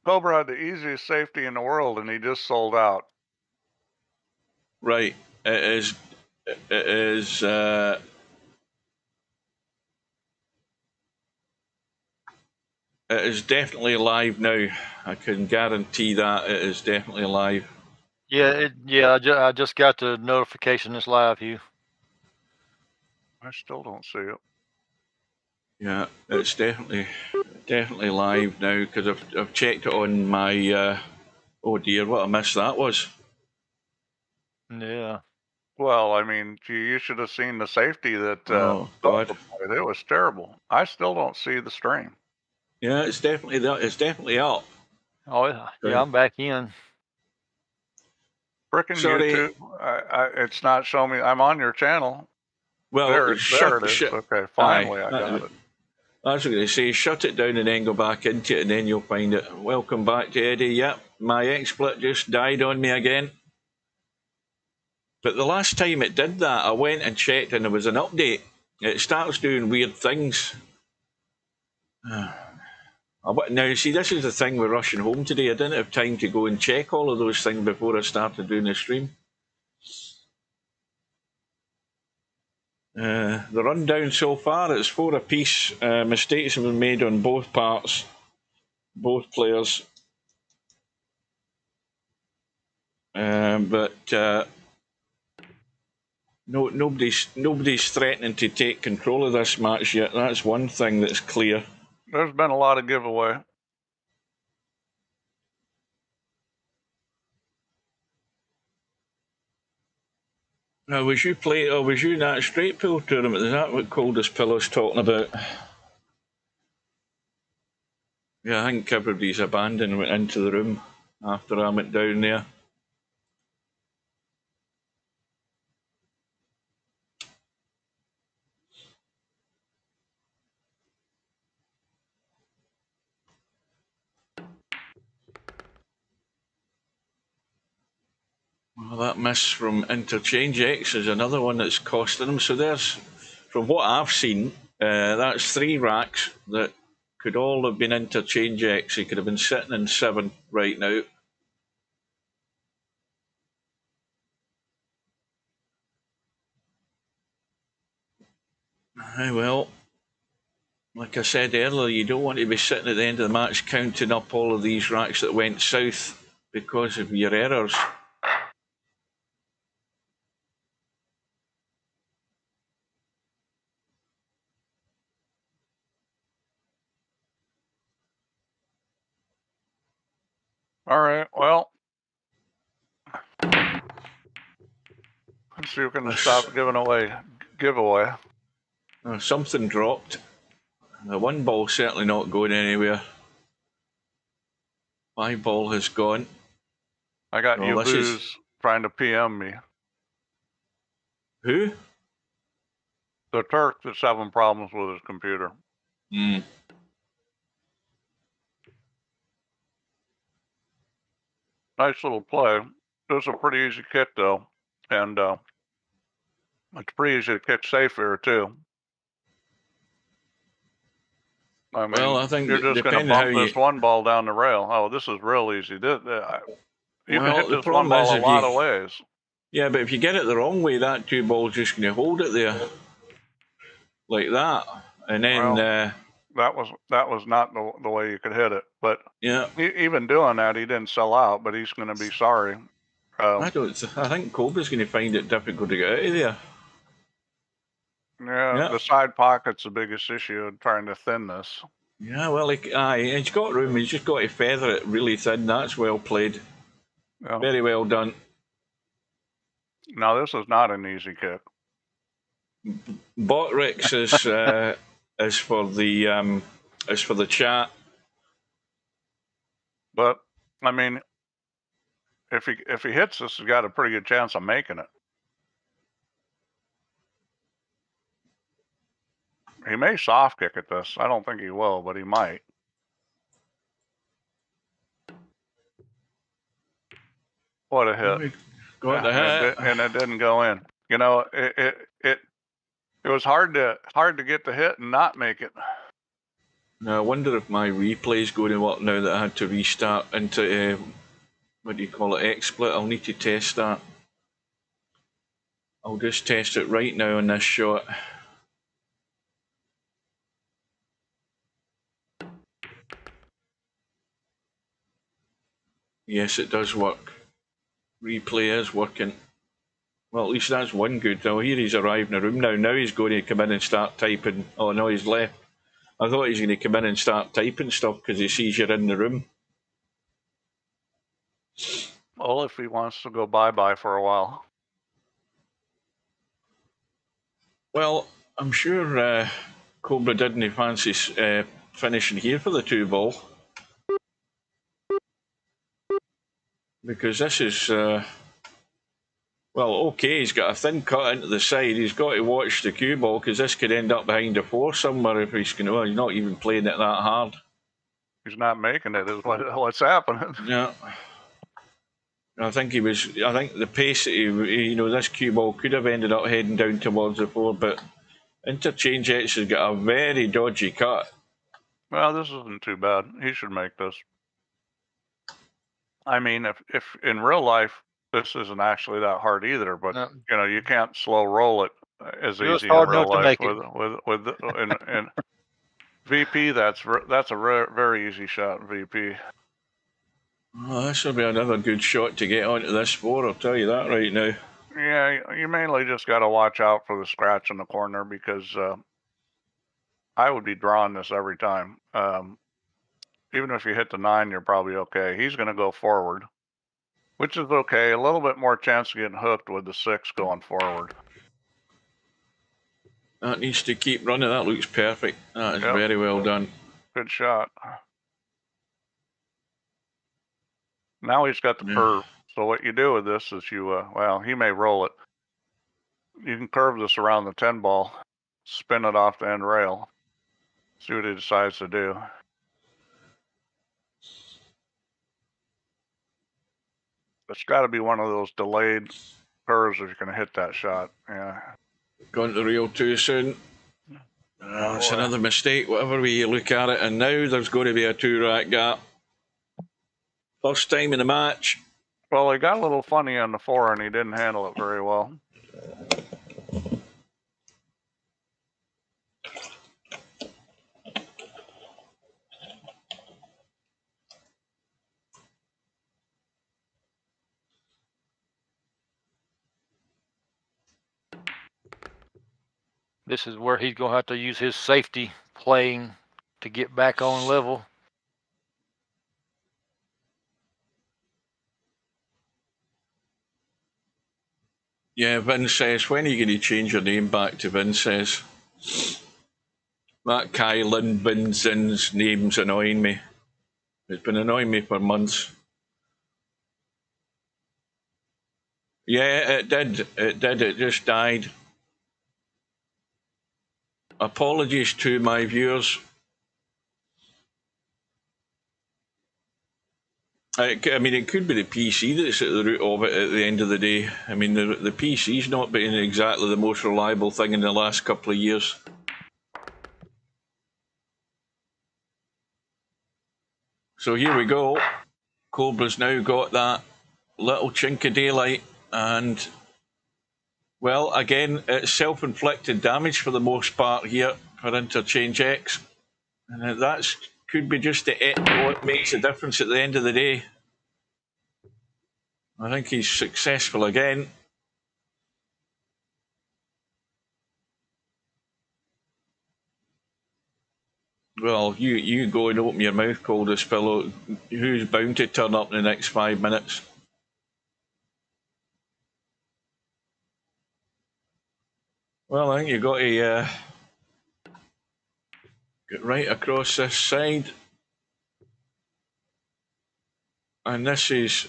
Cobra had the easiest safety in the world, and he just sold out. Right. It is definitely live now. I can guarantee that it is definitely live. Yeah, I just got the notification it's live, Hugh. I still don't see it. Yeah, it's definitely live now because I've checked it on my. Oh dear, what a miss that was. Yeah. Well, I mean, gee, you should have seen the safety that Oh God. it was terrible. I still don't see the stream. Yeah, it's definitely that. It's definitely up. Oh yeah, I'm back in. Frickin' YouTube, it's not showing me. I'm on your channel. Well, there it is. Okay, finally I got it. I was going to say, shut it down and then go back into it, and then you'll find it. Welcome back to Eddie. Yep, my XSplit just died on me again. But the last time it did that, I went and checked, and there was an update. It starts doing weird things. Now, see, this is the thing with rushing home today. I didn't have time to go and check all of those things before I started doing the stream. The rundown so far, it's 4 apiece. Mistakes have been made on both parts, both players. But nobody's threatening to take control of this match yet. That's one thing that's clear. There's been a lot of giveaway. Now, was you in that straight pool tournament? Is that what Coldest Pillow's talking about? Yeah, I think everybody's abandoned and went into the room after I went down there. Well, that miss from Interchangex is another one that's costing him. So there's, from what I've seen, that's 3 racks that could all have been Interchangex. He could have been sitting in 7 right now. Well, like I said earlier, you don't want to be sitting at the end of the match counting up all of these racks that went south because of your errors. All right, well, let's see if we can stop giving away giveaway. Something dropped. The 1 ball certainly not going anywhere. 5 ball has gone. I got you Booze trying to PM me. Who? The Turk that's having problems with his computer. Nice little play. This is a pretty easy kit though, and it's pretty easy to catch safe here too. I mean, I think you're just going to bump this 1 ball down the rail. Oh, this is real easy. You can hit this 1 ball a lot of ways. Yeah, but if you get it the wrong way, that 2 ball's just going to hold it there, like that, and then that was not the way you could hit it. But yeah, even doing that, he didn't sell out. But he's going to be sorry. I think Cobra's going to find it difficult to get out of there. Yeah, the side pocket's the biggest issue in trying to thin this. Yeah, well, he's got room. He's just got to feather it really thin. That's well played. Yeah. Very well done. Now, this is not an easy kick. Botrix is for the chat. But I mean, if he hits this, he's got a pretty good chance of making it. He may soft kick at this. I don't think he will, but he might. What a hit! And it didn't go in. You know, it was hard to get the hit and not make it. Now I wonder if my replay's going to work now that I had to restart into what do you call it, XSplit. I'll need to test that. I'll just test it right now on this shot. Yes, it does work. Replay is working. Well, at least that's one good. Now here he's arrived in the room now. Now he's going to come in and start typing. Oh no, he's left. I thought he's going to come in and start typing stuff because he sees you're in the room. Well, if he wants to go bye-bye for a while. Well, I'm sure Cobra didn't fancy finishing here for the 2-ball. Because this is, well, okay, he's got a thin cut into the side. He's got to watch the cue ball because this could end up behind the 4 somewhere if he's going to, well, he's not even playing it that hard. He's not making it, is what's happening. Yeah. I think the pace that you know, this cue ball could have ended up heading down towards the 4, but Interchangex has got a very dodgy cut. Well, this isn't too bad. He should make this. I mean, if in real life, this isn't actually that hard either, but no. You know, you can't slow roll it as easy in real life in VP. That's a very easy shot in VP. Oh, this will be another good shot to get onto this 4, I'll tell you that right now. Yeah, you mainly just got to watch out for the scratch in the corner because I would be drawing this every time. Even if you hit the 9, you're probably okay. He's going to go forward, which is okay. A little bit more chance of getting hooked with the 6 going forward. That needs to keep running. That looks perfect. That is very well done. Good shot. Now he's got the curve. So what you do with this is you, well, he may roll it. You can curve this around the 10 ball, spin it off the end rail, see what he decides to do. It's got to be one of those delayed curves if you're going to hit that shot. Yeah. Gone to the reel too soon. It's another mistake, whatever way you look at it. And now there's going to be a 2-rack gap. First time in the match. Well, he got a little funny on the 4 and he didn't handle it very well. This is where he's going to have to use his safety playing to get back on level. Yeah, Vince says, when are you going to change your name back to Vince says? That Kylan Vincent's name's annoying me. It's been annoying me for months. Yeah, it did. It did. It just died. Apologies to my viewers. I mean, it could be the PC that's at the root of it at the end of the day. I mean, the PC's not been exactly the most reliable thing in the last couple of years. So here we go. Cobra's now got that little chink of daylight and, well, again, it's self-inflicted damage for the most part here for Interchangex. And that could be just what makes the difference at the end of the day. I think he's successful again. Well, you go and open your mouth, coldest pillow. Who's bound to turn up in the next 5 minutes? Well, I think you've got to get right across this side. And this is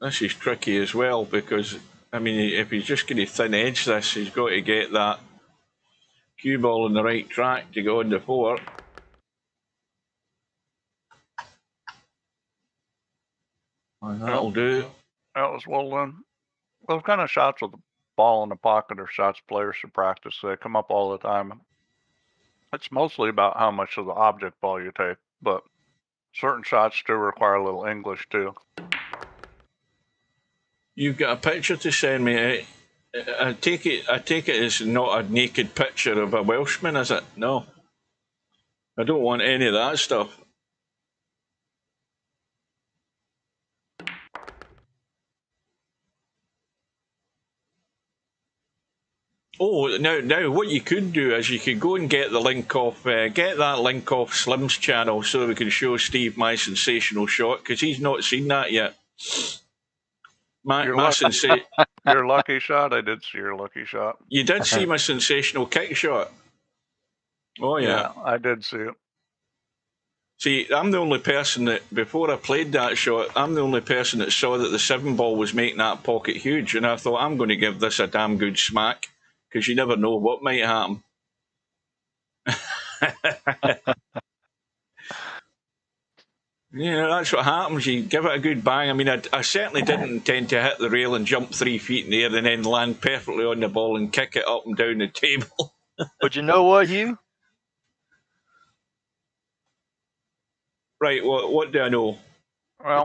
tricky as well because, I mean, if he's just going to thin edge this, he's got to get that cue ball on the right track to go on the 4. And that'll do. That was well done. Those kind of shots with the ball in the pocket are shots players should practice. They come up all the time. It's mostly about how much of the object ball you take, but certain shots do require a little English too. You've got a picture to send me. I take it it's not a naked picture of a Welshman, is it? No. I don't want any of that stuff. Oh, now, what you could do is you could go and get the link off, get that link off Slim's channel so that we can show Steve my sensational shot, because he's not seen that yet. Your lucky shot. I did see your lucky shot. You did see my sensational kick shot. Oh yeah, I did see it. See, I'm the only person that, before I played that shot, I'm the only person that saw that the 7-ball was making that pocket huge, and I thought, I'm going to give this a damn good smack, because you never know what might happen. Yeah, that's what happens. You give it a good bang. I mean, I certainly didn't intend to hit the rail and jump 3 feet in the air and then land perfectly on the ball and kick it up and down the table. But you know what, Hugh? Right, what do I know? Well,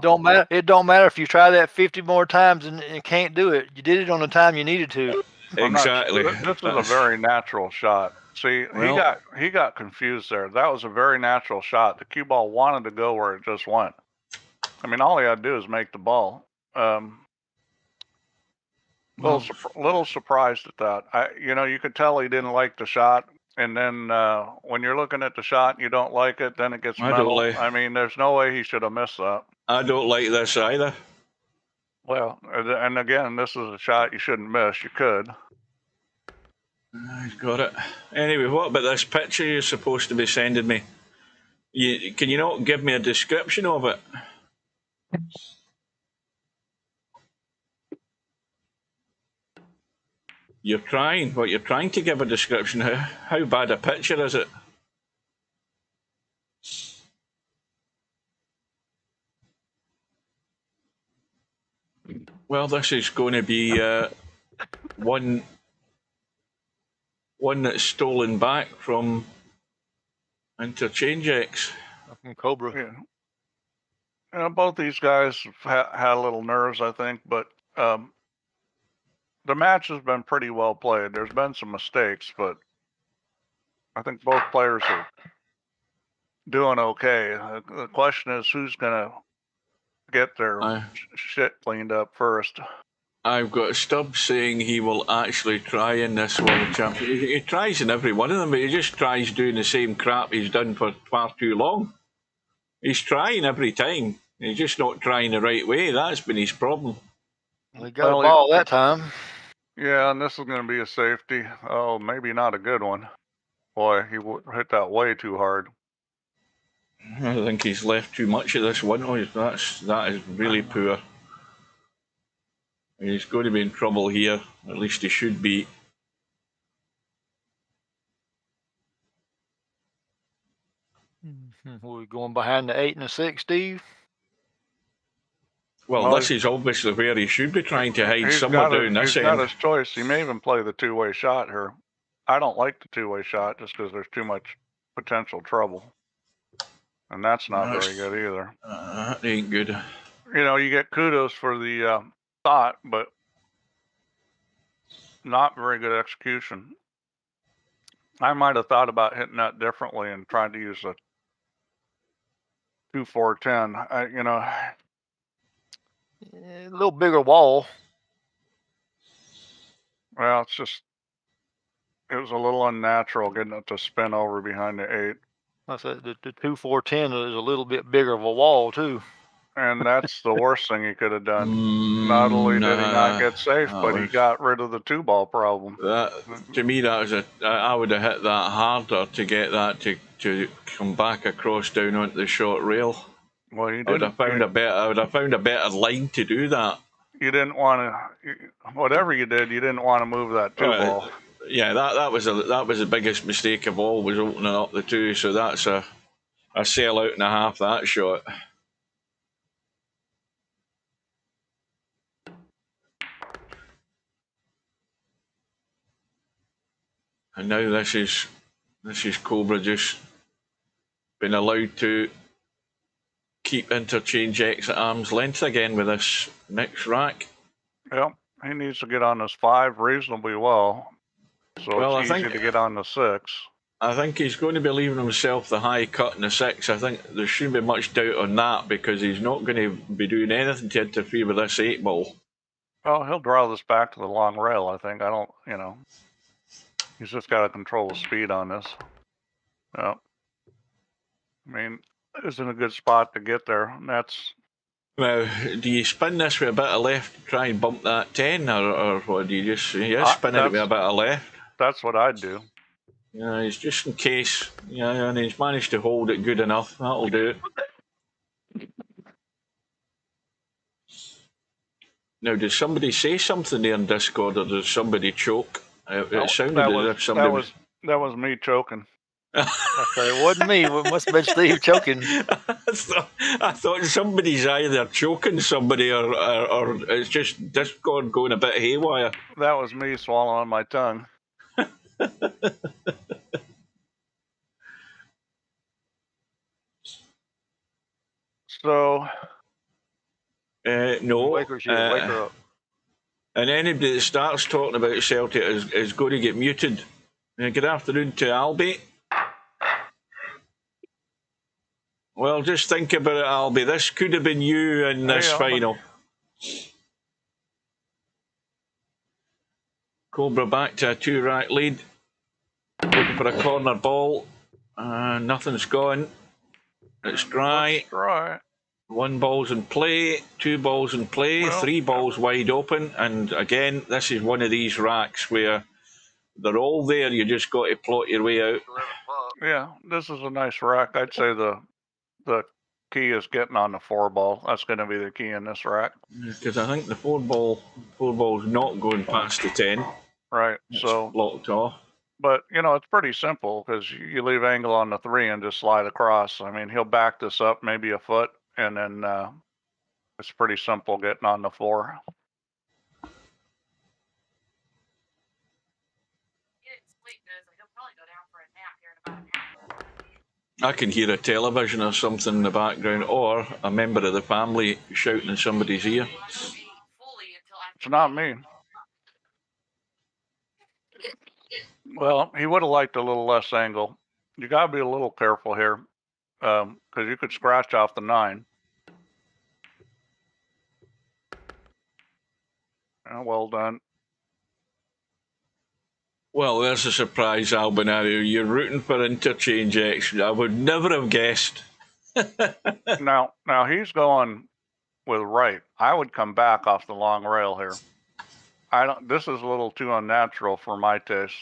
it don't matter if you try that 50 more times and can't do it. You did it on the time you needed to. Exactly. This is a very natural shot. See, he got confused there. That was a very natural shot. The cue ball wanted to go where it just went. I mean, all he had to do is make the ball. Little surprised at that. You could tell he didn't like the shot. And then when you're looking at the shot and you don't like it, then it gets mental. I mean, there's no way he should have missed that. I don't like this either. Well, and again, this is a shot you shouldn't miss. You could. I've got it. Anyway, what about this picture you're supposed to be sending me? Can you not give me a description of it? You're trying to give a description. How bad a picture is it? Well, this is going to be one that's stolen back from Interchangex. From Cobra. Yeah. Both these guys had a little nerves, I think, but the match has been pretty well played. There's been some mistakes, but I think both players are doing okay. The question is who's going to get their shit cleaned up first. I've got Stubbs saying he will actually try in this World Championship. He tries in every one of them, but he just tries doing the same crap he's done for far too long. He's trying every time. He's just not trying the right way. That's been his problem. We got a ball that time. Yeah, and this is going to be a safety. Oh, maybe not a good one. Boy, he hit that way too hard. I think he's left too much of this one. Oh, that is really poor. He's going to be in trouble here. At least he should be. We're going behind the 8 and the 6, Steve. Well, this is obviously where he should be trying to hide somewhere down this end. He's got his choice. He may even play the two-way shot here. I don't like the two-way shot just because there's too much potential trouble. And that's not very good either. That ain't good. You get kudos for the thought, but not very good execution. I might have thought about hitting that differently and trying to use a 2-4-10. A little bigger wall. Well, it was a little unnatural getting it to spin over behind the 8. I said the 2-4-10 is a little bit bigger of a wall too. And that's the worst thing he could have done. Not only did he not get safe, but he got rid of the 2-ball problem. To me, that was I would have hit that harder to get that to come back across down onto the short rail. Well, I would have found a better line to do that. You didn't want to. Whatever you did, you didn't want to move that 2-ball. Yeah, that was the biggest mistake of all, was opening up the 2. So that's a sellout and a half, that shot. And now this is This is Cobra just been allowed to keep Interchangex at arm's length again with this next rack. Yep, he needs to get on this 5 reasonably well, so Well, it's easy to get on the 6. I think he's going to be leaving himself the high cut in the 6. I think there shouldn't be much doubt on that because he's not going to be doing anything to interfere with this 8 ball. Oh, he'll draw this back to the long rail, I think. I don't, you know. He's just got to control the speed on this. Yep. I mean, it's in a good spot to get there. And that's. Now, do you spin this with a bit of left to try and bump that 10, or what do you just spin it with a bit of left? That's what I'd do. Yeah, it's just in case, and he's managed to hold it good enough. That'll do it. Now, did somebody say something there in Discord, or did somebody choke? It sounded as if somebody that was me choking. It wasn't me. It must have been Steve choking. I thought somebody's either choking somebody or it's just Discord going a bit haywire. That was me swallowing my tongue. So. No. Wake her up. And anybody that starts talking about Celtic is going to get muted. Good afternoon to Albie. Well, just think about it, Albie. This could have been you in this final. Cobra back to a 2-rack lead. Looking for a corner ball. Nothing's gone. It's dry. 1 ball's in play, 2 balls in play, 3 balls wide open. And again, this is one of these racks where they're all there. You just got to plot your way out. Yeah, this is a nice rack. I'd say the key is getting on the 4 ball. That's going to be the key in this rack. Because I think the 4 ball's not going past the 10. Right. It's so blocked off. But it's pretty simple because you leave angle on the 3 and just slide across. I mean, he'll back this up maybe a foot, and then it's pretty simple getting on the 4. I can hear a television or something in the background, or a member of the family shouting in somebody's ear. It's not me. Well, he would have liked a little less angle. You got to be a little careful here because you could scratch off the 9. Well done. Well, there's a surprise, Albinario. You're rooting for Interchangex. I would never have guessed. Now he's going with right. I would come back off the long rail here. This is a little too unnatural for my taste.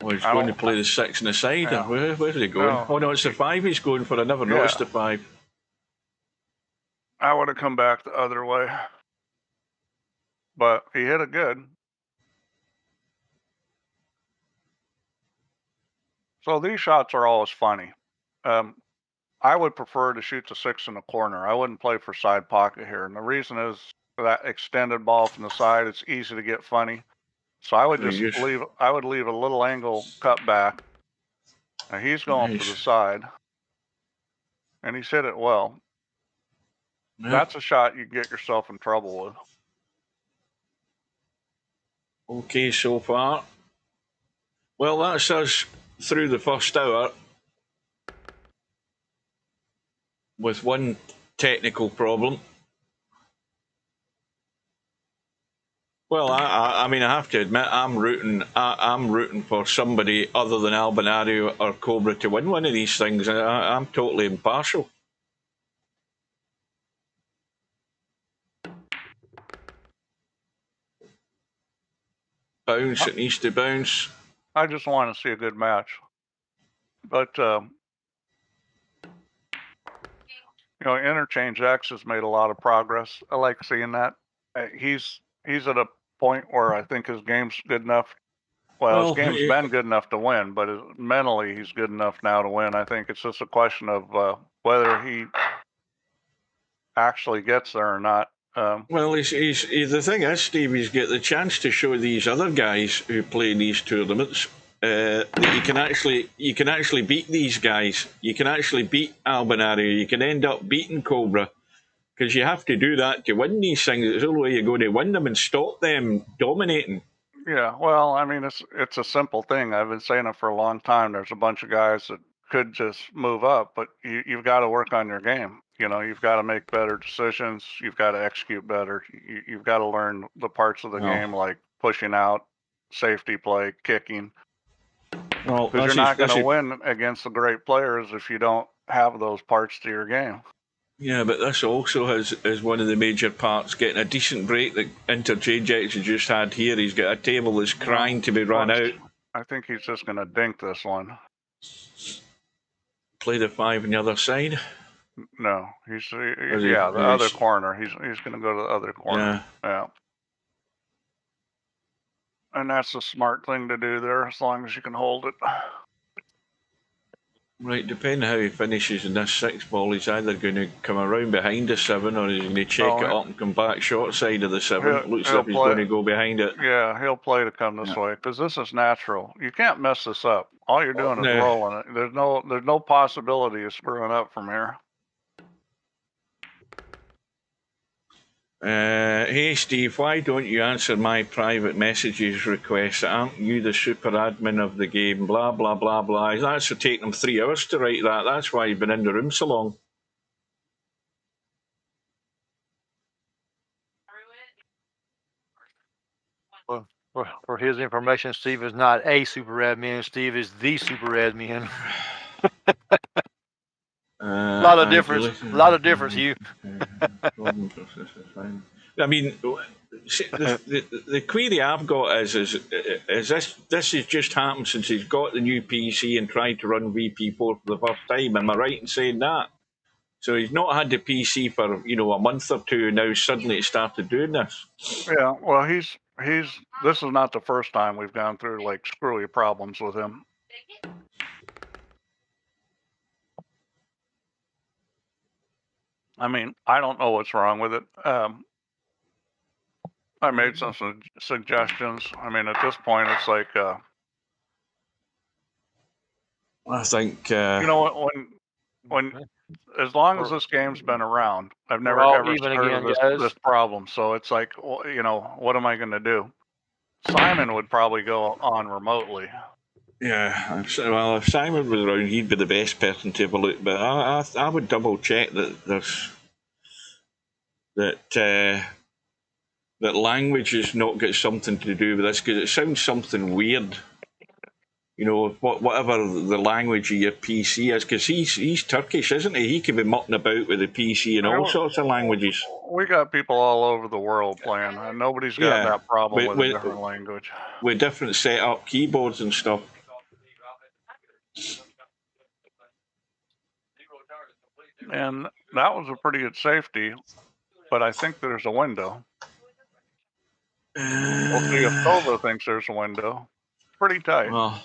Well, he's going to play the 6 on the side. Yeah. Where's he going? No. Oh, no, it's the 5 he's going for. I never noticed the 5. I would have come back the other way. But he hit it good. So these shots are always funny. I would prefer to shoot the 6 in the corner. I wouldn't play for side pocket here. And the reason is that extended ball from the side, it's easy to get funny. So I would just leave a little angle cut back. Now he's going for the side. And he's hit it well. Yep. That's a shot you get yourself in trouble with. Okay, so far. Well, that's us through the first hour with one technical problem. Well, I mean, I have to admit, I'm rooting for somebody other than Albinario or Cobra to win one of these things. I'm totally impartial. Bounce, it needs to bounce. I just want to see a good match. But, Interchangex has made a lot of progress. I like seeing that. He's at a point where I think his game's good enough. Well, his game's been good enough to win, but mentally he's good enough now to win. I think it's just a question of whether he actually gets there or not. Well, he's the thing is, Steve, he's get the chance to show these other guys who play in these tournaments that you can actually beat these guys. You can actually beat Albinario. You can end up beating Cobra, because you have to do that to win these things. It's the only way you're going to win them and stop them dominating. Yeah, well, I mean, it's a simple thing. I've been saying it for a long time. There's a bunch of guys that could just move up, but you've got to work on your game. You know, you've got to make better decisions. You've got to execute better. You've got to learn the parts of the Well, game like pushing out, safety play, kicking. well, Because you're not going to win against the great players if you don't have those parts to your game. Yeah, but this also is one of the major parts. Getting a decent break that Interchangex has just had here. He's got a table that's crying to be run out. I think he's just going to dink this one. Play the 5 on the other side. No, the other corner. He's going to go to the other corner. Yeah. And that's a smart thing to do there, as long as you can hold it. Right, depending how he finishes in this 6 ball, he's either going to come around behind the 7 or he's going to check it up and come back short side of the 7. It looks like he's going to go behind it. Yeah, he'll play to come this way, because this is natural. You can't mess this up. All you're doing is rolling it. There's no possibility of screwing up from here. Hey Steve, why don't you answer my private messages request? Aren't you the super admin of the game? Blah blah blah blah. That's taken him 3 hours to write that. That's why he's been in the room so long. Well, for his information, Steve is not a super admin. Steve is the super admin. A lot of difference, you. I mean, the query I've got is this has just happened since he's got the new PC and tried to run VP4 for the first time. Am I right in saying that? So he's not had the PC for a month or two, and now suddenly he started doing this. Yeah, well, this is not the first time we've gone through like screwy problems with him. I mean, I don't know what's wrong with it. I made some suggestions. I mean, at this point, it's like, I think when as long as this game's been around, I've never ever heard of this problem. So it's like, what am I going to do? Simon would probably go on remotely. Yeah, well, if Simon was around, he'd be the best person to have a look. But I would double check that that language has not got something to do with this, because it sounds something weird. Whatever the language of your PC is, because he's Turkish, isn't he? He could be mucking about with the PC and all sorts of languages. We got people all over the world playing, and nobody's got that problem with a different language. With different setup keyboards and stuff. And that was a pretty good safety, but I think there's a window. We'll see if Cobra thinks there's a window. Pretty tight. Well,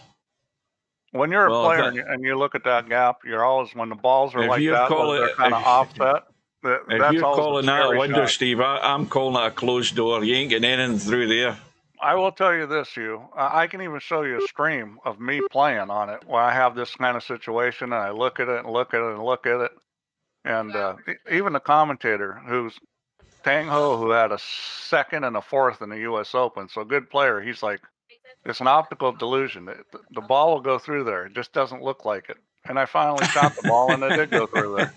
when you're a player and you look at that gap, you're always, when the balls are like that, they're kind of offset. If you're calling that a window, Steve, I'm calling it a closed door. You ain't getting anything through there. I will tell you this, I can even show you a stream of me playing on it where I have this kind of situation and I look at it and look at it and look at it. And even the commentator, who's Tang Ho, who had a 2nd and a 4th in the U.S. Open, so good player, he's like, it's an optical delusion. The ball will go through there. It just doesn't look like it. And I finally shot the ball and it did go through there.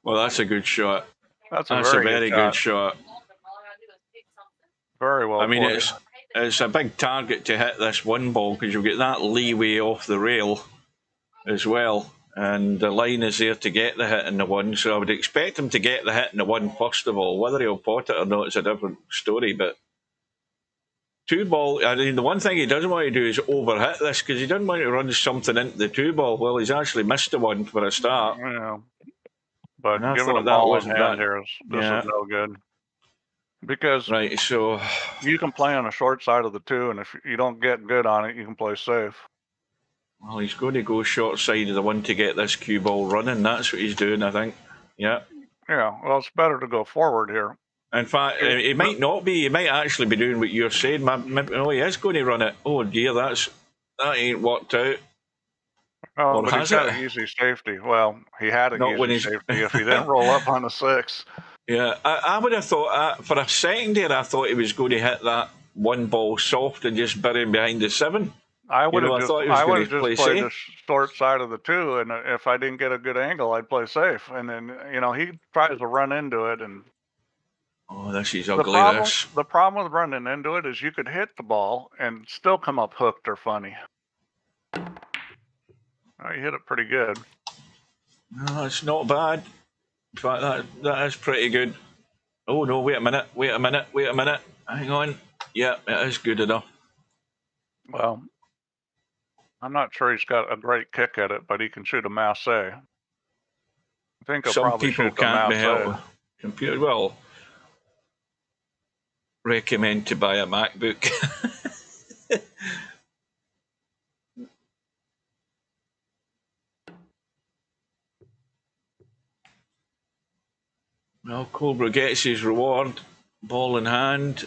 Well, that's a good shot. That's a very good shot. Very well. I mean, it's a big target to hit this one ball, because you'll get that leeway off the rail as well. And the line is there to get the hit in the 1. So I would expect him to get the hit in the 1 first of all. Whether he'll pot it or not is a different story. But 2 ball, I mean, the one thing he doesn't want to do is overhit this, because he doesn't want to run something into the 2 ball. Well, he's actually missed the 1 for a start. Yeah. But giving a ball in hand here is no good. Because so you can play on the short side of the 2, and if you don't get good on it, you can play safe. Well, he's going to go short side of the 1 to get this cue ball running. That's what he's doing, I think. Yeah. Yeah, well, it's better to go forward here. In fact, it might not be. He might actually be doing what you're saying. No, he is going to run it. Oh, dear, that's That ain't worked out. Oh, Or but he's has got it? an easy safety. Well, he had an Not when easy he's. safety if he didn't roll up on the 6. Yeah, I would have thought for a second there, I thought he was going to hit that one ball soft and just bury him behind the 7. I would I have thought he was going to just play played the safe. short side of the 2, and if I didn't get a good angle, I'd play safe. And then he tries to run into it, and Oh, this is ugly. This. the problem with running into it is you could hit the ball and still come up hooked or funny. Oh, you hit it pretty good. No, it's not bad. In fact, that is pretty good. Oh no! Wait a minute! Hang on. Yeah, it is good enough. Well, I'm not sure he's got a great kick at it, but he can shoot a masse. I think he'll Some probably people shoot the can't be masse. helped with computer. Well, recommend to buy a MacBook. Well, Cobra gets his reward. Ball in hand.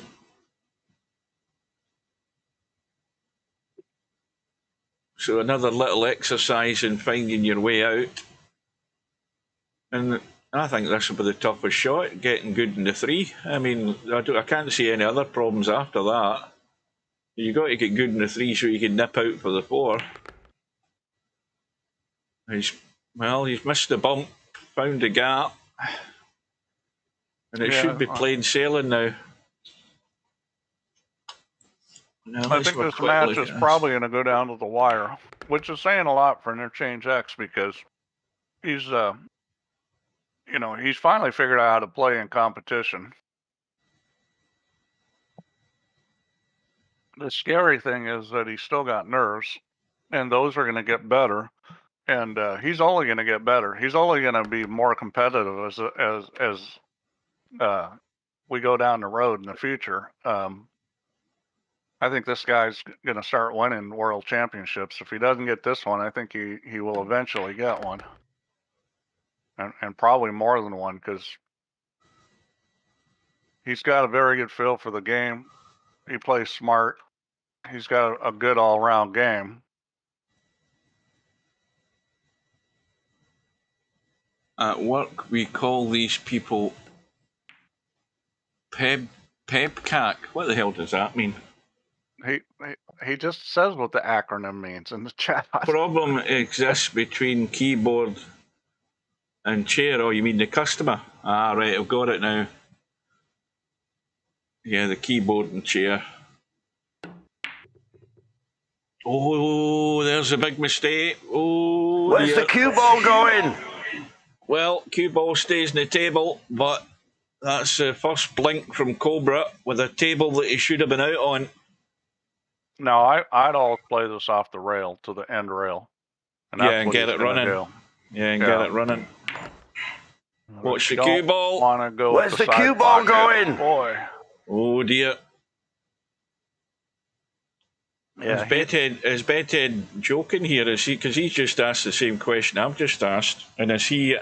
So another little exercise in finding your way out. And I think this will be the toughest shot, getting good in the 3. I mean, I can't see any other problems after that. You got to get good in the 3 so you can nip out for the 4. He's missed the bump, found the gap, and it should be plain sailing now. I think this match is probably going to go down to the wire, which is saying a lot for Interchangex because he's he's finally figured out how to play in competition. The scary thing is that he's still got nerves, and those are going to get better. And he's only going to get better. He's only going to be more competitive as we go down the road in the future. I think this guy's going to start winning world championships. If he doesn't get this one, I think he will eventually get one, and probably more than one because he's got a very good feel for the game. He plays smart. He's got a good all-around game. At work, we call these people PEBCAC. What the hell does that mean? He just says what the acronym means in the chat. Problem exists between keyboard and chair. Oh, you mean the customer? Ah, right, I've got it now. Yeah, the keyboard and chair. Oh, there's a big mistake. Oh, where's the cue ball going? Well, cue ball stays in the table, but that's the first blink from Cobra with a table that he should have been out on. No, I'd always play this off the rail to the end rail. And that's and get it running. Yeah, and get it running. Watch the cue ball. Where's the cue ball going? Boy. Oh dear. Yeah, is Bedhead joking here? Is he? Because he's just asked the same question I've just asked, and is he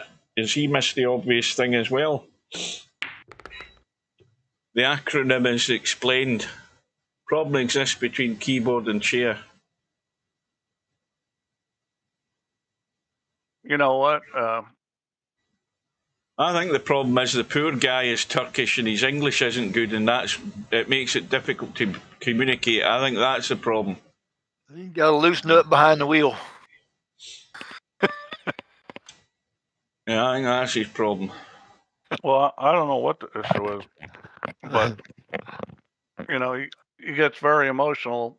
missed the obvious thing as well? The acronym is explained. Problem exists between keyboard and chair. You know what? I think the problem is the poor guy is Turkish and his English isn't good, and it makes it difficult to communicate. I think that's the problem. You got to loosen up behind the wheel. Yeah, I think that's his problem. Well, I don't know what the issue is, but he gets very emotional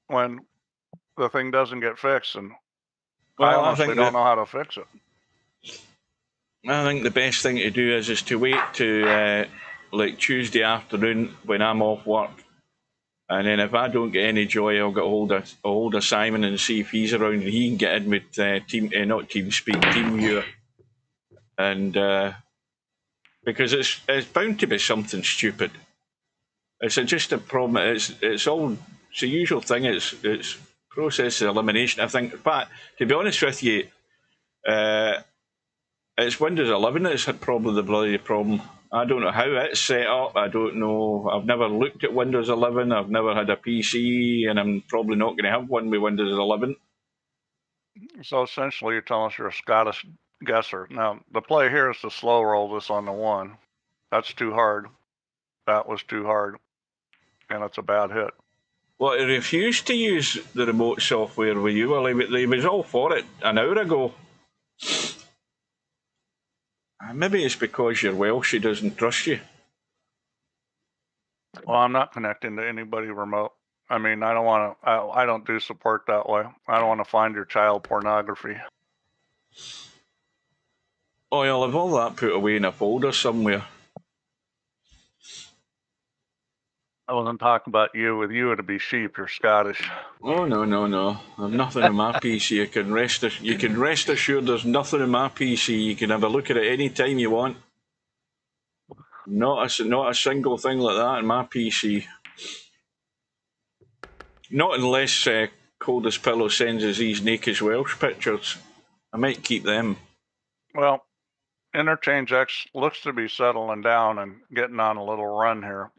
when the thing doesn't get fixed, and I honestly don't know how to fix it. I think the best thing to do is to wait to like Tuesday afternoon when I'm off work, and then if I don't get any joy, I'll get hold of Simon and see if he's around and he can get in with TeamViewer, and because it's bound to be something stupid. It's just a problem. It's the usual thing. It's process elimination. I think. In fact, to be honest with you, it's Windows 11 that's had probably the bloody problem. I don't know how it's set up. I don't know. I've never looked at Windows 11. I've never had a PC, and I'm probably not going to have one with Windows 11. So essentially, you're telling us you're a Scottish guesser. Now, the play here is to slow roll this on the 1. That's too hard. That was too hard. And it's a bad hit. Well, he refused to use the remote software with you. Well, he was all for it an hour ago. Maybe it's because you're Welsh, he doesn't trust you. Well, I'm not connecting to anybody remote. I mean, I don't want to, I don't do support that way. I don't want to find your child pornography. Oh, you'll have all that put away in a folder somewhere. I wasn't talking about you. With you, it'd be sheep. You're Scottish. Oh, no. I've nothing in my PC. You can rest assured there's nothing in my PC. You can have a look at it any time you want. Not a single thing like that in my PC. Not unless Cold as Pillow sends us these naked Welsh pictures. I might keep them. Well, Interchangex looks to be settling down and getting on a little run here.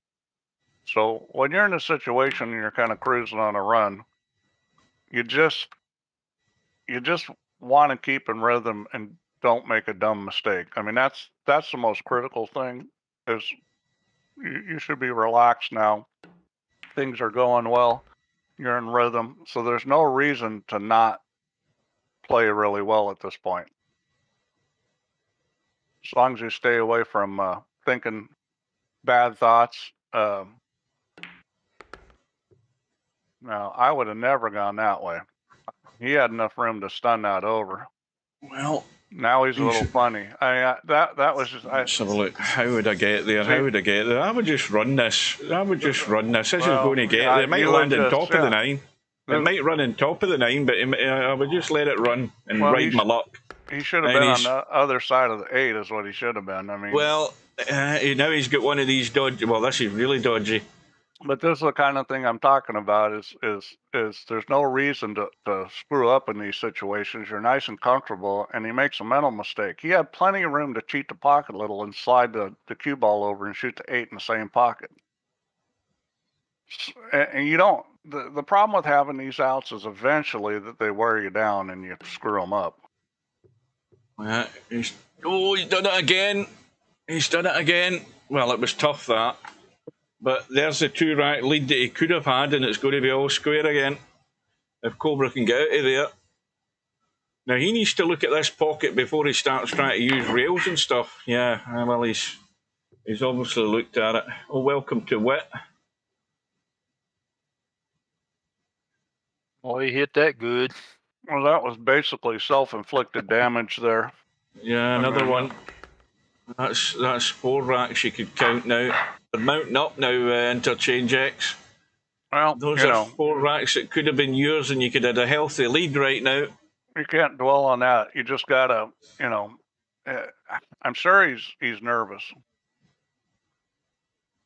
So when you're in a situation and you're kind of cruising on a run, you just want to keep in rhythm and don't make a dumb mistake. I mean, that's the most critical thing. Is you should be relaxed now. Things are going well. You're in rhythm, so there's no reason to not play really well at this point. As long as you stay away from thinking bad thoughts. Now, I would have never gone that way. He had enough room to stun that over. Well, now he's a little funny. That was just. Let's have a look. How would I get there? I would just run this. This is going to get there. It might land on top of the 9. It might run on top of the 9, but I would just let it run and ride my luck. He should have been on the other side of the 8, is what he should have been. I mean, well, now he's got one of these dodgy. Well, this is really dodgy. But this is the kind of thing I'm talking about. Is there's no reason to screw up in these situations. You're nice and comfortable, and he makes a mental mistake. He had plenty of room to cheat the pocket a little and slide the cue ball over and shoot the 8 in the same pocket. And you don't. The problem with having these outs is eventually that they wear you down and you screw them up. He's done it again. Well, it was tough, that. But there's the 2-rack lead that he could have had, and it's going to be all square again if Cobra can get out of there. Now, he needs to look at this pocket before he starts trying to use rails and stuff. Yeah, well, he's obviously looked at it. Oh, welcome to Wit. Oh, he hit that good. Well, that was basically self-inflicted damage there. Yeah, another one. That's 4 racks you could count now. They're mounting up now, Interchangex. Well, those are 4 racks that could have been yours, and you could have a healthy lead right now. You can't dwell on that. You just gotta, I'm sure he's nervous.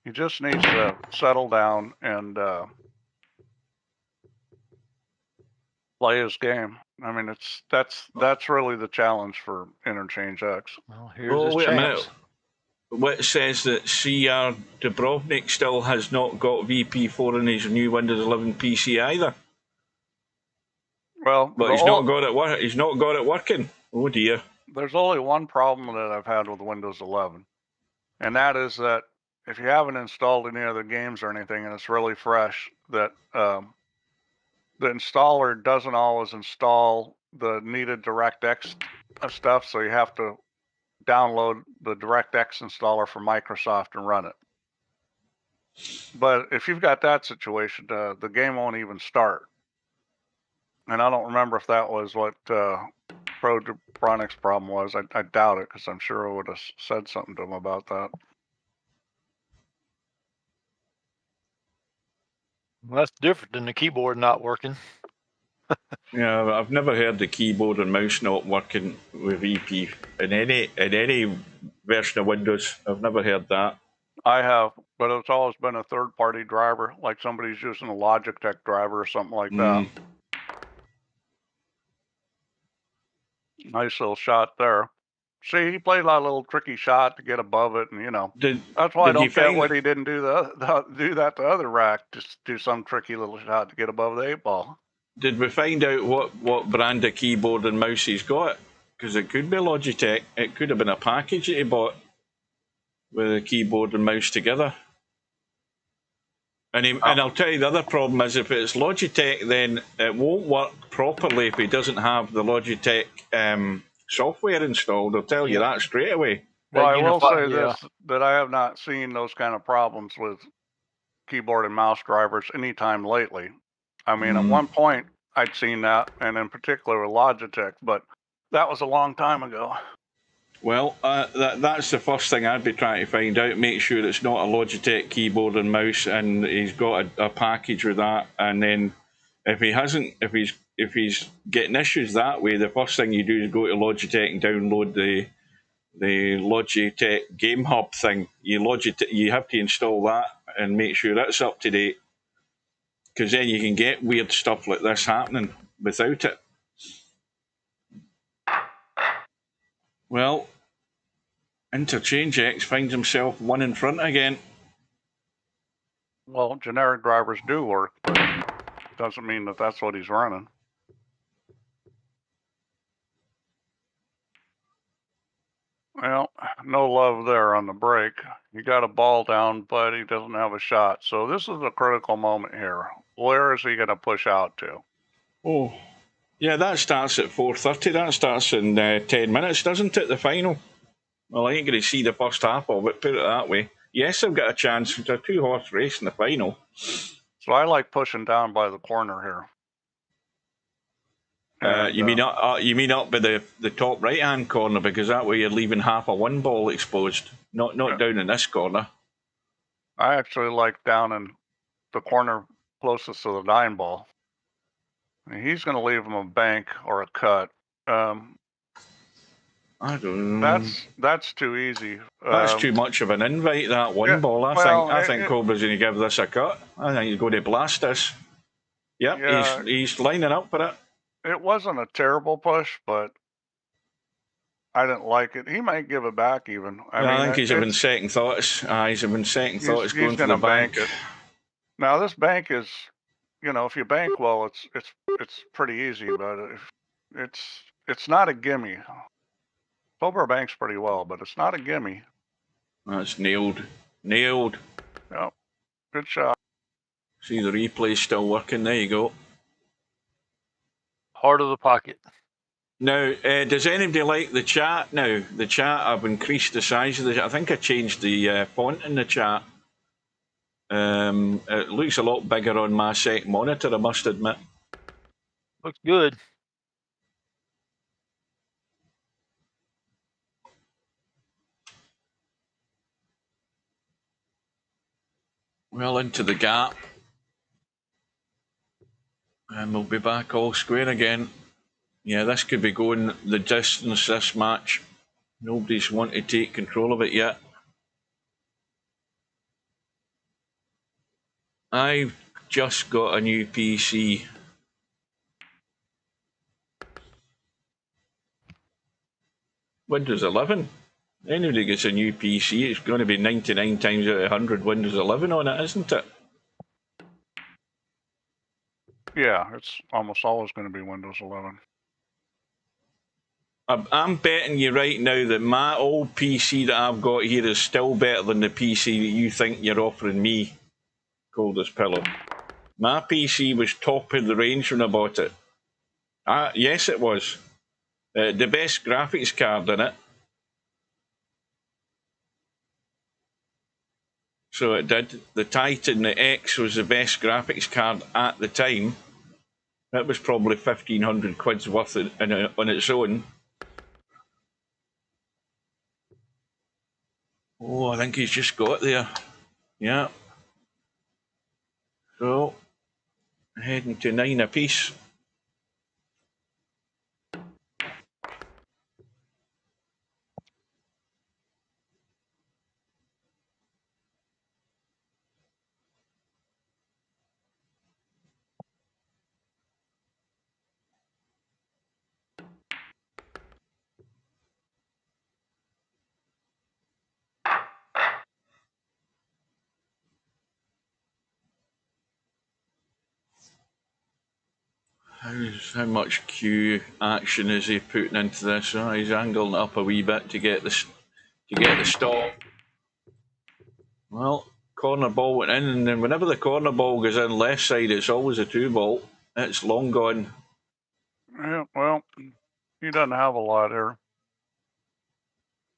He just needs to settle down and play his game. I mean, that's really the challenge for Interchangex. Well, here's his chance. What says that CR Dubrovnik still has not got VP4 in his new Windows 11 PC either. Well, but he's not got it. He's not got it working. Oh dear. There's only one problem that I've had with Windows 11, and that is that if you haven't installed any other games or anything, and it's really fresh, that the installer doesn't always install the needed DirectX stuff, so you have to download the DirectX installer from Microsoft and run it. But if you've got that situation, the game won't even start. And I don't remember if that was what Proderonic's problem was. I doubt it, because I'm sure I would have said something to him about that. Well, that's different than the keyboard not working. Yeah, I've never heard the keyboard and mouse not working with VP in any version of Windows. I've never heard that. I have, but it's always been a third-party driver, like somebody's using a Logitech driver or something like that. Nice little shot there. See, he played a little tricky shot to get above it, and Did that's why I did you don't get find why that, he didn't do do that to other rack, just do some tricky little shot to get above the 8-ball. did we find out what brand of keyboard and mouse he's got? Because it could be Logitech. It could have been a package that he bought with a keyboard and mouse together. And I'll tell you the other problem is if it's Logitech, then it won't work properly if he doesn't have the Logitech software installed. I'll tell you that straight away. Well, That I will say unified, yeah. this, that I have not seen those kind of problems with keyboard and mouse drivers anytime lately. I mean, at one point I'd seen that, and in particular with Logitech, but that was a long time ago. Well, that's the first thing I'd be trying to find out. Make sure it's not a Logitech keyboard and mouse, and he's got a package with that. And then, if he's getting issues that way, the first thing you do is go to Logitech and download the Logitech Game Hub thing. You have to install that and make sure that's up to date, because then you can get weird stuff like this happening without it. Well, Interchangex finds himself one in front again. Well, generic drivers do work, but doesn't mean that that's what he's running. Well, no love there on the break. He got a ball down, but he doesn't have a shot. So this is a critical moment here. Where is he going to push out to? Oh, yeah, that starts at 4:30. That starts in 10 minutes, doesn't it, the final? Well, I ain't going to see the first half of it, put it that way. Yes, I've got a chance. It's a 2-horse race in the final. So I like pushing down by the corner here. You mean up by the top right-hand corner, because that way you're leaving half a 1 ball exposed, not down in this corner. I actually like down in the corner closest to the 9 ball. And he's going to leave him a bank or a cut. I don't know. That's too easy. That's too much of an invite, that 1 ball. I think Cobra's going to give this a cut. I think he's going to blast this. Yep, yeah. He's lining up for it. It wasn't a terrible push, but I didn't like it. He might give it back even. I think he's having second thoughts. He's having second thoughts going for the bank. It. Now this bank is, if you bank well, it's pretty easy, but it's not a gimme. Cobra banks pretty well, but it's not a gimme. That's nailed. Nailed. Yep. Good shot. See, the replay's still working. There you go. Heart of the pocket. Now, does anybody like the chat now? The chat, I've increased the size of the chat. I think I changed the font in the chat. It looks a lot bigger on my second monitor, I must admit. Looks good. Well, into the gap. And we'll be back all square again. Yeah, this could be going the distance, this match. Nobody's wanted to take control of it yet. I've just got a new PC. Windows 11. Anybody gets a new PC, it's going to be 99 times out of 100 Windows 11 on it, isn't it? Yeah, it's almost always going to be Windows 11. I'm betting you right now that my old PC that I've got here is still better than the PC that you think you're offering me, Cold as Pillow. My PC was top of the range when I bought it. Yes, it was. The best graphics card in it. So it did. The Titan, the X, was the best graphics card at the time. That was probably 1,500 quid's worth on its own. Oh, I think he's just got there. Yeah. So, heading to 9 apiece. How much cue action is he putting into this? Oh, he's angling it up a wee bit to get the stop. Well, corner ball went in, and then whenever the corner ball goes in left side, it's always a 2-ball. It's long gone. Yeah, well, he doesn't have a lot here.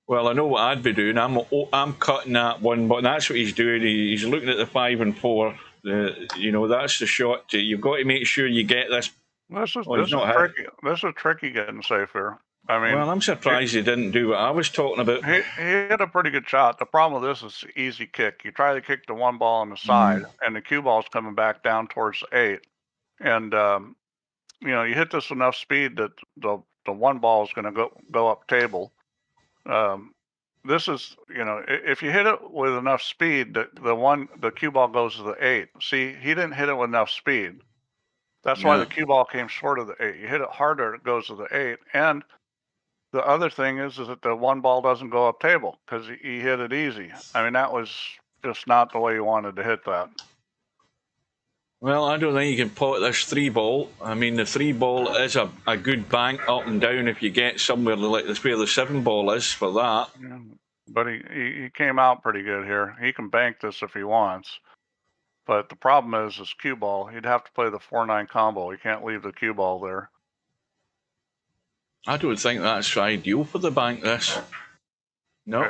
Well, I know what I'd be doing. I'm cutting that one, but that's what he's doing. He's looking at the 5 and 4. That's the shot. You've got to make sure you get this. This is tricky. This is tricky getting safe here. I mean, well, I'm surprised he didn't do what I was talking about. He hit a pretty good shot. The problem with this is easy kick. You try to kick the 1 ball on the side, and the cue ball's coming back down towards the 8, and you hit this enough speed that the 1 ball is going to go up table. This is, if you hit it with enough speed, the cue ball goes to the 8. See, he didn't hit it with enough speed. That's why the cue ball came short of the 8. You hit it harder, it goes to the 8. And the other thing is that the 1 ball doesn't go up table because he hit it easy. I mean, that was just not the way you wanted to hit that. Well, I don't think you can pot this 3-ball. I mean, the 3-ball is a good bank up and down if you get somewhere like this where the 7-ball is for that. Yeah, but he came out pretty good here. He can bank this if he wants. But the problem is this cue ball. He'd have to play the 4-9 combo. He can't leave the cue ball there. I don't think that's ideal for the bank, this. No.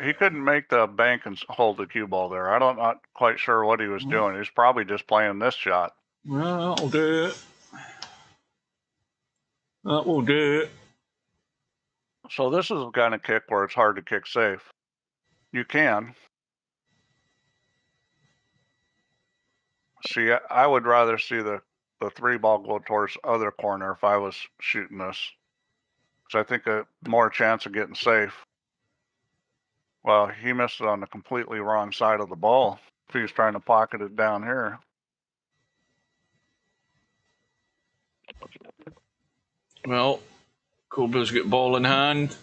He couldn't make the bank and hold the cue ball there. I'm not quite sure what he was doing. He's probably just playing this shot. Well, that'll do it. That will do it. So this is the kind of kick where it's hard to kick safe. You can. See, I would rather see the 3-ball go towards the other corner if I was shooting this. Because I think a more chance of getting safe. Well, he missed it on the completely wrong side of the ball if he was trying to pocket it down here. Well, Cobra's got ball in hand.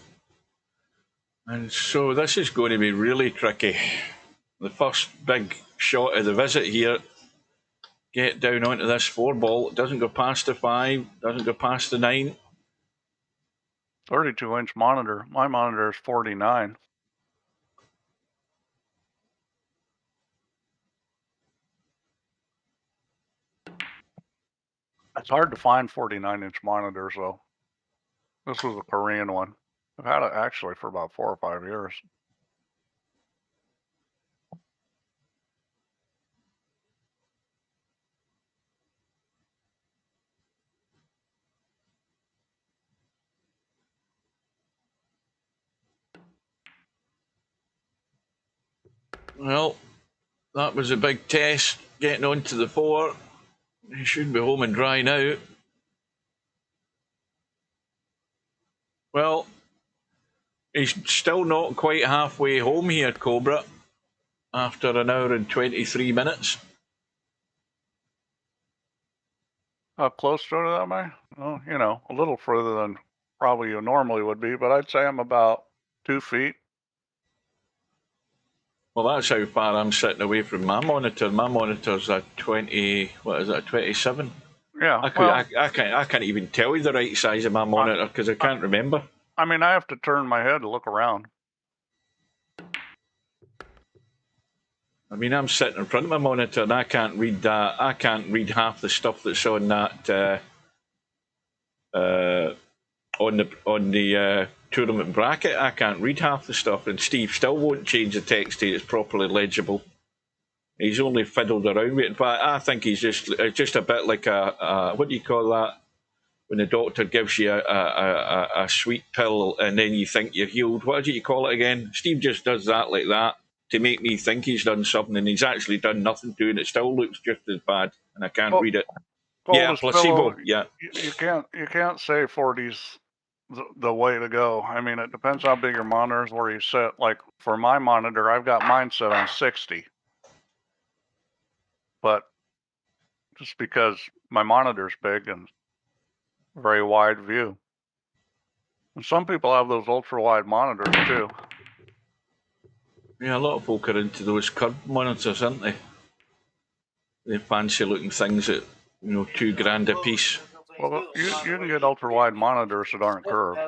And so this is going to be really tricky. The first big shot of the visit here. Get down onto this 4-ball. It doesn't go past the 5, doesn't go past the 9. 32-inch monitor. My monitor is 49. It's hard to find 49-inch monitors, though. This was a Korean one. I've had it actually for about 4 or 5 years. Well, that was a big test, getting onto the 4. He should be home and dry now. Well, he's still not quite halfway home here, Cobra, after an hour and 23 minutes. How close to it am I? Well, a little further than probably you normally would be, but I'd say I'm about 2 feet. Well, that's how far I'm sitting away from my monitor. My monitor's a 20, what is it, a 27? Yeah. I can't even tell you the right size of my monitor because I can't remember. I mean, I have to turn my head to look around. I mean, I'm sitting in front of my monitor and I can't read that. I can't read half the stuff that's on that on the tournament bracket. I can't read half the stuff, and Steve still won't change the text to it's properly legible. He's only fiddled around with it. But I think he's just a bit like a what do you call that? When the doctor gives you a sweet pill and then you think you're healed. What do you call it again? Steve just does that like that to make me think he's done something, and he's actually done nothing to it. It still looks just as bad, and I can't read it. Yeah, placebo. Pillow, yeah, you can't say 40's the way to go. I mean, it depends how big your monitor is, where you sit. Like for my monitor, I've got mine set on 60, but just because my monitor's big and very wide view. And some people have those ultra wide monitors too. Yeah, a lot of folk are into those curved monitors, aren't they? The fancy looking things at $2,000 a piece. Well, you can get ultra wide monitors that aren't curved.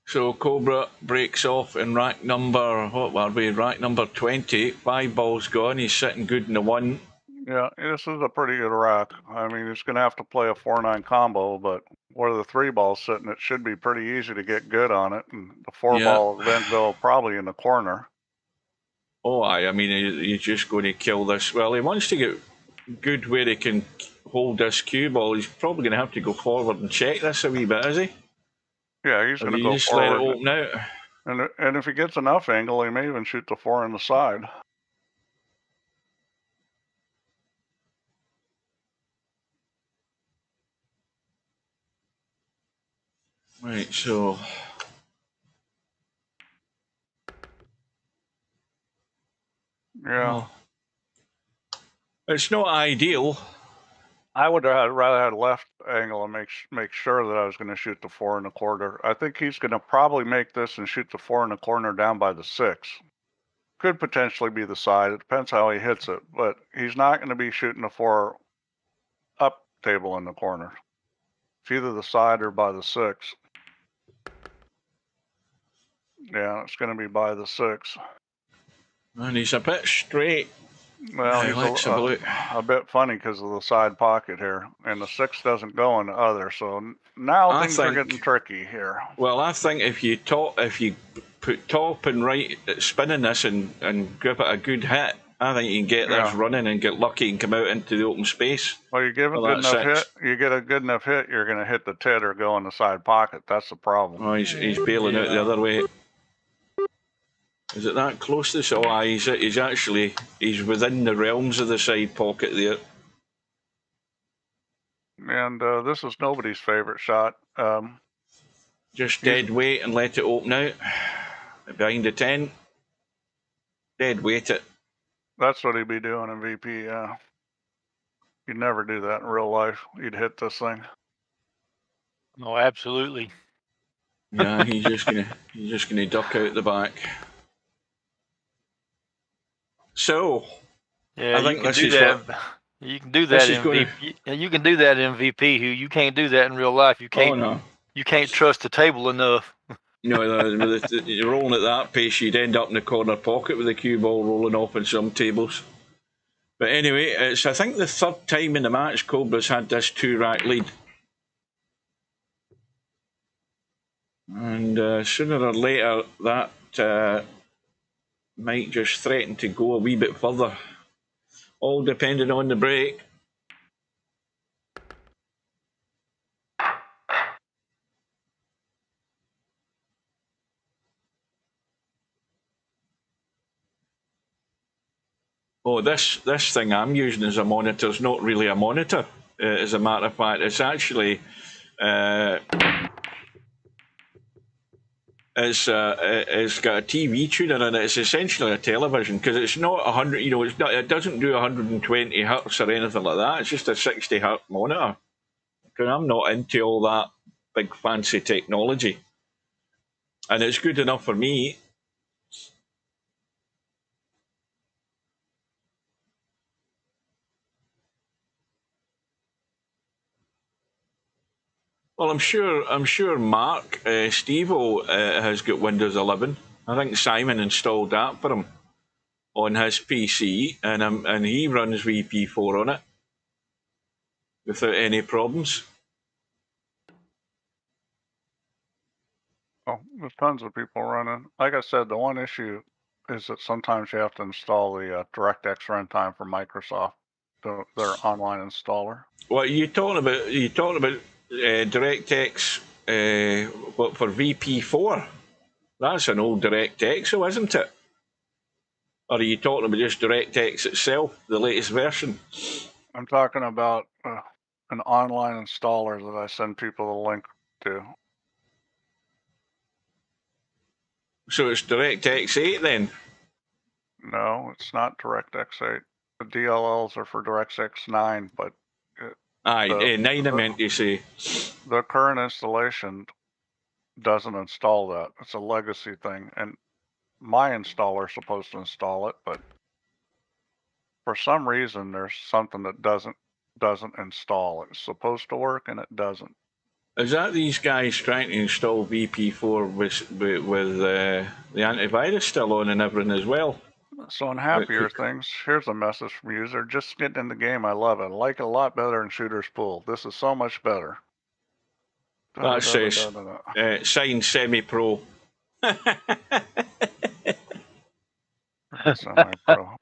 So Cobra breaks off in rack number, what were we, rack number 20. 5 balls gone, he's sitting good in the 1. Yeah, this is a pretty good rack. I mean, he's going to have to play a 4-9 combo, but where the 3 ball's sitting, it should be pretty easy to get good on it. And the 4 ball will then go probably in the corner. Oh, I mean, he's just going to kill this. Well, he wants to get good where he can hold this cue ball. He's probably going to have to go forward and check this a wee bit, is he? Yeah, he's going to go just forward. let it open out. And if he gets enough angle, he may even shoot the 4 on the side. Right, so yeah, well, it's not ideal. I would have rather had left angle and make sure that I was going to shoot the 4 in the corner. I think he's going to probably make this and shoot the 4 in the corner down by the 6. Could potentially be the side. It depends how he hits it, but he's not going to be shooting the 4 up table in the corner. It's either the side or by the 6. Yeah, it's going to be by the 6. And he's a bit straight. Well, he's a bit funny because of the side pocket here, and the 6 doesn't go in the other. So now things are getting tricky here. Well, I think if you put top and right spinning this and give it a good hit, I think you can get this running and get lucky and come out into the open space. Well, you give it good enough hit, you get a good enough hit, you're going to hit the tit or go in the side pocket. That's the problem. Oh, he's bailing out the other way. Is it that close to this? Oh, he's within the realms of the side pocket there. And this is nobody's favorite shot. Just dead weight and let it open out. Behind the 10. Dead weight it. That's what he'd be doing in VP, yeah. You'd never do that in real life. You'd hit this thing. Oh, absolutely. Yeah, he's just gonna duck out the back. So, yeah, I think this is what you can do that in VP. You can do that in VP. Who you can't do that in real life. You can't. Oh, no. You can't trust the table enough. No, you're rolling at that pace, you'd end up in the corner pocket with the cue ball rolling off in some tables. But anyway, it's I think the 3rd time in the match Cobra's had this 2-rack lead. And sooner or later that might just threaten to go a wee bit further. All depending on the break. Oh, this thing I'm using as a monitor is not really a monitor. As a matter of fact, it's actually it's got a TV tuner in it. It's essentially a television because it's not 100. You know, it doesn't do 120 hertz or anything like that. It's just a 60 hertz monitor. Because I'm not into all that big fancy technology, and it's good enough for me. Well, I'm sure Mark Stevo has got Windows 11. I think Simon installed that for him on his PC, and he runs VP4 on it without any problems. Oh, there's tons of people running. Like I said, the one issue is that sometimes you have to install the DirectX runtime for Microsoft, their online installer. What you talking about? You talking about DirectX? What for VP4? That's an old DirectX, isn't it? Or are you talking about just DirectX itself, the latest version? I'm talking about an online installer that I send people the link to. So it's DirectX 8 then? No, it's not DirectX 8. The DLLs are for DirectX 9, but... 9 I meant to say. The current installation doesn't install that. It's a legacy thing, and my installer is supposed to install it, but For some reason, there's something that doesn't install. It's supposed to work and it doesn't. Is that these guys trying to install VP4 with the antivirus still on and everything as well? So on happier things, here's a message from user. Just getting in the game. I love it. I like it a lot better than Shooter's Pool. This is so much better. That says signed semi-pro. Semi-pro.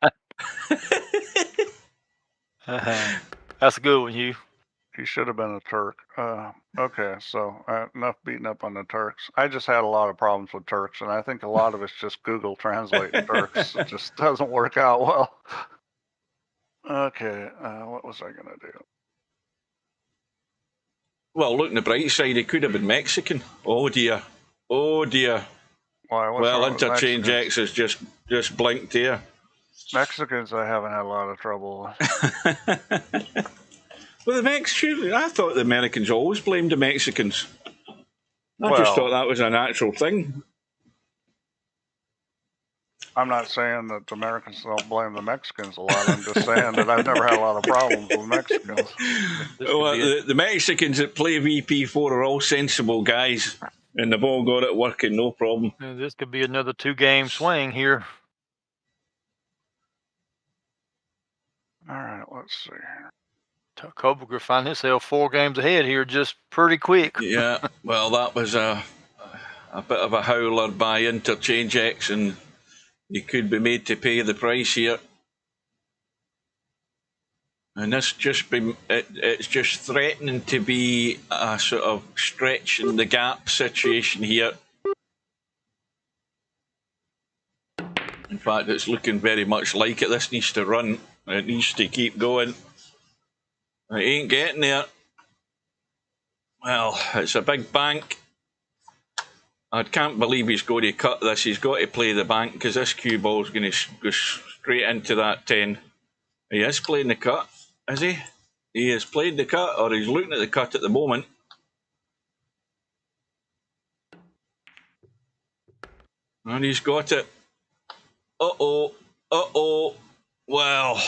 That's a good one, Hugh. He should have been a Turk. Okay, so enough beating up on the Turks. I just had a lot of problems with Turks, and I think a lot of it's just Google translating Turks. It just doesn't work out well. Okay, what was I going to do? Well, look on the bright side, it could have been Mexican. Oh dear. Oh dear. Why, well, Interchangex has just blinked here. Mexicans I haven't had a lot of trouble with. Well, I thought the Americans always blamed the Mexicans. I just thought that was a natural thing. I'm not saying that the Americans don't blame the Mexicans a lot. I'm just saying that I've never had a lot of problems with Mexicans. Well, the Mexicans that play VP4 are all sensible guys, and they've all got it working, no problem. This could be another 2-game swing here. All right, let's see here. Cobra could find himself 4 games ahead here just pretty quick. Yeah, well, that was a bit of a howler by Interchangex, and he could be made to pay the price here. And this it's just threatening to be a sort of stretch in the gap situation here. In fact, it's looking very much like it. This needs to run. It needs to keep going. It ain't getting there. Well, it's a big bank. I can't believe he's going to cut this. He's got to play the bank because this cue ball is going to go straight into that 10. He is playing the cut, is he? He has played the cut, or he's looking at the cut at the moment. And he's got it. Uh-oh. Uh-oh. Well,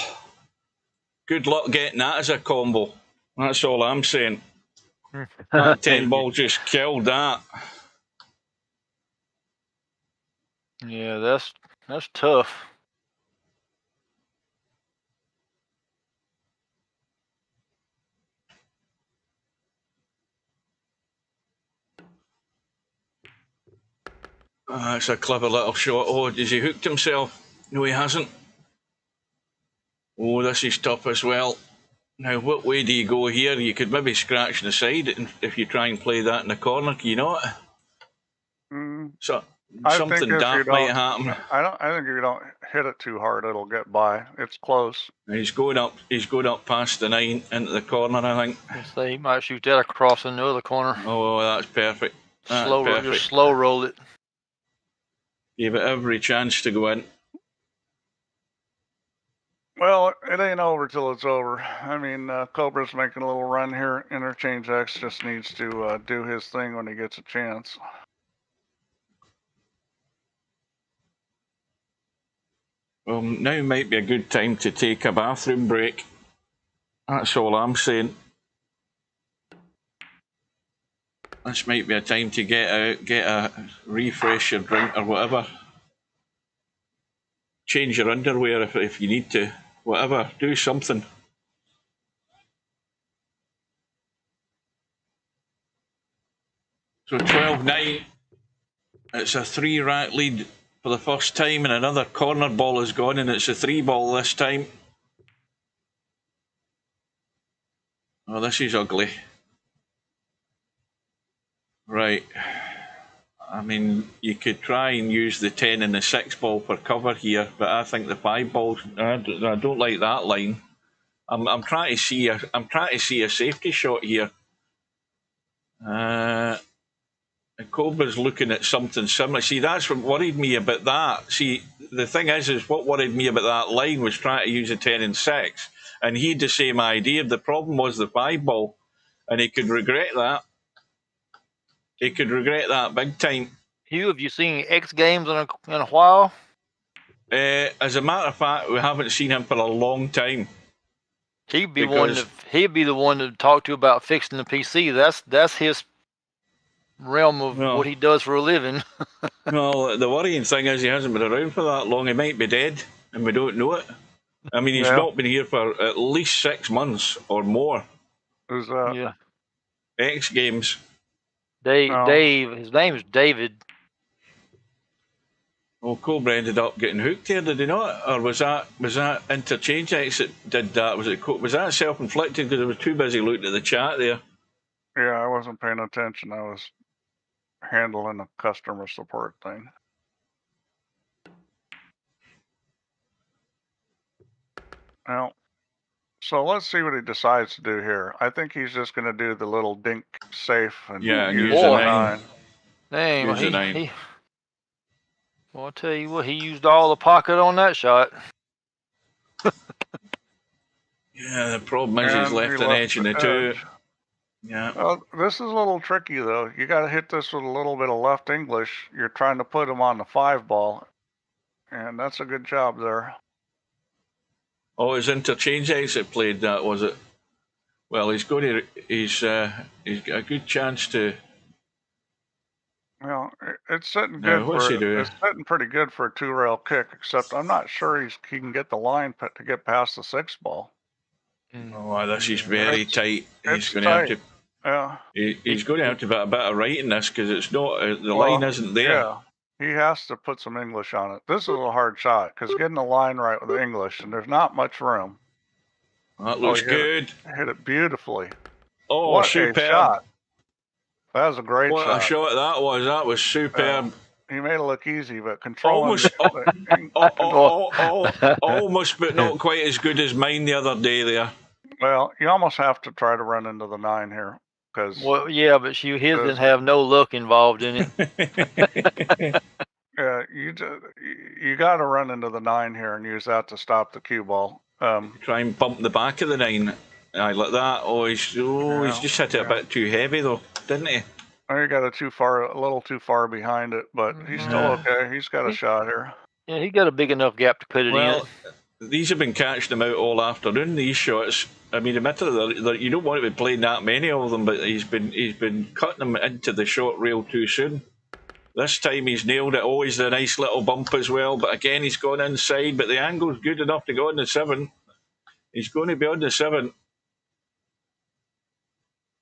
good luck getting that as a combo. That's all I'm saying. That 10 ball just killed that. Yeah, that's tough. It's a clever little shot. Oh, has he hooked himself? No, he hasn't. Oh, this is tough as well. Now, what way do you go here? You could maybe scratch the side if you try and play that in the corner, can you not? So something daft might happen. I think if you don't hit it too hard, it'll get by. It's close. He's going up past the 9 into the corner, I think. So he might shoot that across in the other corner. Oh, that's perfect. Just slow roll it. Give it every chance to go in. Well, it ain't over till it's over. I mean, Cobra's making a little run here. Interchangex just needs to do his thing when he gets a chance. Well, now might be a good time to take a bathroom break. That's all I'm saying. This might be a time to get a refresh your drink or whatever. Change your underwear if you need to. Whatever, do something. So 12-9. It's a 3-rack lead for the first time, and another corner ball is gone, and it's a 3-ball this time. Oh, this is ugly. Right. I mean, you could try and use the 10 and the 6 ball for cover here, but I think the 5 balls. I don't like that line. I'm trying to see a safety shot here. Cobra's looking at something similar. See, that's what worried me about that. See, the thing is what worried me about that line was trying to use a 10 and 6, and he had the same idea. The problem was the 5 ball, and he could regret that. He could regret that big time. Hugh, have you seen X Games in a while? As a matter of fact, we haven't seen him for a long time. He'd be the one to talk to about fixing the PC. That's his realm of what he does for a living. Well, the worrying thing is he hasn't been around for that long. He might be dead, and we don't know it. I mean, he's not been here for at least 6 months or more. Who's that? Yeah. X Games. Dave. His name is David. Well, Cobra ended up getting hooked here, did he not? Or was that Interchangex that did that? Was that self-inflicted because I was too busy looking at the chat there? Yeah, I wasn't paying attention. I was handling a customer support thing. Well, so let's see what he decides to do here. I think he's just going to do the little dink safe and use a 9. Dang, well, well, I'll tell you what, he used all the pocket on that shot. Yeah, the problem is he's left an edge in the 2. Yeah. Well, this is a little tricky, though. You got to hit this with a little bit of left English. You're trying to put him on the 5 ball, and that's a good job there. Oh, it was Interchangex that played that, was it? Well, he's got a good chance to. Well, it's sitting good. It's sitting pretty good for a 2-rail kick, except I'm not sure he can get the line to get past the 6 ball. Oh, this is very tight. He's going to have to. Yeah. He's going to have to put a bit of right in this because it's not the line isn't there. Yeah. He has to put some English on it. This is a hard shot because getting the line right with the English, and there's not much room. That looks good. Hit it beautifully. Oh, what superb. A shot. That was a great shot. What a shot that was. That was superb. He made it look easy, but controlling. Almost, but not quite as good as mine the other day there. Well, you almost have to try to run into the 9 here. Well, yeah, but his didn't have no luck involved in it. Yeah, you got to run into the 9 here and use that to stop the cue ball. Try and bump the back of the 9. Aye, like that. He's just hit it a bit too heavy though, didn't he? Oh, he got a little too far behind it, but he's still okay. He's got a shot here. Yeah, he got a big enough gap to put it in. These have been catching him out all afternoon, these shots. I mean, admittedly, you don't want to be playing that many of them, but he's been cutting them into the short rail too soon. This time he's nailed it. Always a nice little bump as well, but again he's gone inside, but the angle's good enough to go on the 7. He's going to be on the 7.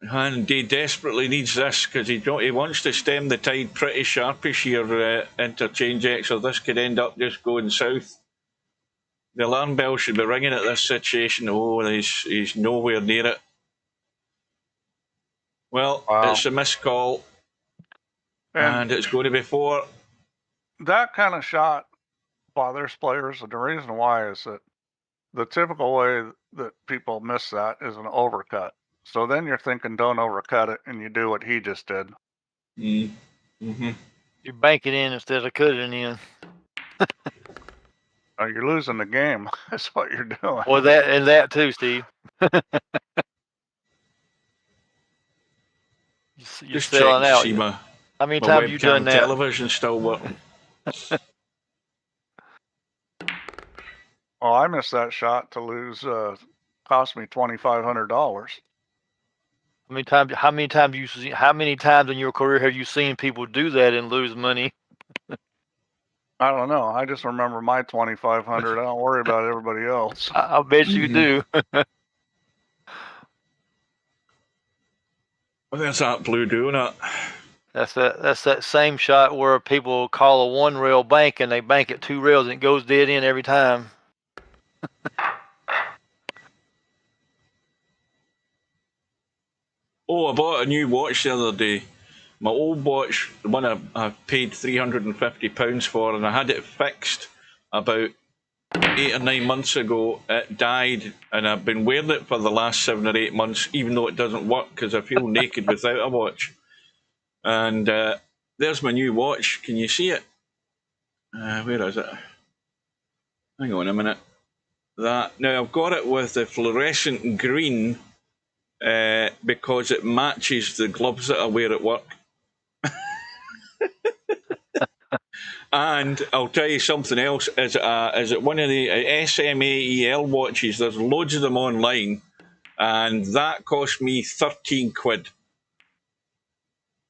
And he desperately needs this because he wants to stem the tide pretty sharpish here, Interchangex, or this could end up just going south. The alarm bell should be ringing at this situation. Oh, he's nowhere near it. Well, it's a missed call, and it's going to be 4. That kind of shot bothers players, and the reason why is that the typical way that people miss that is an overcut. So then you're thinking, don't overcut it, and you do what he just did. Mm-hmm. You bank it in instead of cutting it in. You're losing the game. That's what you're doing. Well, that too, Steve. You're selling out. How many times have you done that? Television still working. Well, I missed that shot to lose. Cost me $2,500. How many times in your career have you seen people do that and lose money? I don't know. I just remember my $2,500. I don't worry about everybody else. I bet you do. There's that blue doing it. That's that same shot where people call a 1-rail bank and they bank it 2 rails and it goes dead in every time. Oh, I bought a new watch the other day. My old watch, the one I paid £350 for, and I had it fixed about 8 or 9 months ago. It died, and I've been wearing it for the last 7 or 8 months, even though it doesn't work because I feel naked without a watch. And there's my new watch. Can you see it? Where is it? Hang on a minute. Now I've got it with the fluorescent green because it matches the gloves that I wear at work. And I'll tell you something else. Is it one of the SMAEL watches? There's loads of them online, and that cost me 13 quid.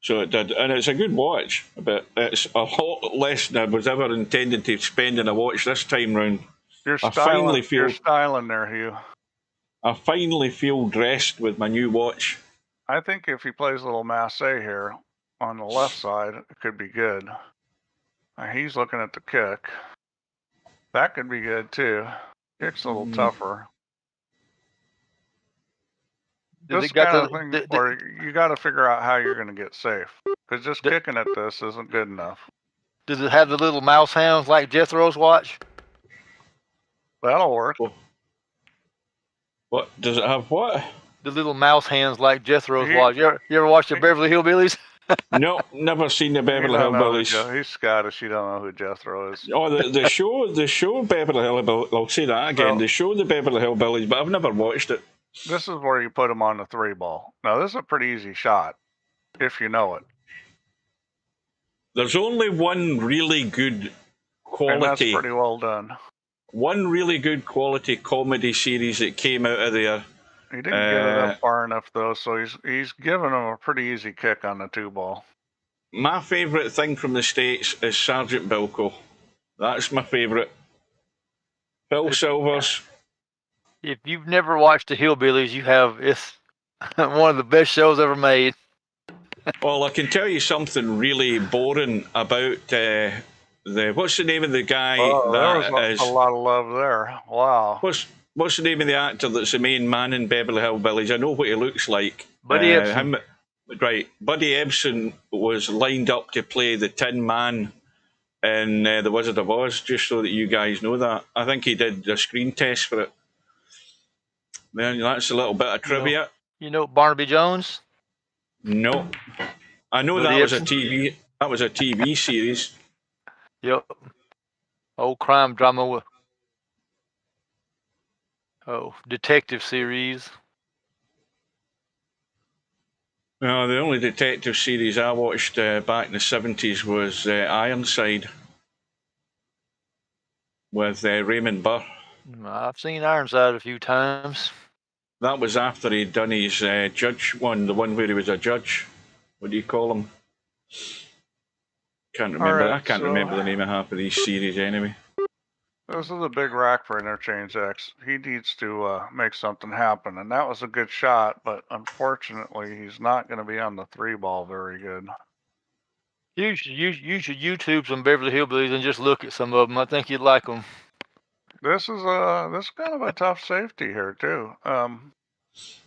So it did, and it's a good watch, but it's a lot less than I was ever intending to spend on a watch this time round. You're styling there, Hugh. I finally feel dressed with my new watch. I think if he plays a little masse here on the left side, it could be good. He's looking at the kick. That could be good too. Kick's a little tougher. This kind of thing where you got to figure out how you're going to get safe. Because just kicking at this isn't good enough. Does it have the little mouse hands like Jethro's watch? That'll work. What does it have? What? The little mouse hands like Jethro's watch. You ever watched the Beverly Hillbillies? No, never seen the Beverly Hillbillies. He's Scottish. You don't know who Jethro is. Oh, the show Beverly Hillbillies. I'll say that again. Well, they show the Beverly Hillbillies, but I've never watched it. This is where you put him on the 3-ball. Now, this is a pretty easy shot, if you know it. There's only one really good quality. And that's pretty well done. One really good quality comedy series that came out of there. He didn't get it up far enough, though, so he's giving him a pretty easy kick on the 2-ball. My favourite thing from the States is Sergeant Bilko. That's my favourite. Phil Silvers. If you've never watched the Hillbillies, you have. It's one of the best shows ever made. Well, I can tell you something really boring about what's the name of the guy? There was a lot of love there. Wow. What's the name of the actor that's the main man in Beverly Hillbillies? I know what he looks like. Buddy Ebsen. Right. Buddy Ebsen was lined up to play the Tin Man in The Wizard of Oz, just so that you guys know that. I think he did a screen test for it. Man, that's a little bit of trivia. You know Barnaby Jones? No. I know that was a TV series. Yep. Old crime drama. Detective series. No, the only detective series I watched back in the 70s was Ironside with Raymond Burr. I've seen Ironside a few times. That was after he'd done his judge one, the one where he was a judge. What do you call him? Can't remember. Right, I can't remember the name of half of these series anyway. This is a big rack for Interchangex. He needs to make something happen, and that was a good shot, but unfortunately, he's not going to be on the 3-ball very good. You should YouTube some Beverly Hillbillies and just look at some of them. I think you'd like them. This is kind of a tough safety here too.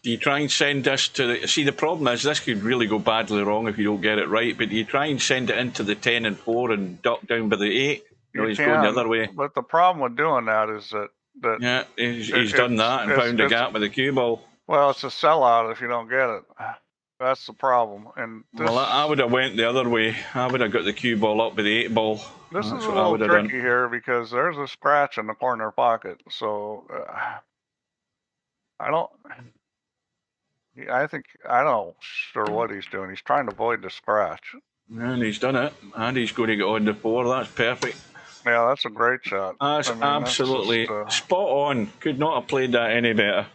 Do you try and send this to the... See, the problem is this could really go badly wrong if you don't get it right, but do you try and send it into the 10 and 4 and duck down by the 8? No, he's going the other way. But the problem with doing that is that yeah, he's done that and found a gap with the cue ball. Well, it's a sellout if you don't get it. That's the problem. And well, I would have went the other way. I would have got the cue ball up with the 8-ball. This is a little tricky here because there's a scratch in the corner pocket. So I'm not sure what he's doing. He's trying to avoid the scratch. And he's done it. And he's going to get on the 4. That's perfect. Yeah, that's a great shot. That's absolutely spot on. Could not have played that any better.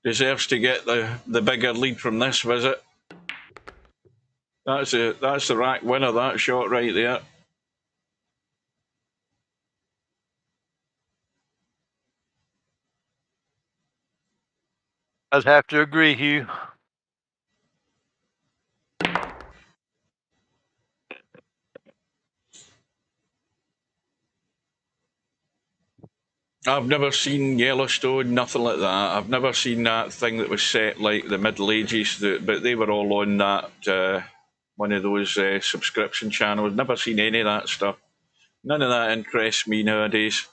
Deserves to get the bigger lead from this visit. That's the rack winner, that shot right there. I'd have to agree, Hugh. I've never seen Yellowstone, nothing like that. I've never seen that thing that was set like the Middle Ages, but they were all on that one of those subscription channels. Never seen any of that stuff. None of that interests me nowadays.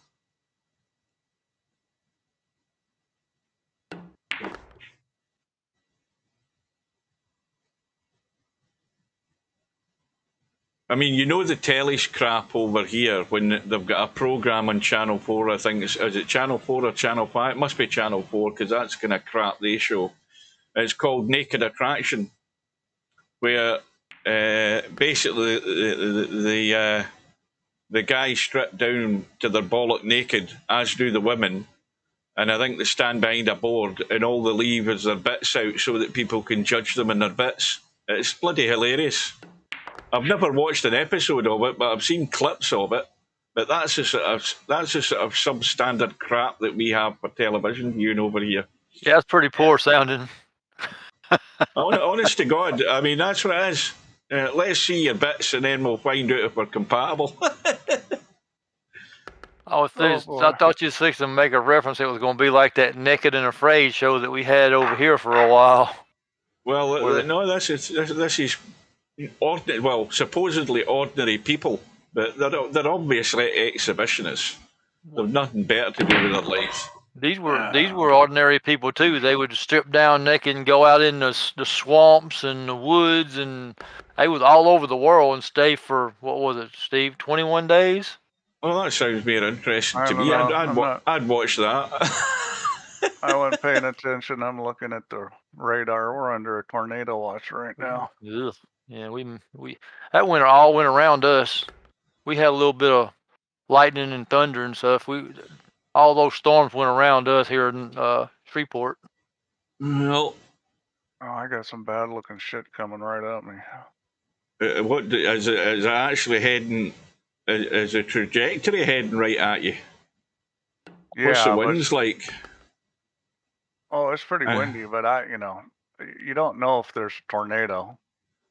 I mean, you know the telly's crap over here when they've got a programme on Channel 4, I think. Is it Channel 4 or Channel 5? It must be Channel 4 because that's kind of crap they show. It's called Naked Attraction, where basically the guys strip down to their bollock naked, as do the women, and I think they stand behind a board and all they leave is their bits out so that people can judge them in their bits. It's bloody hilarious. I've never watched an episode of it, but I've seen clips of it. But that's the sort of substandard crap that we have for television viewing over here. Yeah, it's pretty poor sounding. Honest to God, I mean, that's what it is. Let's see your bits and then we'll find out if we're compatible. I thought you was fixing to make a reference. It was going to be like that Naked and Afraid show that we had over here for a while. Well, no, this is ordinary. Well, supposedly ordinary people, but they're obviously exhibitionists. They've nothing better to do with their lives. These were ordinary people too. They would strip down naked and go out in the swamps and the woods, and they was all over the world and stay for, what was it, Steve? 21 days. Well, that sounds very interesting to me. I'd watch that. I wasn't paying attention. I'm looking at the radar. We're under a tornado watch right now. Ugh. Yeah, we that winter all went around us. We had a little bit of lightning and thunder and stuff. All those storms went around us here in Shreveport. Well, I got some bad looking shit coming right at me. What is it actually heading? Is the trajectory heading right at you? Yeah, what's the winds like? Oh, it's pretty windy, but you don't know if there's a tornado.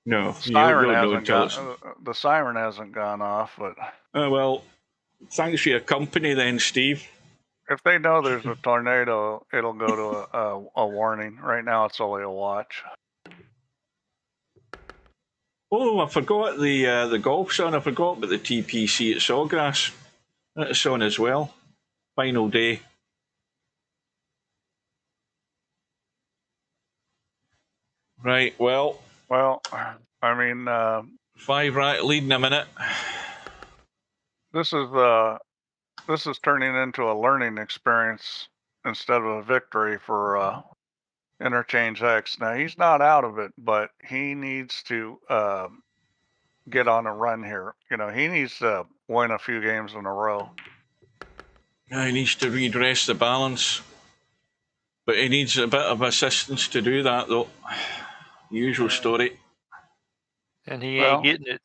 No, the siren hasn't gone off, but. Well, thanks for your company, then, Steve. If they know there's a tornado, it'll go to a warning. Right now, it's only a watch. Oh, I forgot the golf's on. I forgot about the TPC at Sawgrass. That's on as well. Final day. Right. Well, I mean, 5 right leading a minute. This is turning into a learning experience instead of a victory for Interchangex. Now, he's not out of it, but he needs to get on a run here. He needs to win a few games in a row. He needs to redress the balance, but he needs a bit of assistance to do that, though. Usual story. And he ain't getting it.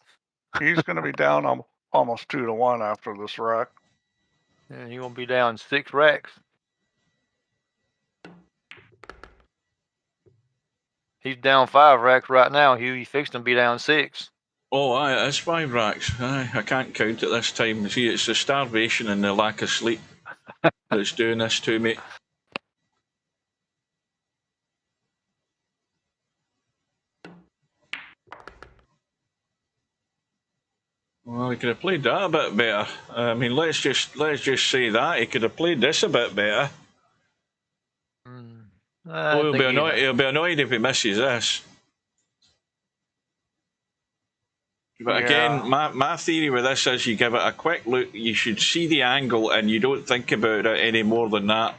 He's going to be down almost 2-1 after this wreck. And he's going to be down 6 wrecks. He's down 5 racks right now. He's fixing to be down 6. Oh, aye, that's 5 racks. Aye, I can't count at this time. See, it's the starvation and the lack of sleep that's doing this to me. Well, he could have played that a bit better. I mean, let's just say that he could have played this a bit better. He'll be annoyed if he misses this. But again, my theory with this is you give it a quick look, you should see the angle, and you don't think about it any more than that.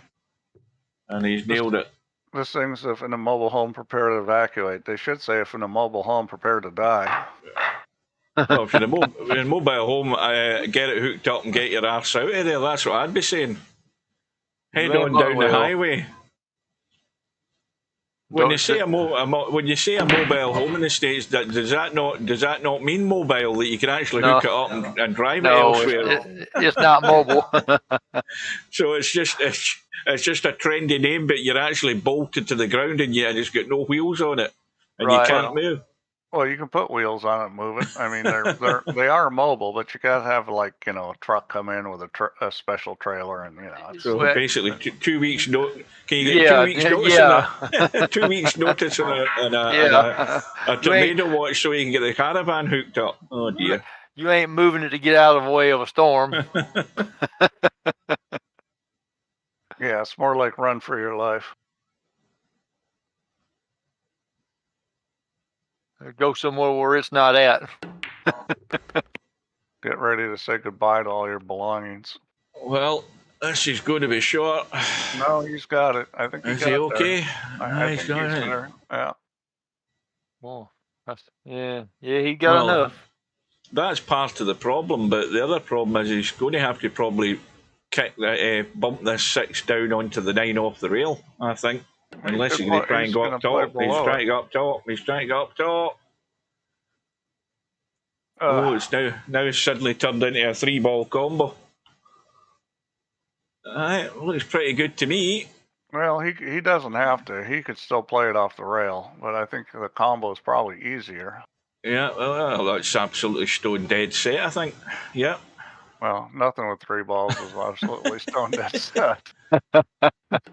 And he's nailed it. This thing's if in a mobile home, prepare to evacuate. They should say if in a mobile home, prepare to die. Well, if you're in a mobile home, get it hooked up and get your arse out of there. That's what I'd be saying. Head on down the highway. When you say a mobile home in the States, does that not mean mobile, that you can actually hook it up and drive it elsewhere? It's not mobile. So it's just a trendy name, but you're actually bolted to the ground and it's got no wheels on it, and you can't move. Well, you can put wheels on it and move it. I mean, they are mobile, but you gotta have a truck come in with a special trailer, and So basically, 2 weeks notice. Can you get 2 weeks notice? 2 weeks notice and a tornado watch so you can get the caravan hooked up. Oh dear! You ain't moving it to get out of the way of a storm. Yeah, it's more like run for your life. Go somewhere where it's not at. Get ready to say goodbye to all your belongings. Well, this is going to be short. No, he's got it. I think is he okay? I think he's there. Yeah. Well, he got enough. That's part of the problem, but the other problem is he's going to have to probably bump this 6 down onto the 9 off the rail, I think. Unless he's going to try and go up top. He's trying to go up top. He's trying to go up top. It's now suddenly turned into a 3-ball combo. Looks pretty good to me. Well, he doesn't have to. He could still play it off the rail, but I think the combo is probably easier. Yeah, well, that's absolutely stone dead set, I think. Yeah. Well, nothing with 3 balls is absolutely stone dead set.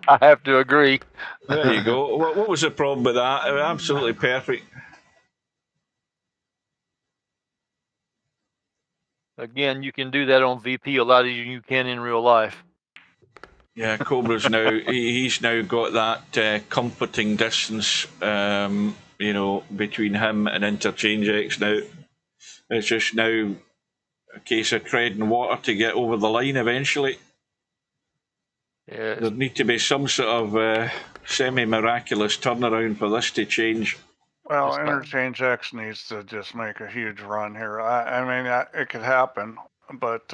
I have to agree. There you go. What was the problem with that? Absolutely perfect. Again, you can do that on VP a lot easier than you can in real life. Yeah, Cobra's now, he's now got that comforting distance, between him and Interchangex now. It's just now a case of treading water to get over the line eventually. Yeah. There'd need to be some sort of semi-miraculous turnaround for this to change. Well, Interchangex needs to just make a huge run here. I mean, it could happen, but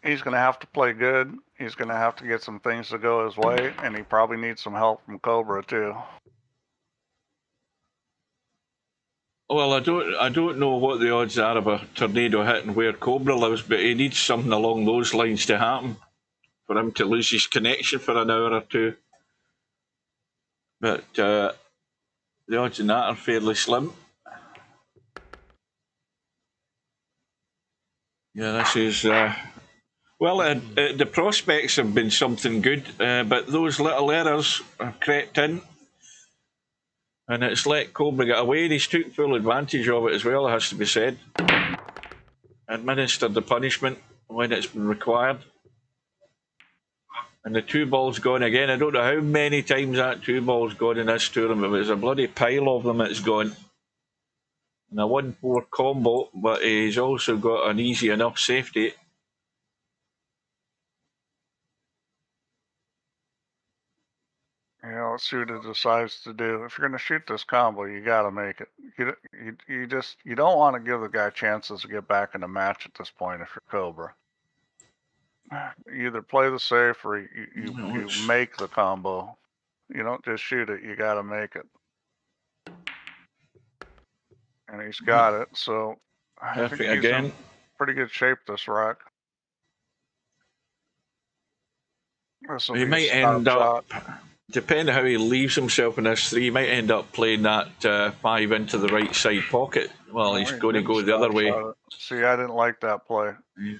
he's going to have to play good. He's going to have to get some things to go his way, and he probably needs some help from Cobra too. Well, I don't know what the odds are of a tornado hitting where Cobra lives, but he needs something along those lines to happen for him to lose his connection for an hour or two. But the odds on that are fairly slim. Yeah, this is... the prospects have been something good, but those little errors have crept in. And it's let Cobra get away. He's took full advantage of it as well, it has to be said. Administered the punishment when it's been required. And the 2 balls gone again. I don't know how many times that 2 balls gone in this tournament, but there's a bloody pile of them that's gone. And a 1-4 combo, but he's also got an easy enough safety. Yeah, let's see what it decides to do. If you're going to shoot this combo, you got to make it. You don't want to give the guy chances to get back in the match at this point if you're Cobra. You either play the safe or you make the combo. You don't just shoot it, you got to make it. And he's got it, so I think he's in pretty good shape, this rock. He might end up... Depending on how he leaves himself in this 3, he might end up playing that 5 into the right side pocket. Well, he's going to go the other way. See, I didn't like that play. Yeah.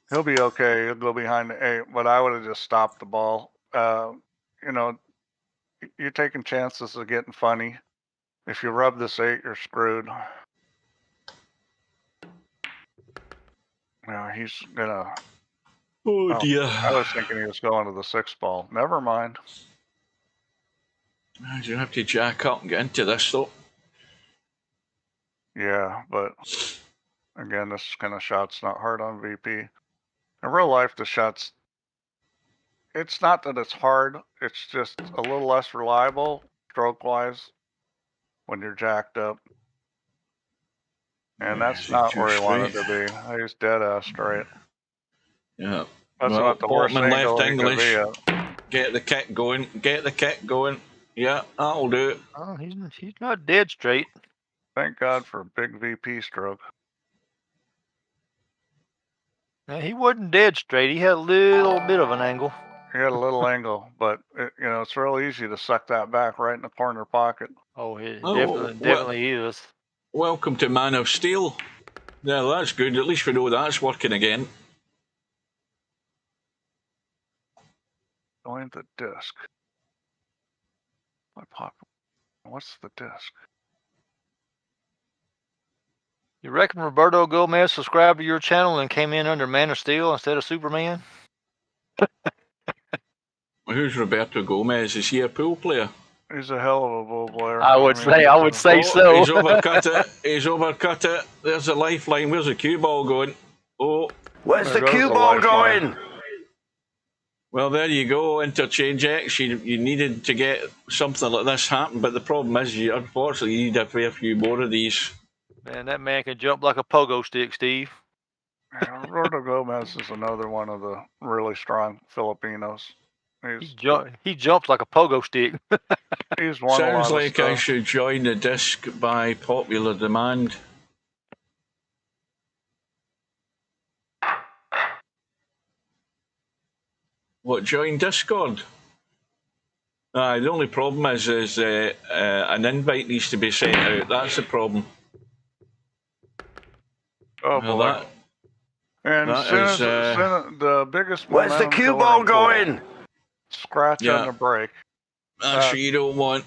He'll be okay. He'll go behind the 8, but I would have just stopped the ball. You're taking chances of getting funny. If you rub this 8, you're screwed. He's gonna... Oh dear. I was thinking he was going to the 6 ball. Never mind. You have to jack up and get into this though. Yeah, but again, this kind of shot's not hard on VP. In real life, the shots, it's not that it's hard, it's just a little less reliable stroke-wise when you're jacked up. And that's not where he wanted to be. He's dead-ass straight. Yeah. That's not the worst angle left English. Get the kick going. Get the kick going. Yeah, that'll do it. Oh, he's not dead straight. Thank God for a big VP stroke. Now, he wasn't dead straight. He had a little bit of an angle. He had a little angle, but it's real easy to suck that back right in the corner pocket. Oh, definitely is. Welcome to Man of Steel. Yeah, that's good. At least we know that's working again. Join the disc. What's the disc? You reckon Roberto Gomez subscribed to your channel and came in under Man of Steel instead of Superman? Who's Roberto Gomez? Is he a pool player? He's a hell of a pool player. I would say so. He's overcut it. He's overcut it. There's a lifeline. Where's the cue ball going? Oh. Where's the cue ball going? Well, there you go, Interchangex. You needed to get something like this happen, but the problem is, unfortunately, you need a fair few more of these. Man, that man can jump like a pogo stick, Steve. Yeah, Roberto Gomez is another one of the really strong Filipinos. He jumps like a pogo stick. He's won a Sounds lot like of I stuff. should join the disc by popular demand. What, join Discord? The only problem is an invite needs to be sent out. That's the problem. Oh Well, boy! And that soon is, as the biggest Where's the momentum cue killer ball in pool, going? scratch Yeah. on the break. That's what you don't want.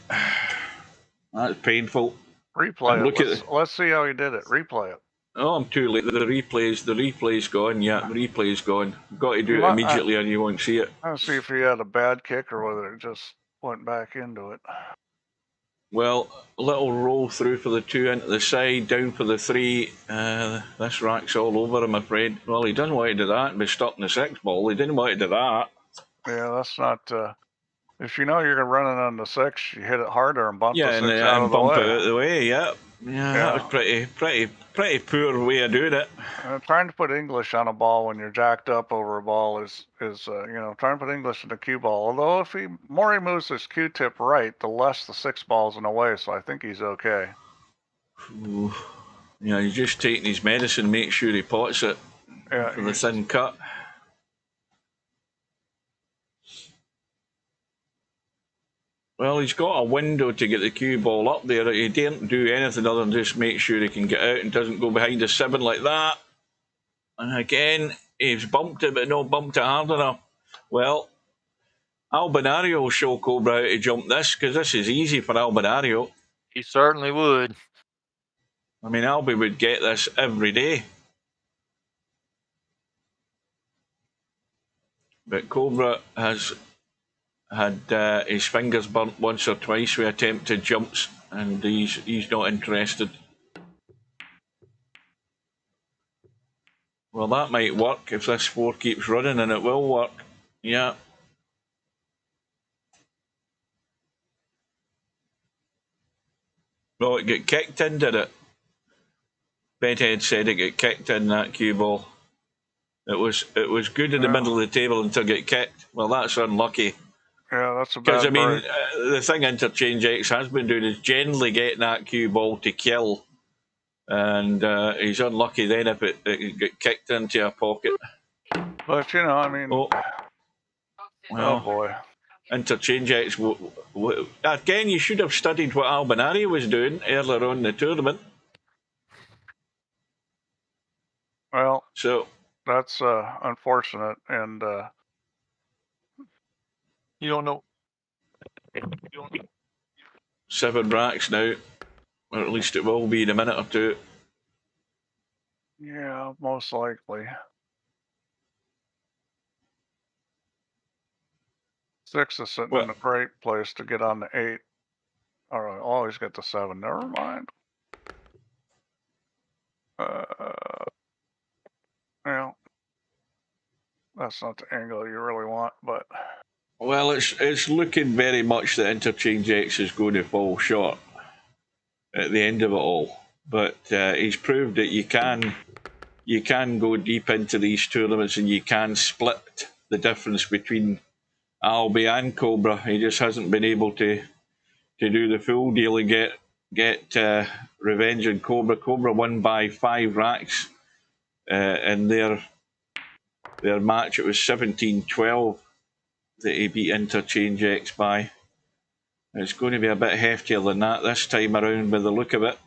That's painful. Replay Look it. at Let's see how he did it. Replay it. Oh, I'm too late. The replay's gone. Yeah, the replay's gone. Got to do it immediately, and you won't see it. I'll see if he had a bad kick or whether it just went back into it. Well, little roll through for the 2 into the side, down for the 3. This rack's all over, I'm afraid. Well, he doesn't want to do that and be stuck in the 6 ball. He didn't want to do that. Yeah, that's not. If you know you're running on the 6, you hit it harder and bump the 6 and out of the bump way. it out of the way. Yeah, that was pretty poor way of doing it. Trying to put English on a ball when you're jacked up over a ball is trying to put English in the cue ball. Although if he moves his cue tip right, the less the 6 ball's in the way, so I think he's okay. Ooh. Yeah, he's just taking his medicine, make sure he pots it for the thin cut. Well, he's got a window to get the cue ball up there. He didn't do anything other than just make sure he can get out and doesn't go behind the 7 like that. And again, he's bumped it, but not bumped it hard enough. Well, Albinario will show Cobra how to jump this, because this is easy for Albinario. He certainly would. I mean, Albie would get this every day. But Cobra has had his fingers burnt once or twice with attempted jumps, and he's not interested. Well, that might work if this 4 keeps running, and it will work. Yeah. Oh, it got kicked in, did it? Bedhead said it got kicked in, that cue ball. It was good in the middle of the table until it got kicked. Well, that's unlucky. Yeah, that's a bad Because, I mean, break. the thing Interchangex has been doing is generally getting that cue ball to kill. And he's unlucky then if it got kicked into a pocket. But, I mean... Oh boy. Interchangex. Again, you should have studied what Albinario was doing earlier on in the tournament. Well, so that's unfortunate, and you don't know. 7 racks now, or at least it will be in a minute or 2. Yeah, most likely. 6 is sitting in a great place to get on the 8. All right, always get the 7. Never mind. Well, that's not the angle you really want, but... Well, it's looking very much that Interchangex is going to fall short at the end of it all. But he's proved that you can go deep into these tournaments and you can split the difference between Albie and Cobra. He just hasn't been able to do the full deal and get revenge on Cobra. Cobra won by 5 racks in their match. It was 17-12 that he beat Interchangex by. It's going to be a bit heftier than that this time around by the look of it.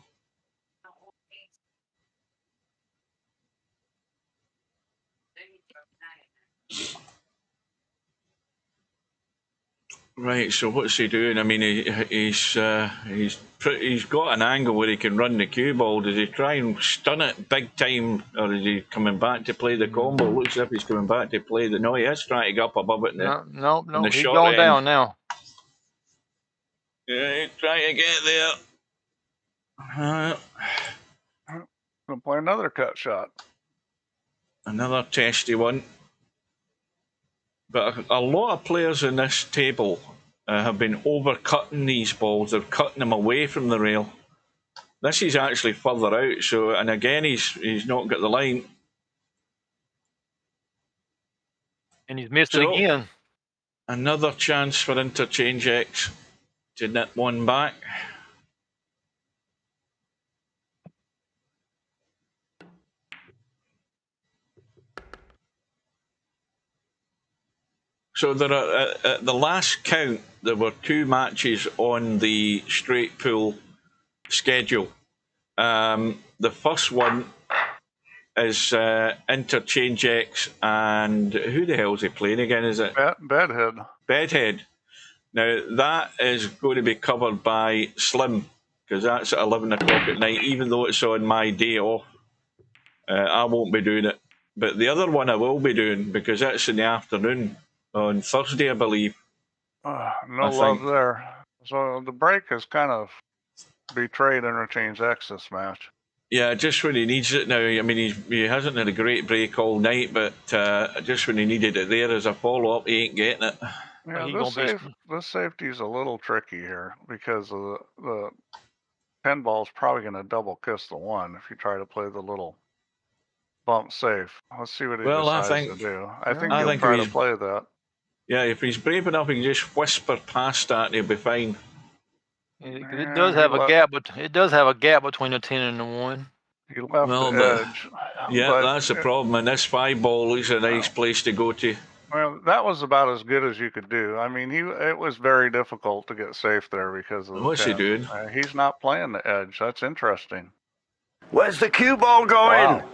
Right, so what's he doing? I mean, he's got an angle where he can run the cue ball. Does he try and stun it big time, or is he coming back to play the combo? Looks as if he's coming back to play the... No, he is trying to get up above it. No, he's going down now. Yeah, he's trying to get there. Gonna play another cut shot. Another testy one. But a lot of players in this table have been overcutting these balls. They're cutting them away from the rail. This is actually further out. So, and again, he's not got the line. And he's missed it again. Another chance for Interchangex to nip one back. So there are, at the last count, there were 2 matches on the straight pool schedule. The first one is Interchangex and who the hell is he playing again? Is it Bedhead? Bedhead. Now that is going to be covered by Slim because that's at 11 o'clock at night. Even though it's on my day off, I won't be doing it. But the other one I will be doing because it's in the afternoon on Thursday, I believe. No love there. So the break has kind of betrayed Interchangex this match. Yeah, just when he needs it now. I mean, he hasn't had a great break all night, but just when he needed it there as a follow-up, he ain't getting it. Yeah, this safety is a little tricky here because of the 10 ball is probably going to double kiss the 1 if you try to play the little bump safe. Let's see what he decides to do. I think he'll try to play that. Yeah, if he's brave enough, he can just whisper past that and he'll be fine. It does have a gap, but it does have a gap between the 10 and the 1. He left the edge. Yeah, that's the problem. And this 5 ball is a nice place to go to. Well, that was about as good as you could do. I mean, it was very difficult to get safe there because of the What's 10. he doing? He's not playing the edge. That's interesting. Where's the cue ball going? Wow.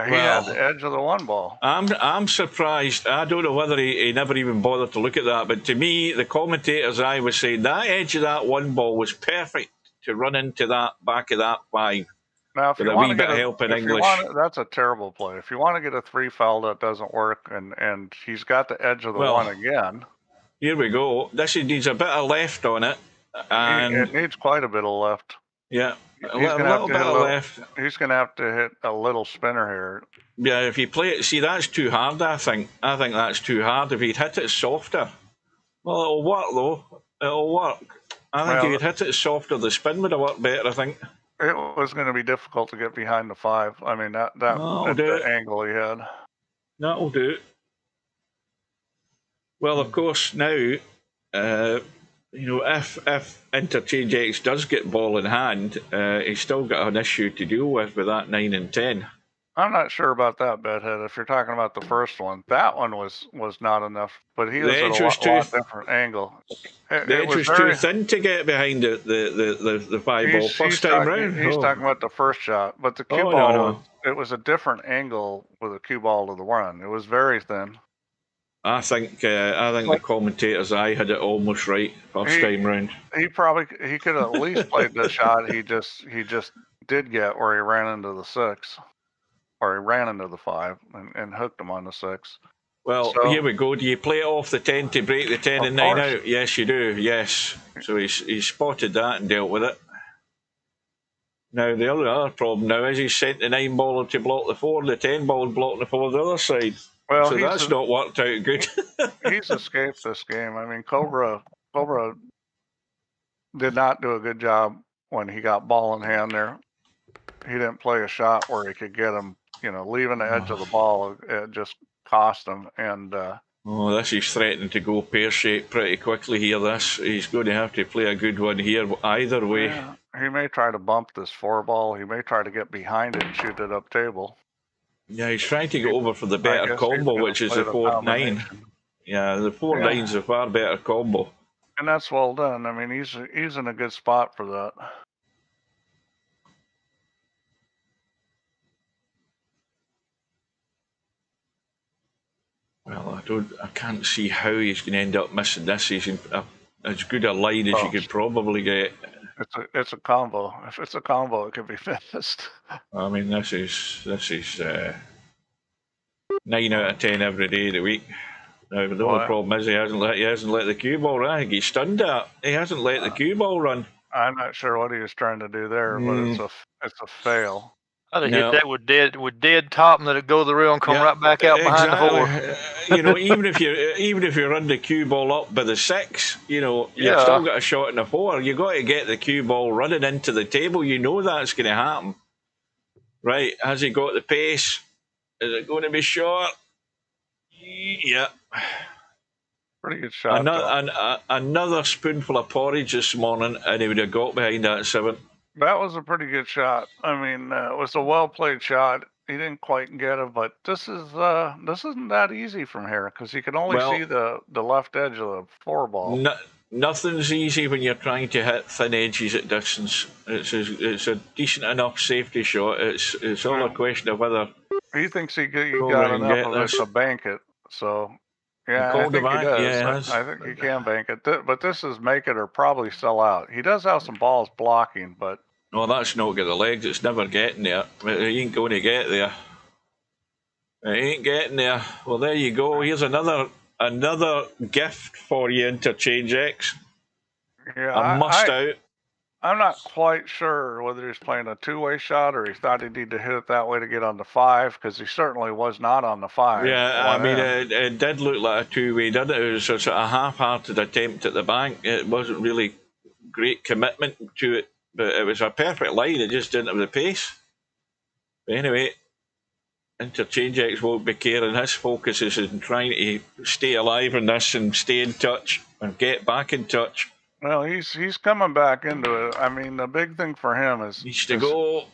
He had the edge of the 1 ball. I'm surprised. I don't know whether he never even bothered to look at that. But to me, the commentators, I was saying that edge of that 1 ball was perfect to run into that back of that 5. Now, if with you a want wee to bit get of help in if you English. want, that's a terrible play. If you want to get a 3 foul that doesn't work, and he's got the edge of the 1 again. Here we go. This needs a bit of left on it. And it needs quite a bit of left. Yeah, a little bit of left. He's going to have to hit a little spinner here. Yeah, if you play it, see, that's too hard, I think. I think that's too hard. If he'd hit it softer, well, it'll work, though. It'll work. I think if he'd hit it softer, the spin would have worked better, I think. It was going to be difficult to get behind the 5. I mean, that's the angle he had. That'll do. Well, of course, now, if Interchangex does get ball in hand, he's still got an issue to deal with that 9 and 10. I'm not sure about that, Bedhead. If you're talking about the first one, that one was not enough. But he was at a lot different angle. The edge was too thin to get behind the 5 ball first time round. He's talking about the first shot, but the cue ball, it was a different angle with a cue ball to the 1. It was very thin. I think the commentators' eye had it almost right first time round. He could have at least played the shot. He just did get where he ran into the 6. Or he ran into the 5 and hooked him on the 6. Well, here we go. Do you play it off the 10 to break the 10 and 9 out? Yes, you do. Yes. So he spotted that and dealt with it. Now, the other problem now is he's sent the 9 baller to block the 4. The 10 ball blocking the 4 the other side. Well, so that's not worked out good. He's escaped this game. I mean, Cobra did not do a good job when he got ball in hand there. He didn't play a shot where he could get him. Leaving the edge of the ball, it just cost him. And this is threatening to go pear-shaped pretty quickly here. He's going to have to play a good one here either way. Yeah, he may try to bump this 4 ball. He may try to get behind it and shoot it up table. Yeah, he's trying to go over for the better combo, which is the 4-9. Yeah, the 4-9's a far better combo. And that's well done. I mean, he's in a good spot for that. Well, I can't see how he's going to end up missing this. He's in as good a line as you could probably get. It's a combo. If it's a combo, it could be finished. I mean, this is 9 out of 10 every day of the week. Now, the only problem is he hasn't let the cue ball run. I think he's stunned at. He hasn't let the cue ball run. I'm not sure what he was trying to do there, but it's a fail. I'd have No. hit that with dead top and let it go the rail and come right back out behind the four. You know, even if you run the cue ball up by the 6, you know, you've still got a shot in the 4. You got to get the cue ball running into the table. You know that's going to happen, right? Has he got the pace? Is it going to be short? Yeah. Pretty good shot. Another spoonful of porridge this morning, and he would have got behind that 7. That was a pretty good shot. I mean, it was a well played shot. He didn't quite get it, but this isn't that easy from here because you can only see the left edge of the 4 ball. Nothing's easy when you're trying to hit thin edges at distance. It's a decent enough safety shot. It's all a question of whether he thinks he got enough of it to bank it. So yeah, I think he does. Yeah, I think he can bank it. But this is make it or probably sell out. He does have some balls blocking, but no, that's not got the legs. It's never getting there. He ain't going to get there. He ain't getting there. Well, there you go. Here's another gift for you, Interchangex. Yeah, a must out. I'm not quite sure whether he's playing a 2-way shot or he thought he needed to hit it that way to get on the 5, because he certainly was not on the 5. Yeah, I mean, it did look like a 2-way, didn't it? It was a sort of half-hearted attempt at the bank. It wasn't really great commitment to it, but it was a perfect line. It just didn't have the pace. But anyway, Interchangex won't be caring. His focus is in trying to stay alive in this and stay in touch and get back in touch. Well, he's coming back into it. I mean, the big thing for him is needs to go.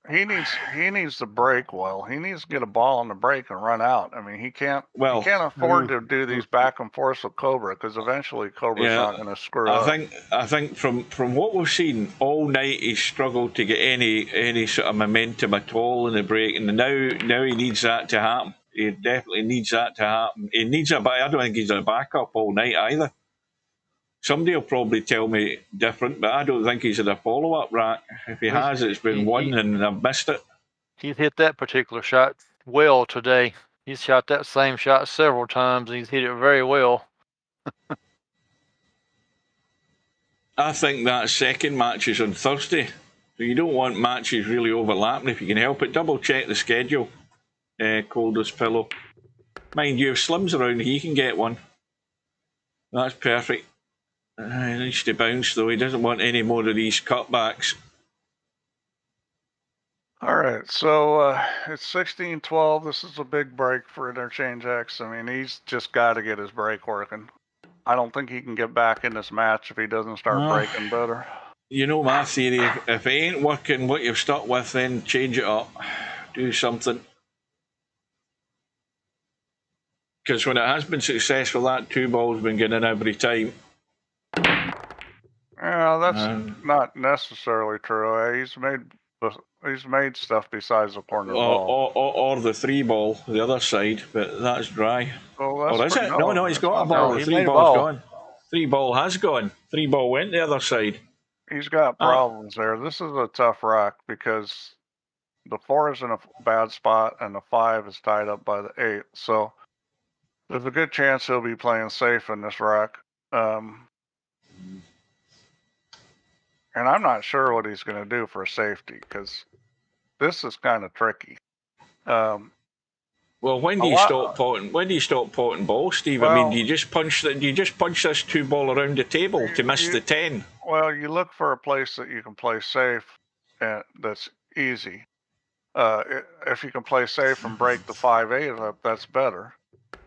He needs to break well. He needs to get a ball on the break and run out. I mean, he can't afford to do these back and forths with Cobra, because eventually Cobra's not going to screw up. I think from what we've seen all night, he's struggled to get any sort of momentum at all in the break, and now he needs that to happen. He definitely needs that to happen. He needs I don't think he's a backup all night either. Somebody will probably tell me different, but I don't think he's in a follow-up rack. If he has, it's been one and I've missed it. He's hit that particular shot well today. He's shot that same shot several times, and he's hit it very well. I think that second match is on Thursday, so you don't want matches really overlapping if you can help it. Double-check the schedule, cold as pillow. Mind you, if Slim's around, he can get one. That's perfect. He needs to bounce, though. He doesn't want any more of these cutbacks. All right, so it's 16-12. This is a big break for Interchangex. I mean, he's just got to get his break working. I don't think he can get back in this match if he doesn't start breaking better. You know my theory. If it ain't working what you've stuck with, then change it up. Do something. Because when it has been successful, that 2 ball's been getting in every time. Yeah, that's not necessarily true. He's made stuff besides the corner ball. Or the 3 ball, the other side, but that's dry. Well, or is it? No, he's got a ball. The 3 ball's gone. 3 ball has gone. 3 ball went the other side. He's got problems there. This is a tough rack because the 4 is in a bad spot and the 5 is tied up by the 8. So there's a good chance he'll be playing safe in this rack. And I'm not sure what he's going to do for safety, because this is kind of tricky. Well, when do you stop potting? When do you stop potting balls, Steve? Well, I mean, do you just punch this 2 ball around the table to miss the 10? Well, you look for a place that you can play safe and that's easy. If you can play safe and break the 5-8 up, that's better.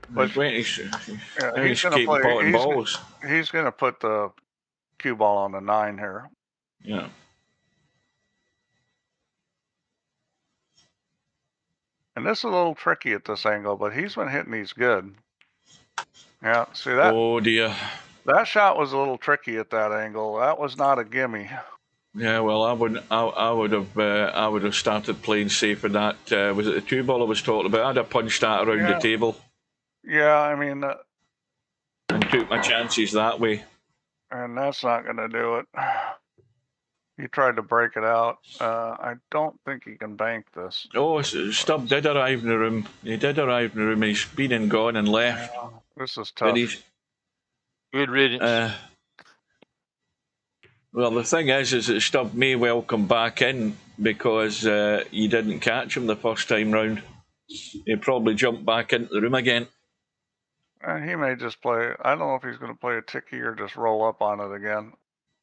But he's going to put the cue ball on the 9 here. Yeah. And this is a little tricky at this angle, but he's been hitting these good. Yeah, see that? Oh dear. That shot was a little tricky at that angle. That was not a gimme. Yeah, well, I would have started playing safe in that. Was it the 2 ball I was talking about? I'd have punched that around the table. Yeah, I mean, and took my chances that way. And that's not going to do it. He tried to break it out. I don't think he can bank this. Oh, Stubb did arrive in the room. He did arrive in the room. He's been and gone and left. Yeah, this is tough. Good riddance. Well, the thing is that Stubb may well come back in because you didn't catch him the first time round. He probably jumped back into the room again. He may just play. I don't know if he's going to play a ticky or just roll up on it again.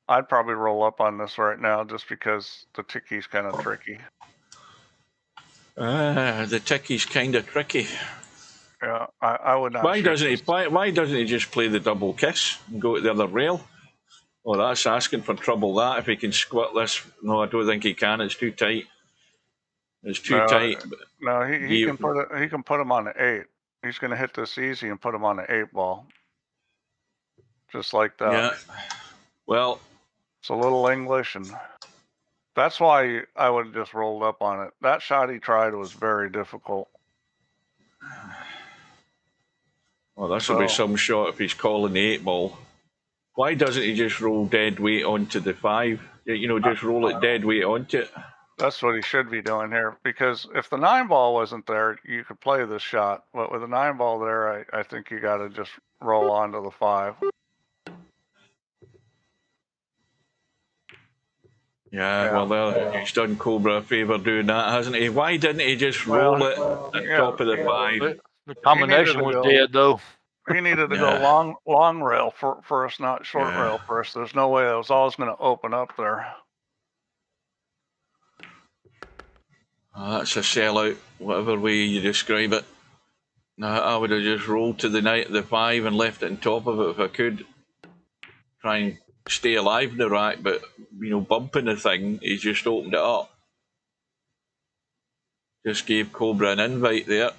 I'd probably roll up on this right now just because the ticky's kind of tricky. The ticky's kind of tricky. Yeah, I would not. Why doesn't he just play the double kiss and go to the other rail? Oh, that's asking for trouble. That if he can squat this, no, I don't think he can. It's too tight. It's too tight. No, he can put it. He can put him on the 8. He's going to hit this easy and put him on the 8 ball, just like that. Yeah. Well, it's a little English, and that's why I would have just rolled up on it. That shot he tried was very difficult. Well, this will be some shot if he's calling the 8 ball. Why doesn't he just roll dead weight onto the 5? You know, just roll it dead weight onto it. That's what he should be doing here, because if the 9 ball wasn't there, you could play this shot. But with the 9 ball there, I think you got to just roll onto the 5. Yeah, well, he's done Cobra a favour doing that, hasn't he? Why didn't he just roll it at top of the 5? The combination was dead, though. He needed to go long rail first, not short rail first. There's no way that was always going to open up there. Oh, that's a sellout, whatever way you describe it. I would have just rolled to the 5 and left it on top of it if I could. Try and stay alive in the rack, but you know, bumping the thing, he's just opened it up. Just gave Cobra an invite there.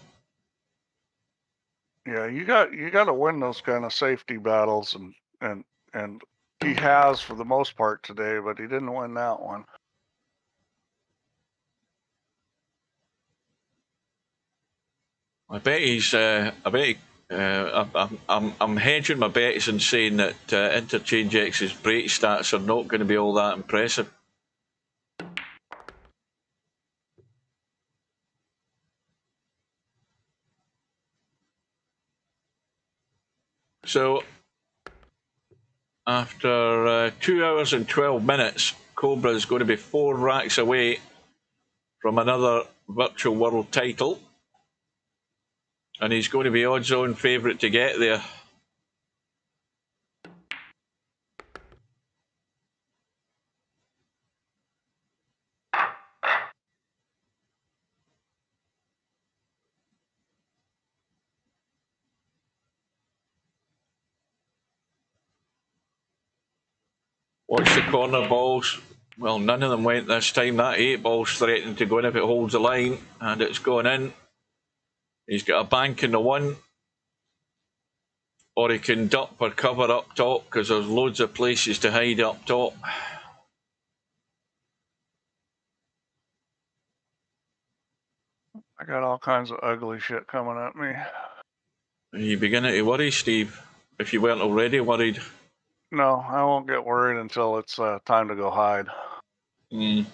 Yeah, you got to win those kind of safety battles, and he has for the most part today, but he didn't win that one. I bet he's. I'm hedging my bets and saying that InterchangeX's brake stats are not going to be all that impressive. So, after 2 hours and 12 minutes, Cobra is going to be 4 racks away from another virtual world title. And he's going to be odds-on favourite to get there. Watch the corner balls. Well, none of them went this time. That 8 ball's threatening to go in if it holds the line, and it's gone in. He's got a bank in the 1. Or he can duck or cover up top, because there's loads of places to hide up top. I got all kinds of ugly shit coming at me. Are you beginning to worry, Steve? If you weren't already worried. No, I won't get worried until it's time to go hide. So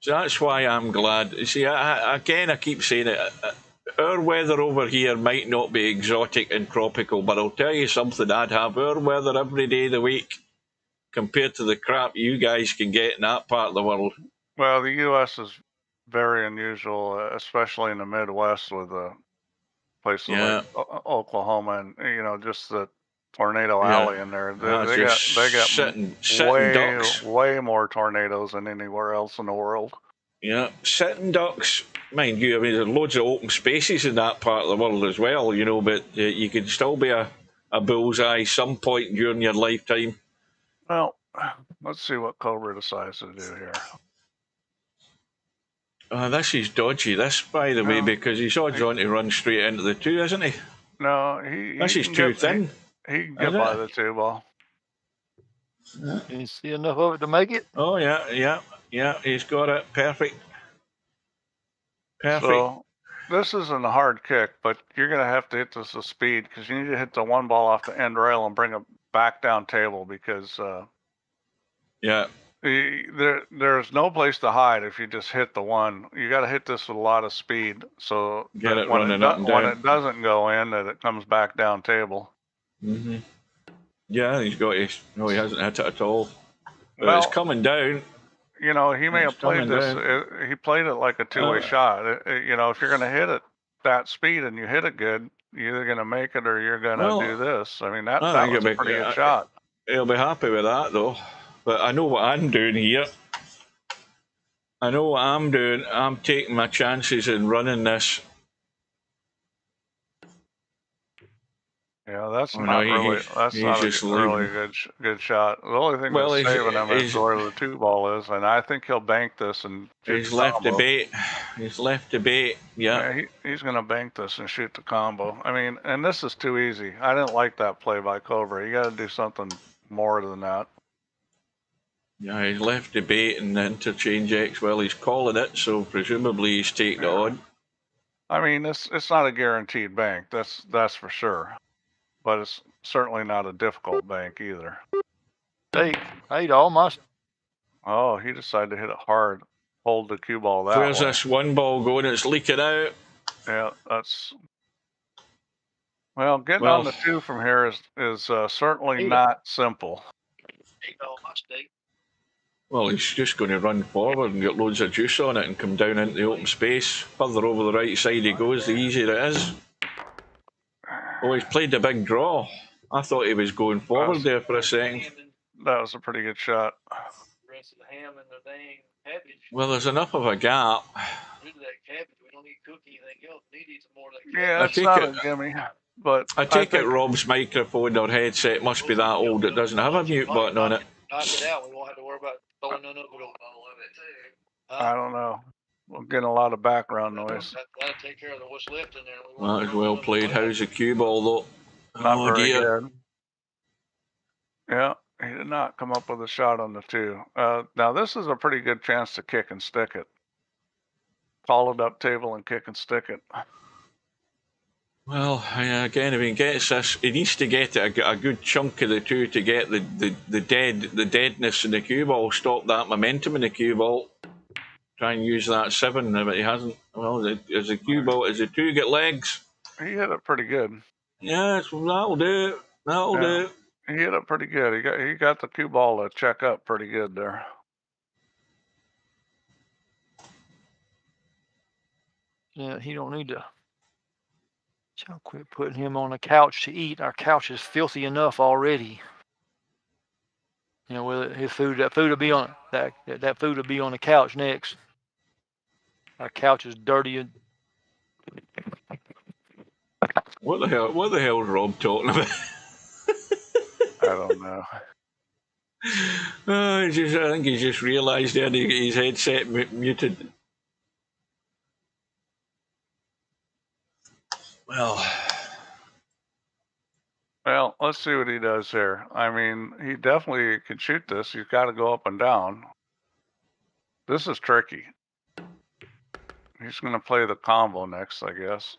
that's why I'm glad. You see, I keep saying it. Our weather over here might not be exotic and tropical, but I'll tell you something, I'd have our weather every day of the week compared to the crap you guys can get in that part of the world. Well, the U.S. is very unusual, especially in the Midwest with places like Oklahoma and, you know, just the Tornado Alley in there. They got way more tornadoes than anywhere else in the world. Yeah, sitting ducks, mind you, I mean, there's loads of open spaces in that part of the world as well, you know, but you can still be a bullseye some point during your lifetime. Well, let's see what Cobra decides to do here. This is dodgy, this, by the way, because he's odds on to run straight into the 2, isn't he? No, this is too thin. He can get by the 2 ball. Can you see enough of it to make it? Oh, yeah, he's got it. Perfect. So, this isn't a hard kick, but you're going to have to hit this with speed, because you need to hit the 1 ball off the end rail and bring it back down table, because there's no place to hide if you just hit the 1. You got to hit this with a lot of speed, so get it when running up and down. When it doesn't go in, that it comes back down table. Yeah, he's got it. No, he hasn't hit it at all. Well, it's coming down. you know, he may It's have played coming this. down. He played it like a two-way shot. You know, if you're going to hit it that speed and you hit it good, you're either going to make it or you're going to do Well, this. I mean, that I think was a pretty good shot. he'll be happy with that though. But I know what I'm doing here. I know what I'm doing. I'm taking my chances and running this. Yeah, that's Oh, not no, really. That's he's not a just really leaving. good shot. The only thing Well, that's saving him is where the two ball is, and I think he'll bank this and shoot he's the left the combo. bait. He's left the bait. Yeah. Yeah, he's gonna bank this and shoot the combo. I mean, and this is too easy. I didn't like that play by Cobra. You got to do something more than that. Yeah, he's left the bait and the Interchangex. Well, he's calling it, so presumably he's taking it on. I mean, it's not a guaranteed bank. That's for sure. But it's certainly not a difficult bank either. Hey, almost. Oh, he decided to hit it hard. Hold the cue ball that Where's way. this one ball going? It's leaking out. Yeah, that's. Well, getting on the two from here is certainly not simple. Well, he's just going to run forward and get loads of juice on it and come down into the open space. Further over the right side he goes, the easier it is. Oh, he's played the big draw. I thought he was going forward there for a second. That was a pretty good shot. Well, there's enough of a gap. Yeah, it's not a gimme. But I take it Rob's microphone or headset must be that old it doesn't have a mute button on it. I don't know. We're getting a lot of background noise. That is well played. How's the cue ball though? Not very good. Yeah, he did not come up with a shot on the two. Now this is a pretty good chance to kick and stick it. Call it up table and kick and stick it. Well, again, if he gets this, he needs to get it a good chunk of the two to get the deadness in the cue ball, stop that momentum in the cue ball. Try and use that 7, but he hasn't. Well, as the cue ball, as the two get legs. He hit it pretty good. Yes, that'll do it. That'll do it. He hit it pretty good. He got the cue ball to check up pretty good there. Yeah, he don't need to. Y'all quit putting him on a couch to eat. Our couch is filthy enough already. You know, with his food, that food will be on that food will be on the couch next. Our couch is dirty and. What the hell is Rob talking about? I don't know. I think he's just realised there his headset muted. Well, let's see what he does here. I mean, he definitely can shoot this. He's got to go up and down. This is tricky. He's going to play the combo next, I guess.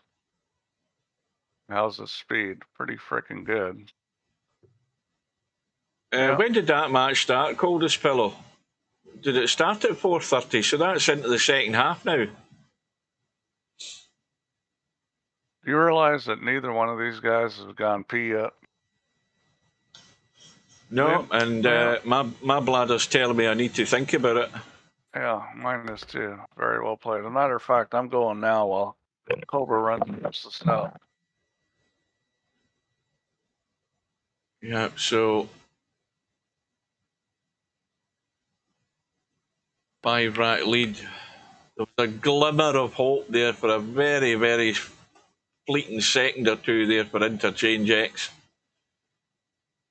How's his speed? Pretty freaking good. When did that match start, Coldest Pillow? Did it start at 4:30? So that's into the second half now. Do you realize that neither one of these guys has gone pee yet? No, and my bladder's telling me I need to think about it. Yeah, mine is too. Very well played. As a matter of fact, I'm going now while Cobra runs against the snow. Yeah, so 5-rack lead. There was a glimmer of hope there for a very, very fleeting second or two there for Interchangex.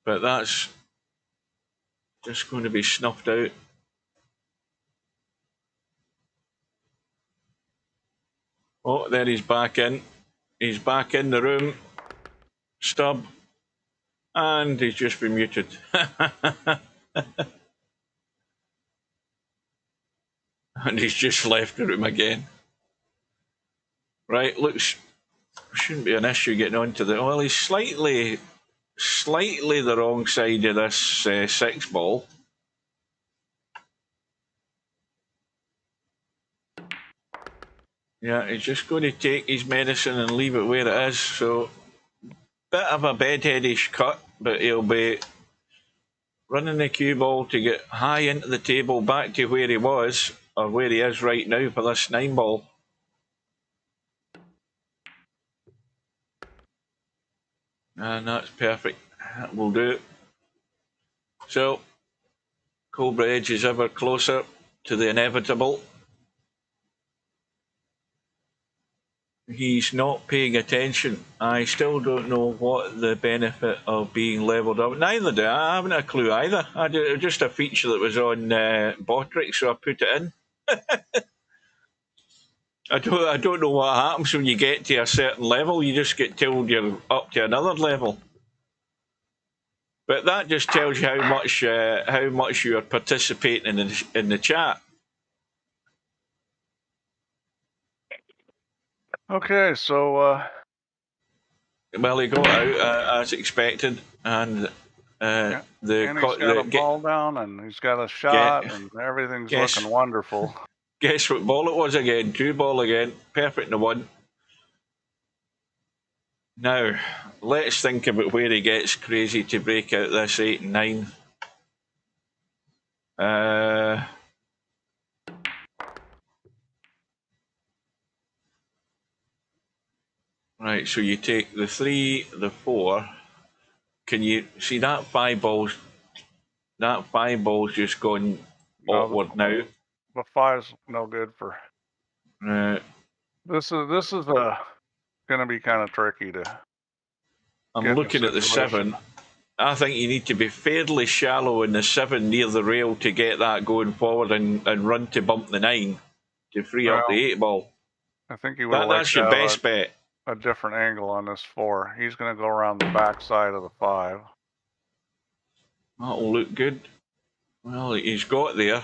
But that's just going to be snuffed out. Oh, there he's back in. He's back in the room. Stub. And he's just been muted. And he's just left the room again. Right, looks, shouldn't be an issue getting onto the... Well, he's slightly the wrong side of this 6 ball. Yeah, he's just going to take his medicine and leave it where it is. So, bit of a bedheadish cut, but he'll be running the cue ball to get high into the table, back to where he was, or where he is right now for this 9 ball. And that's perfect. That will do it. So, Cobra edges ever closer to the inevitable. He's not paying attention. I still don't know what the benefit of being levelled up. Neither do I. I haven't a clue either. It was just a feature that was on Botrick, so I put it in. I don't know what happens when you get to a certain level. You just get told you're up to another level. But that just tells you how much you are participating in the chat. Okay, so well, he got out as expected, and and he's got a ball down, and he's got a shot, and everything's looking wonderful. Guess what ball it was again? 2 ball again, perfect in the 1. Now, let's think about where he gets crazy to break out this 8 and 9. Right, so you take the 3, the 4. Can you see that 5 balls? That 5 ball's just gone awkward now. The 5's no good for. This is going to be kind of tricky to. I'm looking at the 7. I think you need to be fairly shallow in the 7 near the rail to get that going forward and run to bump the 9 to free up the 8 ball. I think you would. That's your best bet. A different angle on this 4. He's going to go around the back side of the 5. That'll look good. Well, he's got there,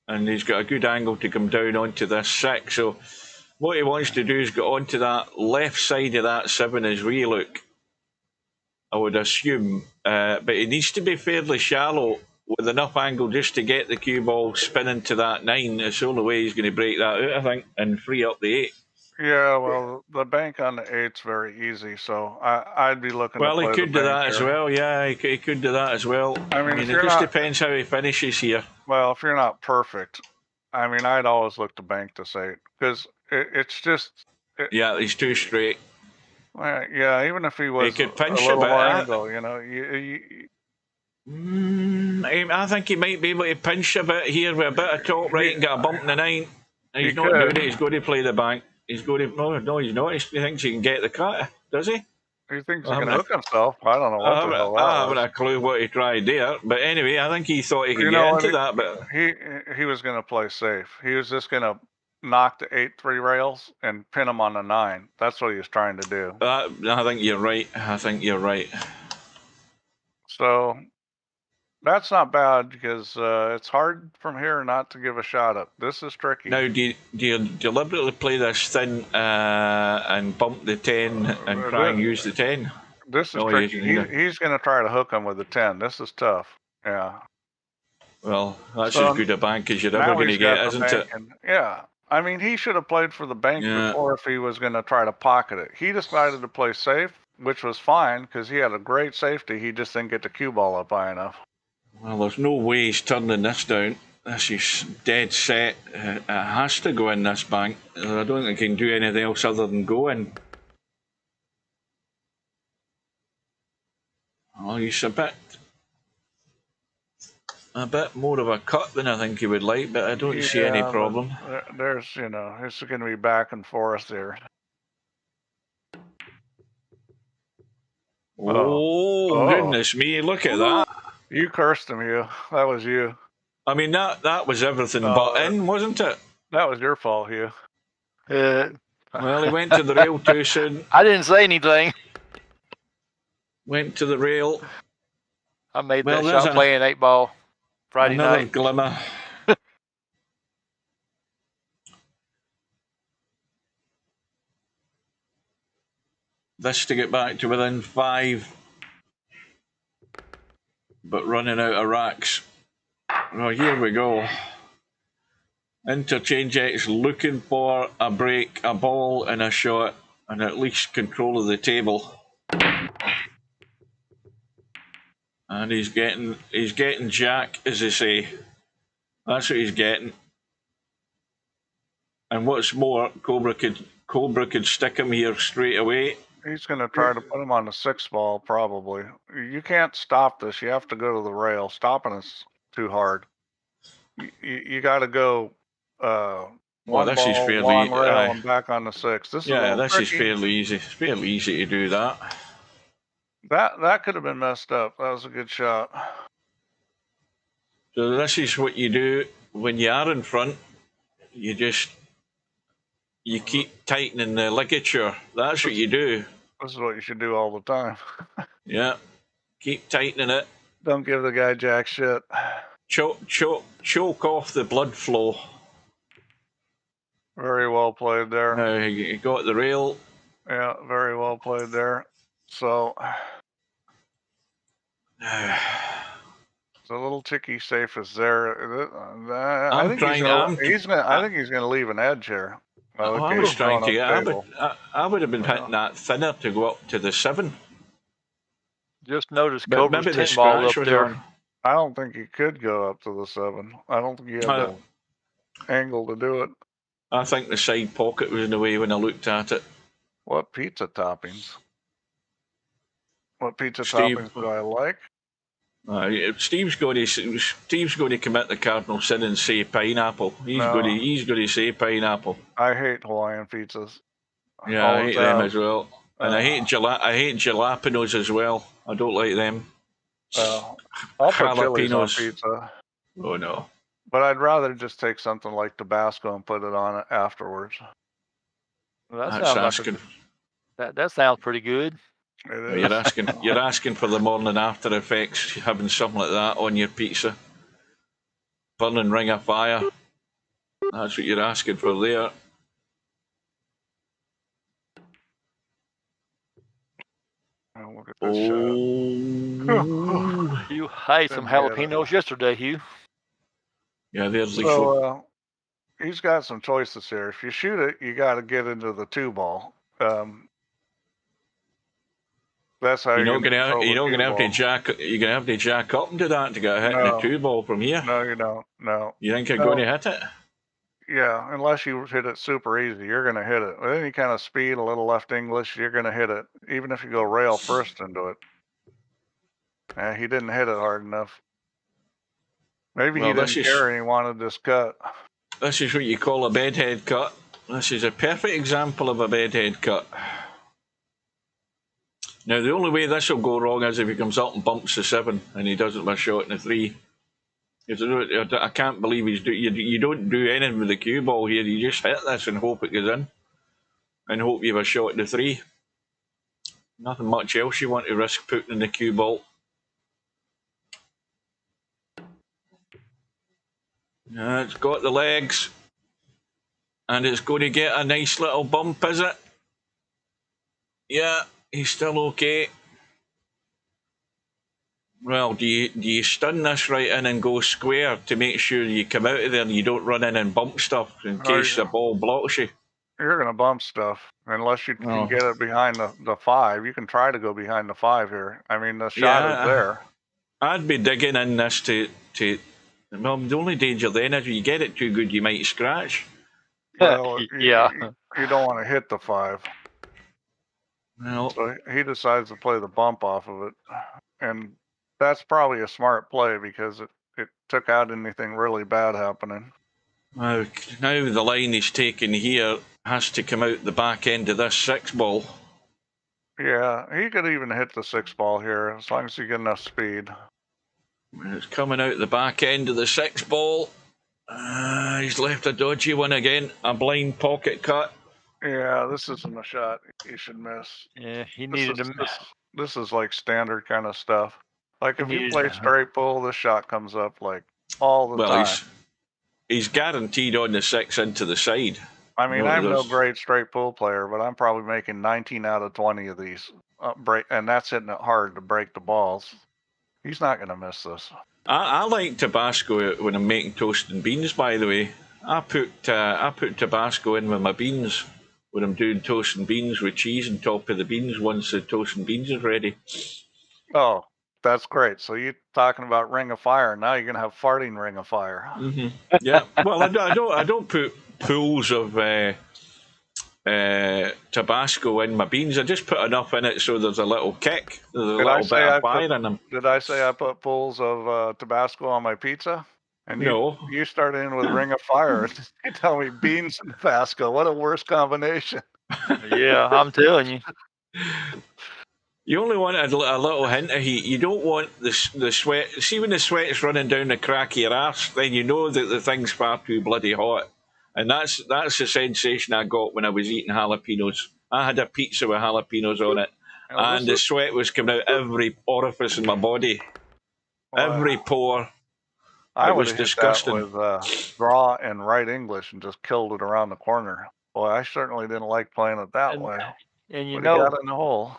and he's got a good angle to come down onto this 6. So what he wants to do is get onto that left side of that 7 as we look, I would assume. But it needs to be fairly shallow with enough angle just to get the cue ball spinning to that 9. It's the only way he's going to break that out, I think, and free up the 8. Yeah, well, the bank on the 8's very easy, so I'd be looking. Well, to play he could do that as well. Yeah, he could do that as well. I mean it just depends how he finishes here. Well, if you're not perfect, I mean, I'd always look to bank this 8 because it's just. Yeah, he's too straight. Well, yeah, even if he was he could pinch a little bit, more angle, I think he might be able to pinch a bit here with a bit of top right and get a bump in the 9. He's not doing it. He's going to play the bank. He's going to no, he's not. He thinks he can get the cut, does he? He thinks he can hook himself. I don't know what the hell that I haven't a clue what he tried there. But anyway, I think he thought he could get into that. But he was going to play safe. He was just going to knock the 8-3 rails and pin him on the 9. That's what he was trying to do. I think you're right. So that's not bad because it's hard from here not to give a shot up. This is tricky. Now, do you deliberately play this thin and bump the 10 and try and use the 10? This is tricky. He's going to try to hook him with the 10. This is tough. Yeah. Well, that's as good a bank as you're ever going to get, isn't it? Yeah. I mean, he should have played for the bank before if he was going to try to pocket it. He decided to play safe, which was fine because he had a great safety. He just didn't get the cue ball up high enough. Well, there's no way he's turning this down. This is dead set. It has to go in this bank. I don't think he can do anything else other than go in. Oh, he's a bit more of a cut than I think he would like, but I don't see any problem. There's, it's going to be back and forth there. Oh, goodness me, look at that. You cursed him, you. That was you. I mean, that was everything but in, wasn't it? That was your fault, Hugh. Well, he went to the rail too soon. I didn't say anything. Went to the rail. I made that shot playing 8-ball Friday another night. Glimmer. This to get back to within 5. But running out of racks. Well, here we go. Interchangex looking for a break, a ball and a shot, and at least control of the table. And he's getting Jack, as they say. That's what he's getting. And what's more, Cobra could stick him here straight away. He's going to try to put him on the 6 ball, probably. You can't stop this. You have to go to the rail. Stopping is too hard. You got to go one this ball, is fairly long rail, and back on the 6. This is fairly easy. It's fairly easy to do that. That could have been messed up. That was a good shot. So this is what you do when you are in front. You keep tightening the ligature. That's what you do. This is what you should do all the time. Yeah. Keep tightening it. Don't give the guy jack shit. Choke off the blood flow. Very well played there. You got the rail. Yeah, very well played there. So it's a little ticky safe is there. I think he's gonna leave an edge here. I was trying to get. I would have been hitting that thinner to go up to the 7. Just noticed Cobra's 10 ball up there. I don't think he could go up to the 7. I don't think he had the angle to do it. I think the side pocket was in the way when I looked at it. What pizza toppings? What pizza toppings do I like? Steve's going to commit the cardinal sin and say pineapple. He's going to say pineapple. I hate Hawaiian pizzas. Yeah, I hate them as well. And I hate jalapenos as well. I don't like them. I'll put chilies on pizza. Oh no. But I'd rather just take something like Tabasco and put it on it afterwards. Well, that sounds pretty good. You're asking for the morning after effects, having something like that on your pizza. Burning ring of fire. That's what you're asking for there. Look at this shot. You had some jalapenos yesterday, Hugh. Yeah, there's so, he's got some choices here. If you shoot it, you got to get into the 2 ball. That's how you're not going to have to jack. You're going to have to jack up and do that to get hit in the 2 ball from here. No, you don't. No. You think you're going to hit it? Yeah, unless you hit it super easy, you're going to hit it. With any kind of speed, a little left English, you're going to hit it. Even if you go rail first into it. He didn't hit it hard enough. Maybe he didn't care and he wanted this cut. This is what you call a bedhead cut. This is a perfect example of a bedhead cut. Now, the only way this will go wrong is if he comes up and bumps the 7 and he doesn't have a shot in the 3. I can't believe you don't do anything with the cue ball here. You just hit this and hope it goes in. And hope you have a shot in the 3. Nothing much else you want to risk putting in the cue ball. It's got the legs. And it's going to get a nice little bump, is it? Yeah, he's still okay. Well, do you stun this right in and go square to make sure you come out of there and you don't run in and bump stuff in case the ball blocks you? You're going to bump stuff unless you can get it behind the 5. You can try to go behind the 5 here. I mean, the shot is there. I'd be digging in this to well, the only danger then is if you get it too good, you might scratch. Well, you don't want to hit the 5. Well, so he decides to play the bump off of it. And that's probably a smart play because it took out anything really bad happening. Now the line he's taken here has to come out the back end of this 6 ball. Yeah, he could even hit the 6 ball here as long as you get enough speed. It's coming out the back end of the 6 ball. He's left a dodgy one again. A blind pocket cut. Yeah, this isn't a shot he should miss. Yeah, he needed to miss. This is like standard kind of stuff. Like if you play straight pull, this shot comes up like all the time. He's guaranteed on the 6 into the side. I mean, I'm no great straight pull player, but I'm probably making 19 out of 20 of these and that's hitting it hard to break the balls. He's not going to miss this. I like Tabasco when I'm making toast and beans, by the way. I put Tabasco in with my beans when I'm doing toast and beans with cheese on top of the beans once the toast and beans is ready. Oh, That's great. So you're talking about Ring of Fire. Now you're gonna have farting Ring of Fire. Yeah. Well, I don't put pools of Tabasco in my beans. I just put enough in it so there's a little kick. There's a little bit of fire in them. Did I say I put pools of Tabasco on my pizza? And No. you started in with Ring of Fire. You tell me beans and Tabasco. What a worse combination. Yeah, I'm telling you. You only want a little hint of heat. You don't want the sweat. See, when the sweat's running down the crack of your arse, then you know that the thing's far too bloody hot. And that's the sensation I got when I was eating jalapenos. I had a pizza with jalapenos on it, and the sweat was coming out every orifice in my body, every pore. I was disgusting. With draw and write English and just killed it around the corner. Boy, I certainly didn't like playing it that way. And you Would've know, got in the hole.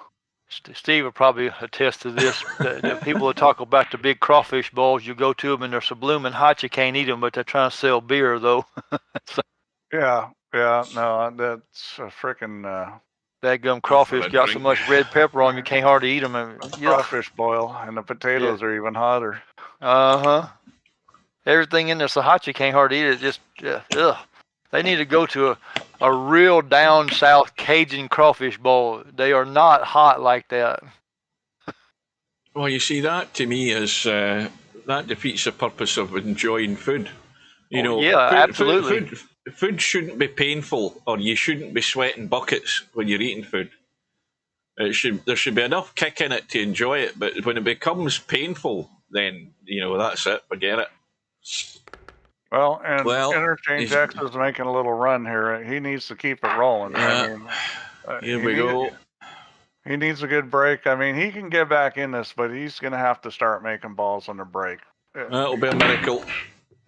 Steve will probably attest to this. The people that talk about the big crawfish bowls, you go to them and they're so blooming hot you can't eat them, but they're trying to sell beer though. So, yeah, no, that's a freaking. that gum crawfish got so much red pepper on you can't hardly eat them. Crawfish boil, and the potatoes are even hotter. Everything in there so hot you can't hardly eat it. Just ugh. They need to go to a real down south Cajun crawfish bowl. They are not hot like that. Well, you see, that to me is that defeats the purpose of enjoying food. You know, yeah, absolutely. Food shouldn't be painful, or you shouldn't be sweating buckets when you're eating food. There should be enough kick in it to enjoy it, but when it becomes painful, then that's it. Forget it. Well, Interchangex is making a little run here. He needs to keep it rolling. Yeah. Here we go. He needs a good break. I mean, he can get back in this, but he's going to have to start making balls on the break. That'll be a miracle.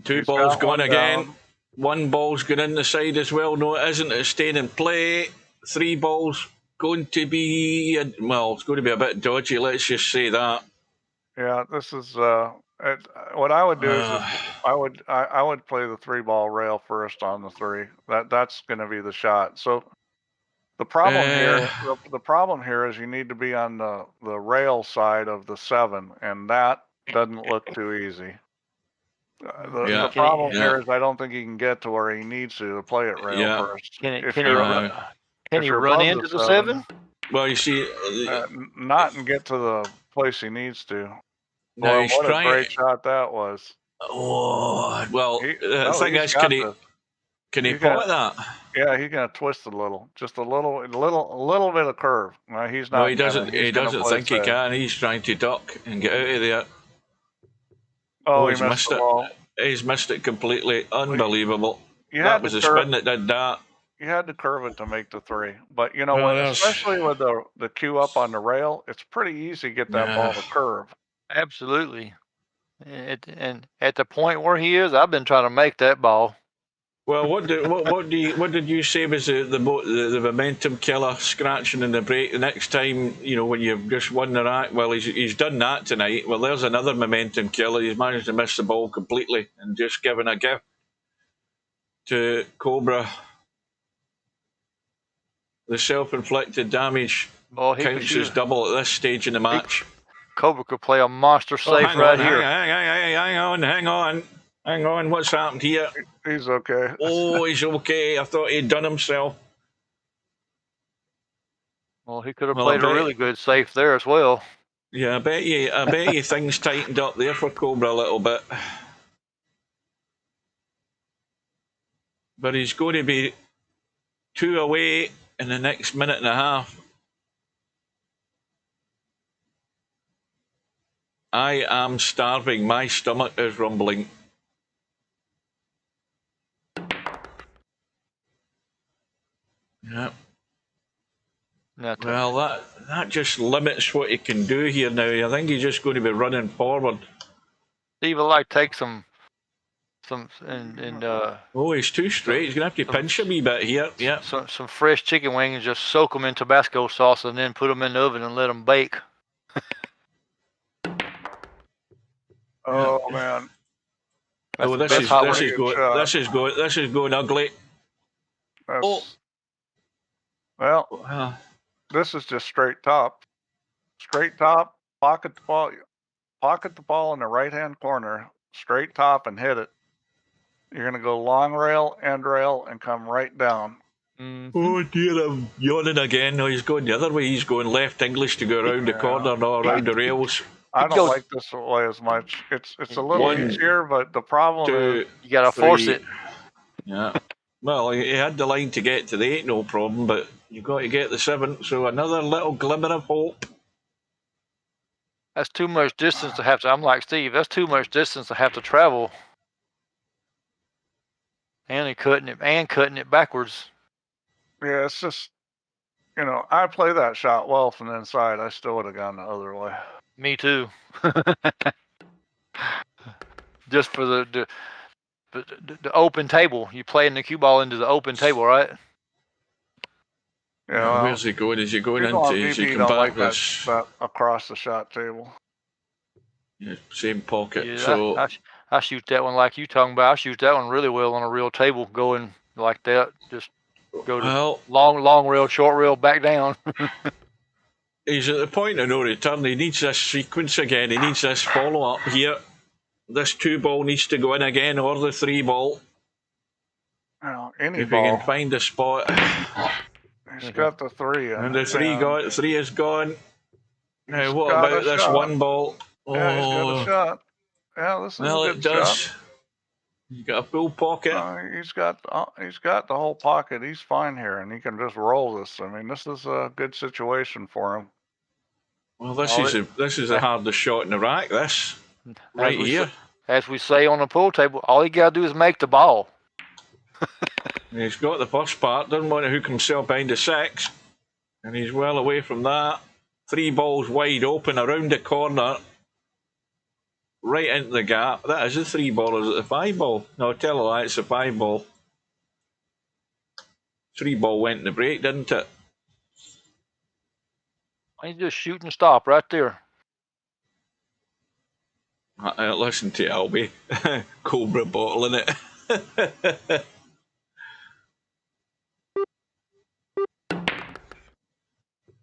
Two balls going again. Down. One ball's going in the side as well. No, it isn't. It's staying in play. 3 balls going to be, it's going to be a bit dodgy. Let's just say that. Yeah, this is what I would do is I would play the 3-ball rail first on the 3. That's going to be the shot. So the problem here is you need to be on the rail side of the 7, and that doesn't look too easy. The problem here is I don't think he can get to where he needs to play it rail first. Can he run into the 7? Well, you see, not and get to the place he needs to. No, what a great shot that was. Oh, well, the thing is, can he pot that? Yeah, he's gonna twist a little, just a little bit of curve. No, he's not. No, he doesn't. He doesn't think he can. He's trying to duck and get out of there. Oh, he missed the ball. He's missed it completely. Unbelievable. That was a spin that did that. You had to curve it to make the 3, but especially with the cue up on the rail, it's pretty easy to get that ball to curve. Absolutely. And at the point where he is, I've been trying to make that ball. Well, what did you say was the momentum killer, scratching in the break? The next time, when you've just won the rack, well, he's done that tonight. Well, there's another momentum killer. He's managed to miss the ball completely and just given a gift to Cobra. The self-inflicted damage counts as double at this stage in the match. Cobra could play a monster safe here. Hang on. What's happened here? He's okay. Oh, he's okay. I thought he'd done himself. Well, he could have played a really good safe there as well. Yeah, I bet you things tightened up there for Cobra a little bit. But he's going to be 2 away in the next minute and a half. I am starving. My stomach is rumbling. Yeah. Well, that just limits what he can do here now. I think he's just going to be running forward. Steve will take some oh, he's too straight. He's going to have to pinch a wee bit here. Yeah. Some fresh chicken wings, just soak them in Tabasco sauce and then put them in the oven and let them bake. Oh man! This is going ugly. Well, this is just straight top, pocket the ball. pocket the ball in the right-hand corner, straight top, and hit it. You're going to go long rail, end rail, and come right down. Oh dear, I'm yawning again. No, he's going the other way. He's going left English to go around the corner, not around the rails. I don't like this way as much. It's a little easier, but the problem is you gotta force it. Yeah. Well, he had the line to get to the 8, no problem, but you've got to get the 7. So another little glimmer of hope. That's too much distance to have to. I'm like Steve. That's too much distance to have to travel. And cutting it backwards. Yeah, it's just, I play that shot well from the inside. I still would have gone the other way. Me too. Just for the open table. You playing the cue ball into the open table, right? Yeah. Where's he going? Is he going into? Is he come back this? That across the shot table. Yeah, same pocket. Yeah, so I shoot that one like you talking about. I shoot that one really well on a real table, going like that. Just go to long rail, short rail, back down. He's at the point of no return. He needs this sequence again. He needs this follow up here. This 2 ball needs to go in again, or the 3 ball. If he can find a spot. He's got the 3. And the 3 is gone. Now what about this 1 ball? Yeah, he's got a shot. Yeah, this is a good shot. He's got a full pocket. He's got the whole pocket. He's fine here, and he can just roll this. I mean, this is a good situation for him. Well, this is the hardest shot in the rack. This right here. As we say on the pool table, all he got to do is make the ball. He's got the first part. Doesn't want to hook himself behind the 6, and he's well away from that. 3 balls wide open around the corner. Right into the gap. That is a 3 ball. Is it the 5 ball? No, tell a lie, it's a 5 ball. 3 ball went in the break, didn't it? He's just shoot and stop right there. Listen to Albie. Cobra bottling it.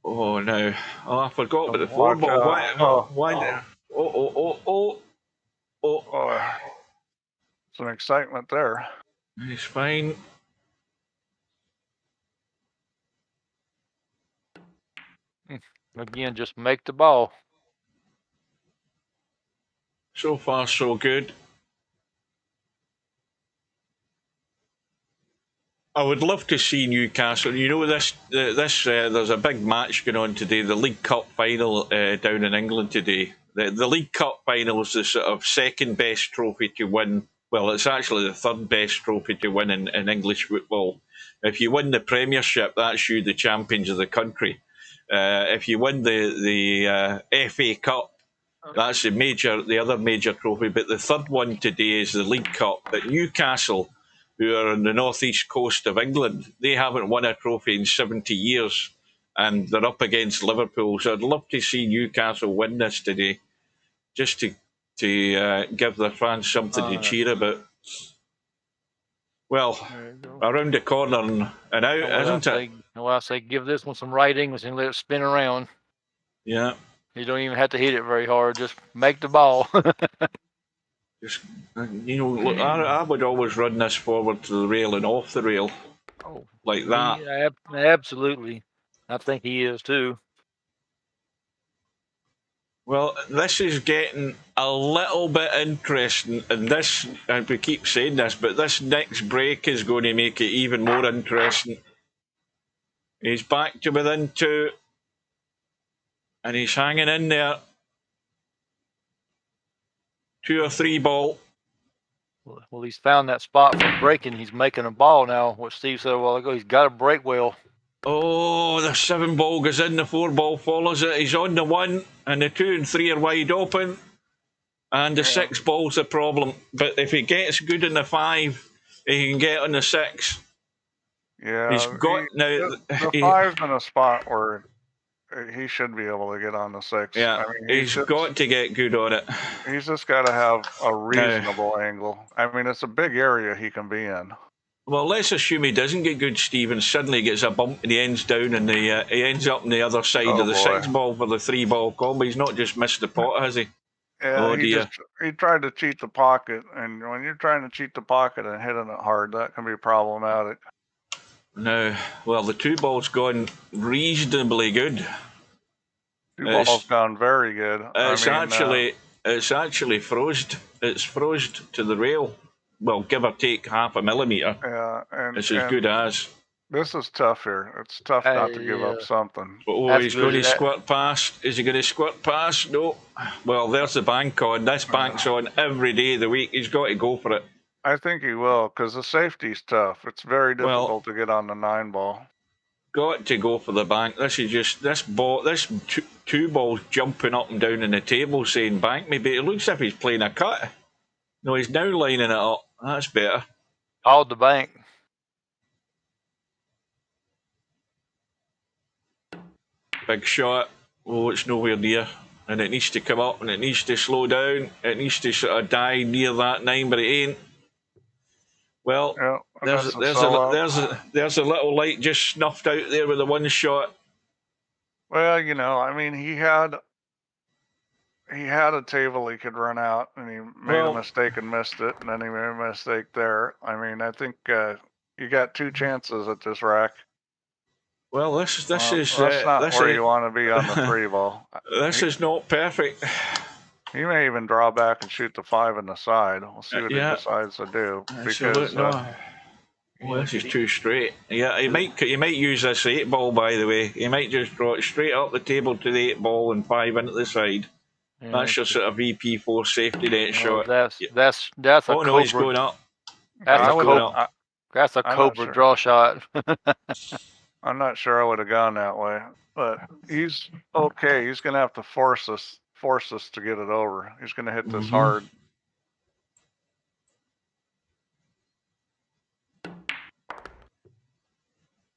Oh, no. Oh, I forgot about the 4 ball. Why? Oh. Some excitement there. He's fine. Again, just make the ball. So far, so good. I would love to see Newcastle. You know, there's a big match going on today, the League Cup final down in England today. The League Cup final is the sort of second best trophy to win. Well, it's actually the third best trophy to win in English football. If you win the Premiership, that's you the champions of the country. If you win the FA Cup, that's the other major trophy. But the third one today is the League Cup. But Newcastle, who are on the northeast coast of England, they haven't won a trophy in 70 years. And they're up against Liverpool. So I'd love to see Newcastle win this today, just to give their fans something to cheer about. Well, around the corner and out, isn't it? Well, I say give this one some right English and let it spin around. Yeah. You don't even have to hit it very hard. Just make the ball. Just, look, I would always run this forward to the rail and off the rail. Like that. Yeah, absolutely. I think he is too. Well, this is getting a little bit interesting, and this, and we keep saying this, but this next break is going to make it even more interesting. He's back to within 2, and he's hanging in there. 2 or 3 ball. Well, he's found that spot for breaking. He's making a ball now. What Steve said a while ago, he's got to break well. Oh, the 7 ball goes in, the 4 ball follows it. He's on the 1, and the 2 and 3 are wide open. And the 6 ball's the problem. But if he gets good in the 5, he can get on the 6. Yeah, he's got the 5's in a spot where he should be able to get on the 6. Yeah, I mean, he's got to get good on it. He's just got to have a reasonable angle. I mean, it's a big area he can be in. Well, let's assume he doesn't get good, Steve, and suddenly gets a bump and he ends down and he ends up on the other side of the 6 ball for the 3 ball combo. He's not just missed the pot, has he? Yeah, Oh dear. he tried to cheat the pocket, and when you're trying to cheat the pocket and hitting it hard, that can be problematic. Now, well, the 2 ball's gone reasonably good. Two ball's gone very good. It's actually froze. It's froze to the rail. Well, give or take half a millimeter. Yeah, It's as good as. This is tough here. It's tough not to give up something. Oh, he's going to squirt past. Is he going to squirt past? No. Well, there's the bank on. This bank's on every day of the week. He's got to go for it. I think he will, because the safety's tough. It's very difficult to get on the 9 ball. Got to go for the bank. This is just this two balls jumping up and down on the table saying bank me, but it looks as if he's playing a cut. No, he's now lining it up. That's better. Called the bank. Big shot. Oh, it's nowhere near. And it needs to come up and it needs to slow down. It needs to sort of die near that 9, but it ain't. Well, yeah, there's a little light just snuffed out there with the 1 shot. Well, you know, I mean, he had a table he could run out, and he made a mistake and missed it, and then he made a mistake there. I mean, I think you got 2 chances at this rack. Well, this is that's not where you want to be on the 3 ball. This is not perfect. He may even draw back and shoot the 5 in the side. We'll see what he decides to do. Because this is too straight. Yeah, he might use this 8 ball, by the way. He might just draw it straight up the table to the 8 ball and 5 into the side. Yeah, that's your sort of VP4 safety net shot. That's a Cobra. No, he's going up. That's a Cobra draw shot. I'm not sure I would have gone that way, but he's okay. He's going to have to force us to get it over. He's going to hit this hard.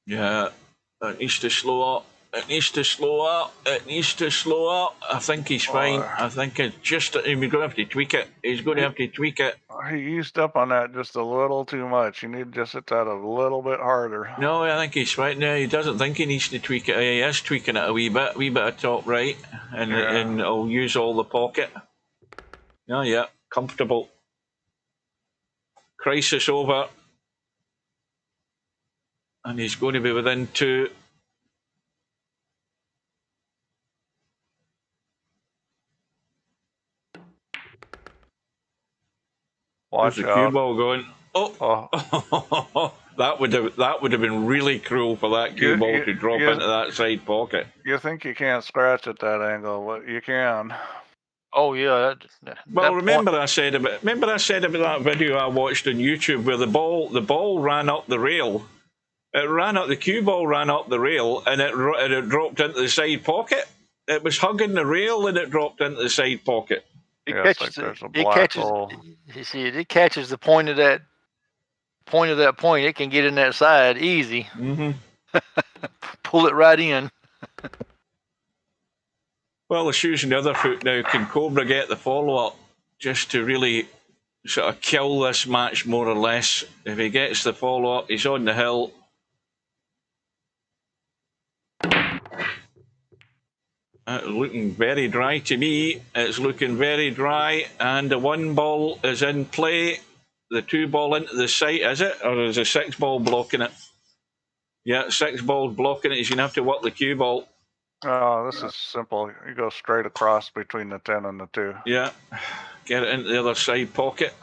Yeah, it needs to slow up. It needs to slow up. It needs to slow up. I think he's fine. I think it's just, we're going to have to tweak it. He's going to have to tweak it. He eased up on that just a little too much. You need to just hit that a little bit harder. No, I think he's fine. No, he doesn't think he needs to tweak it. He is tweaking it a wee bit of top right, and I'll use all the pocket. Oh, yeah, comfortable. Crisis over. And he's going to be within 2. Watch There's the cue ball going. Oh. that would have been really cruel for that cue ball to drop into that side pocket. You think you can't scratch at that angle, but you can. Oh yeah. Remember I said about that video I watched on YouTube where the ball ran up the rail. The cue ball ran up the rail and it dropped into the side pocket. It was hugging the rail and it dropped into the side pocket. It catches the point of that point. It can get in that side easy. Pull it right in. Well, the shoes on the other foot now. Can Cobra get the follow-up just to really sort of kill this match more or less? If he gets the follow-up, he's on the hill. Looking very dry to me. It's looking very dry, and the 1 ball is in play. The 2 ball into the site, is it? Or is a 6 ball blocking it? Yeah, 6 balls blocking it. He's going to have to work the cue ball. Oh, this is simple. You go straight across between the 10 and the 2. Yeah, get it into the other side pocket.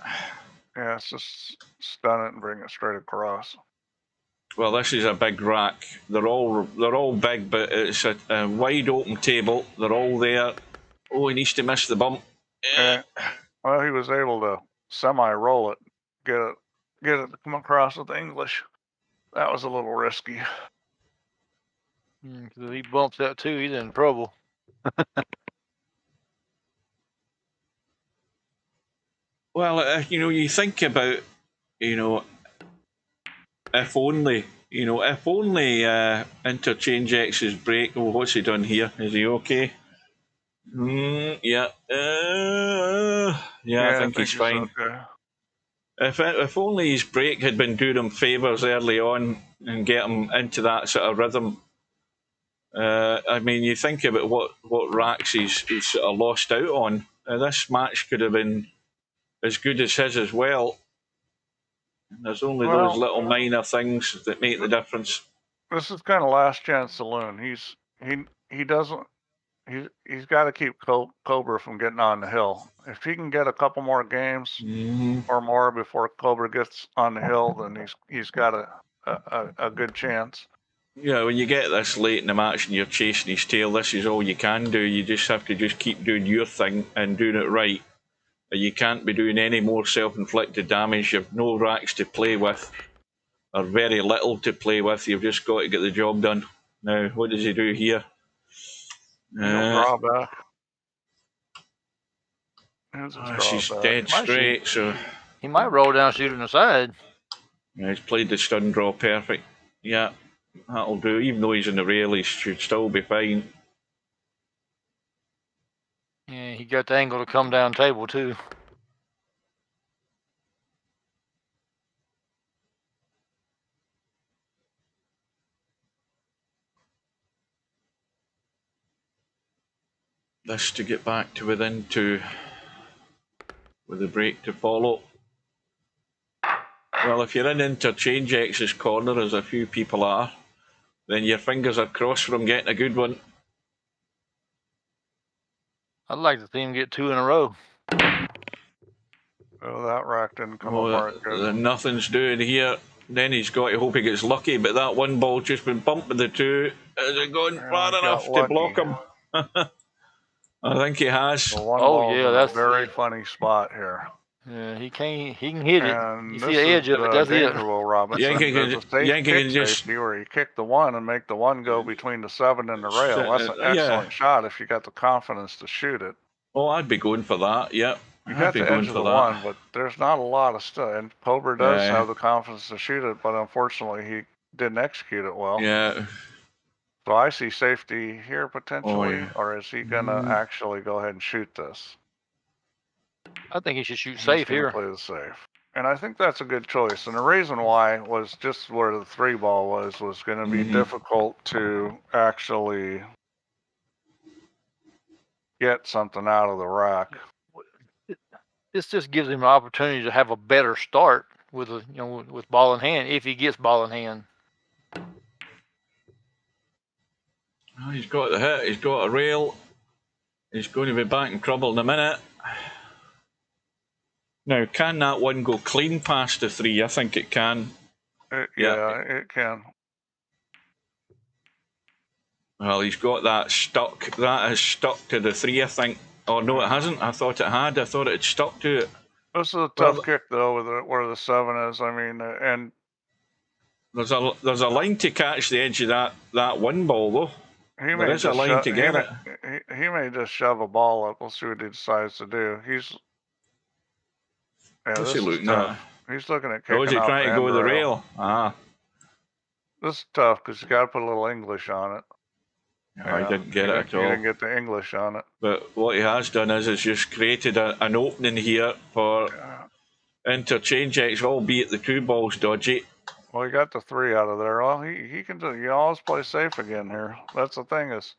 Yeah, it's just stun it and bring it straight across. Well, this is a big rack. They're all big, but it's a wide open table. They're all there. Oh, he needs to miss the bump. Yeah. Well, he was able to semi-roll it, get it to come across with English. That was a little risky. If he bumps that too, he's in trouble. Well, you think about, if only InterchangeX's break. Oh, what's he done here? Is he okay? Yeah. I think he's fine. Okay. If only his break had been doing him favours early on and get him into that sort of rhythm. I mean, you think about what racks he's sort of lost out on. this match could have been as good as his as well. And there's only those little minor things that make the difference. This is kind of last chance saloon. He doesn't. He's got to keep Cobra from getting on the hill. If he can get a couple more games or more before Cobra gets on the hill, then he's got a good chance. Yeah, when you get this late in the match and you're chasing his tail, this is all you can do. You just have to just keep doing your thing and doing it right. You can't be doing any more self-inflicted damage. You've no racks to play with, or very little to play with. You've just got to get the job done. Now, what does he do here? No drawback. She's dead straight, so he might roll down shooting aside. Yeah, he's played the stun draw perfect. Yeah, that'll do. Even though he's in the rail, he should still be fine. Yeah, he got the angle to come down table too. This to get back to within 2 with a break to follow. Well, if you're in Interchangex's corner, as a few people are, then your fingers are crossed from getting a good one. I'd like to see him get 2 in a row. Oh, that rack didn't come apart good. Nothing's doing here. Then he's got to hope he gets lucky, but that one ball just been bumped with the 2. Has it gone far enough to block him? I think he has. Oh yeah, that's a very funny spot here. Yeah, he can hit it. And you see the edge of it, does it? Yankee can just where you kick the 1 and make the 1 go between the 7 and the rail. That's an excellent shot if you got the confidence to shoot it. Oh, I'd be going for that. Yep. You got the edge of the 1, but there's not a lot of stuff. And Cobra does have the confidence to shoot it, but unfortunately he didn't execute it well. Yeah. So I see safety here potentially, or is he gonna actually go ahead and shoot this? I think he should shoot safe here. Play the safe, and I think that's a good choice. And the reason why was just where the 3 ball was going to be difficult to actually get something out of the rack. This just gives him an opportunity to have a better start with with ball in hand if he gets ball in hand. Oh, he's got the hit. He's got a rail. He's going to be back in trouble in a minute. Now, can that 1 go clean past the 3? I think it can. Yeah, it can. Well, he's got that stuck. That is stuck to the 3, I think. Oh, no, it hasn't. I thought it had. I thought it had stuck to it. This is a tough kick, though, where the 7 is. I mean, and... There's a line to catch the edge of that 1 ball, though. There is a line to get it. He may just shove a ball up. We'll see what he decides to do. What's he looking at? He's looking at kicking. Oh, is he trying to go with the rail? Ah. This is tough because you got to put a little English on it. I didn't get it at all. He didn't get the English on it. But what he has done is just created an opening here for Interchangex, albeit the 2 ball's dodgy. Well, he got the 3 out of there. Well, he can do. You always play safe again here. That's the thing is,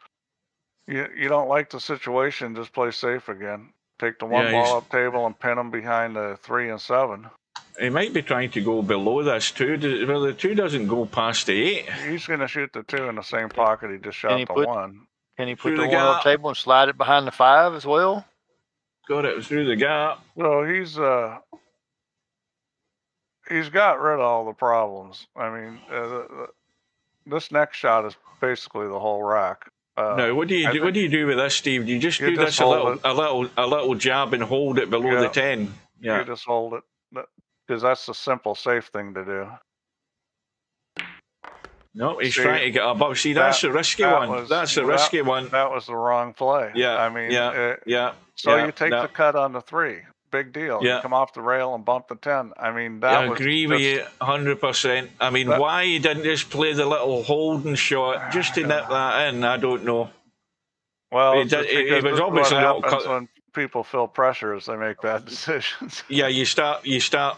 you don't like the situation, just play safe again. Take the 1 ball up table and pin him behind the 3 and 7. He might be trying to go below this 2. Well, the 2 doesn't go past the 8. He's going to shoot the 2 in the same pocket he just shot the 1. Can he put the 1 on the table and slide it behind the 5 as well? Got it through the gap. Well, he's got rid of all the problems. I mean, this next shot is basically the whole rack. Now, what do you do? What do you do with this, Steve? Do you just do this a little jab and hold it below the 10? Yeah, you just hold it because that's the simple, safe thing to do. No, he's trying to get above. See, that's the risky one. That's the risky one. That was the wrong play. Yeah, I mean, So you take the cut on the 3. Big deal. Yeah. You come off the rail and bump the 10. I mean, that was. I agree with you 100%. I mean, why he didn't just play the little holding shot just to nip that in, I don't know. Well, it was obviously not cut. When people feel pressure as they make bad decisions. Yeah, you start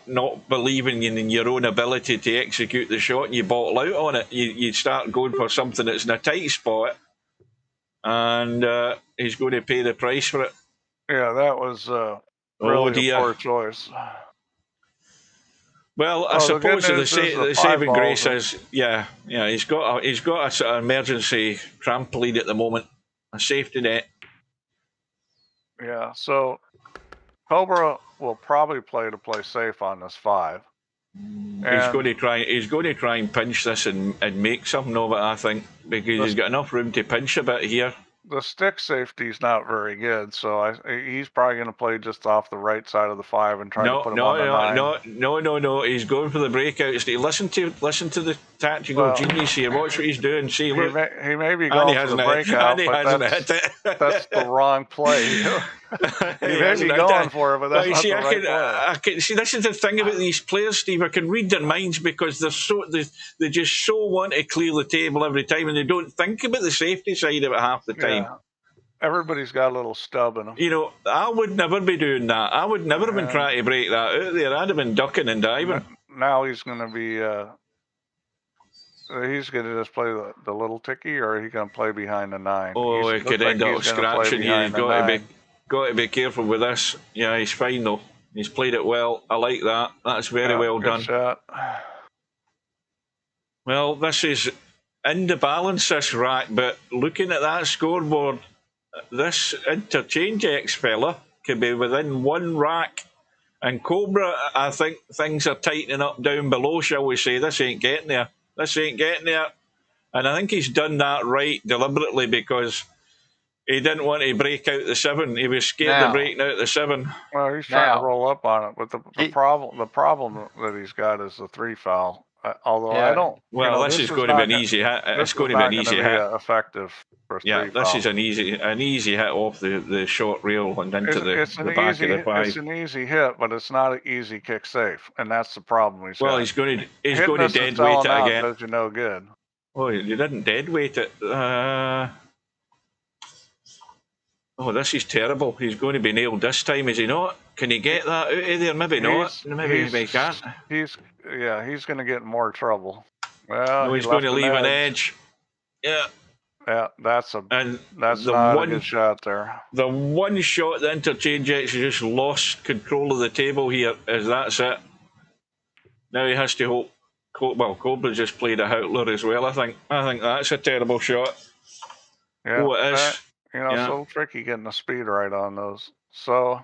not believing in your own ability to execute the shot, and you bottle out on it. You start going for something that's in a tight spot, and he's going to pay the price for it. Yeah, that was Oh really a dear. poor choice. Well, I Well, the good suppose the, news is the the 5 saving balls. grace is, yeah, he's got a sort of emergency trampoline at the moment, a safety net. Yeah, so Cobra will probably play safe on this 5. He's And going to try and pinch this and make something of it, I think, because he's got enough room to pinch a bit here. the stick safety's not very good, so he's probably going to play just off the right side of the 5 and try to put him on the 9. No. He's going for the breakouts. Listen to the tactical genius here. Watch what he's doing. See, look. He may be going for the breakout, but that's the wrong play. He may be going for it, but that's not the right play. I can see. This is the thing about these players, Steve. I can read their minds because they just so want to clear the table every time, and they don't think about the safety side of it half the time. Yeah. Everybody's got a little stub in them. You know, I would never be doing that. I would never have been trying to break that out there. I'd have been ducking and diving. Now he's going to be. He's going to just play the little ticky, or he's going to play behind the 9. Oh, it could end up scratching you. You've got to be careful with this. Yeah, he's fine though. He's played it well. I like that. That's very well done. Shot. Well, this is in the balance, this rack, but looking at that scoreboard, this Interchangex fella could be within 1 rack. And Cobra, I think things are tightening up down below, shall we say. This ain't getting there. And I think he's done that right deliberately because he didn't want to break out the 7. He was scared of breaking out the 7. Well, he's trying to roll up on it, but the problem that he's got is the 3 foul. Although I don't. Well, this is going to be an easy hit. It's going to be an easy hit. Effective for 3 Yeah, this is an easy hit off the short rail and into the back of the 5. It's an easy hit, but it's not an easy kick safe, and that's the problem he's got. Well, he's going to dead weight it again. Does you no good. Oh, you didn't dead weight it. Oh, this is terrible. He's going to be nailed this time, is he not? Can he get that out of there? Maybe not. Maybe he can't. He's going to get in more trouble. Well, no, he's going to leave an edge. Yeah. Yeah, that's not a good shot there. The one shot the Interchangex just lost control of the table here, that's it. Now he has to hope. Well, Cobra just played a howler as well, I think. I think that's a terrible shot. Yeah, oh, it is. So tricky getting the speed right on those. So,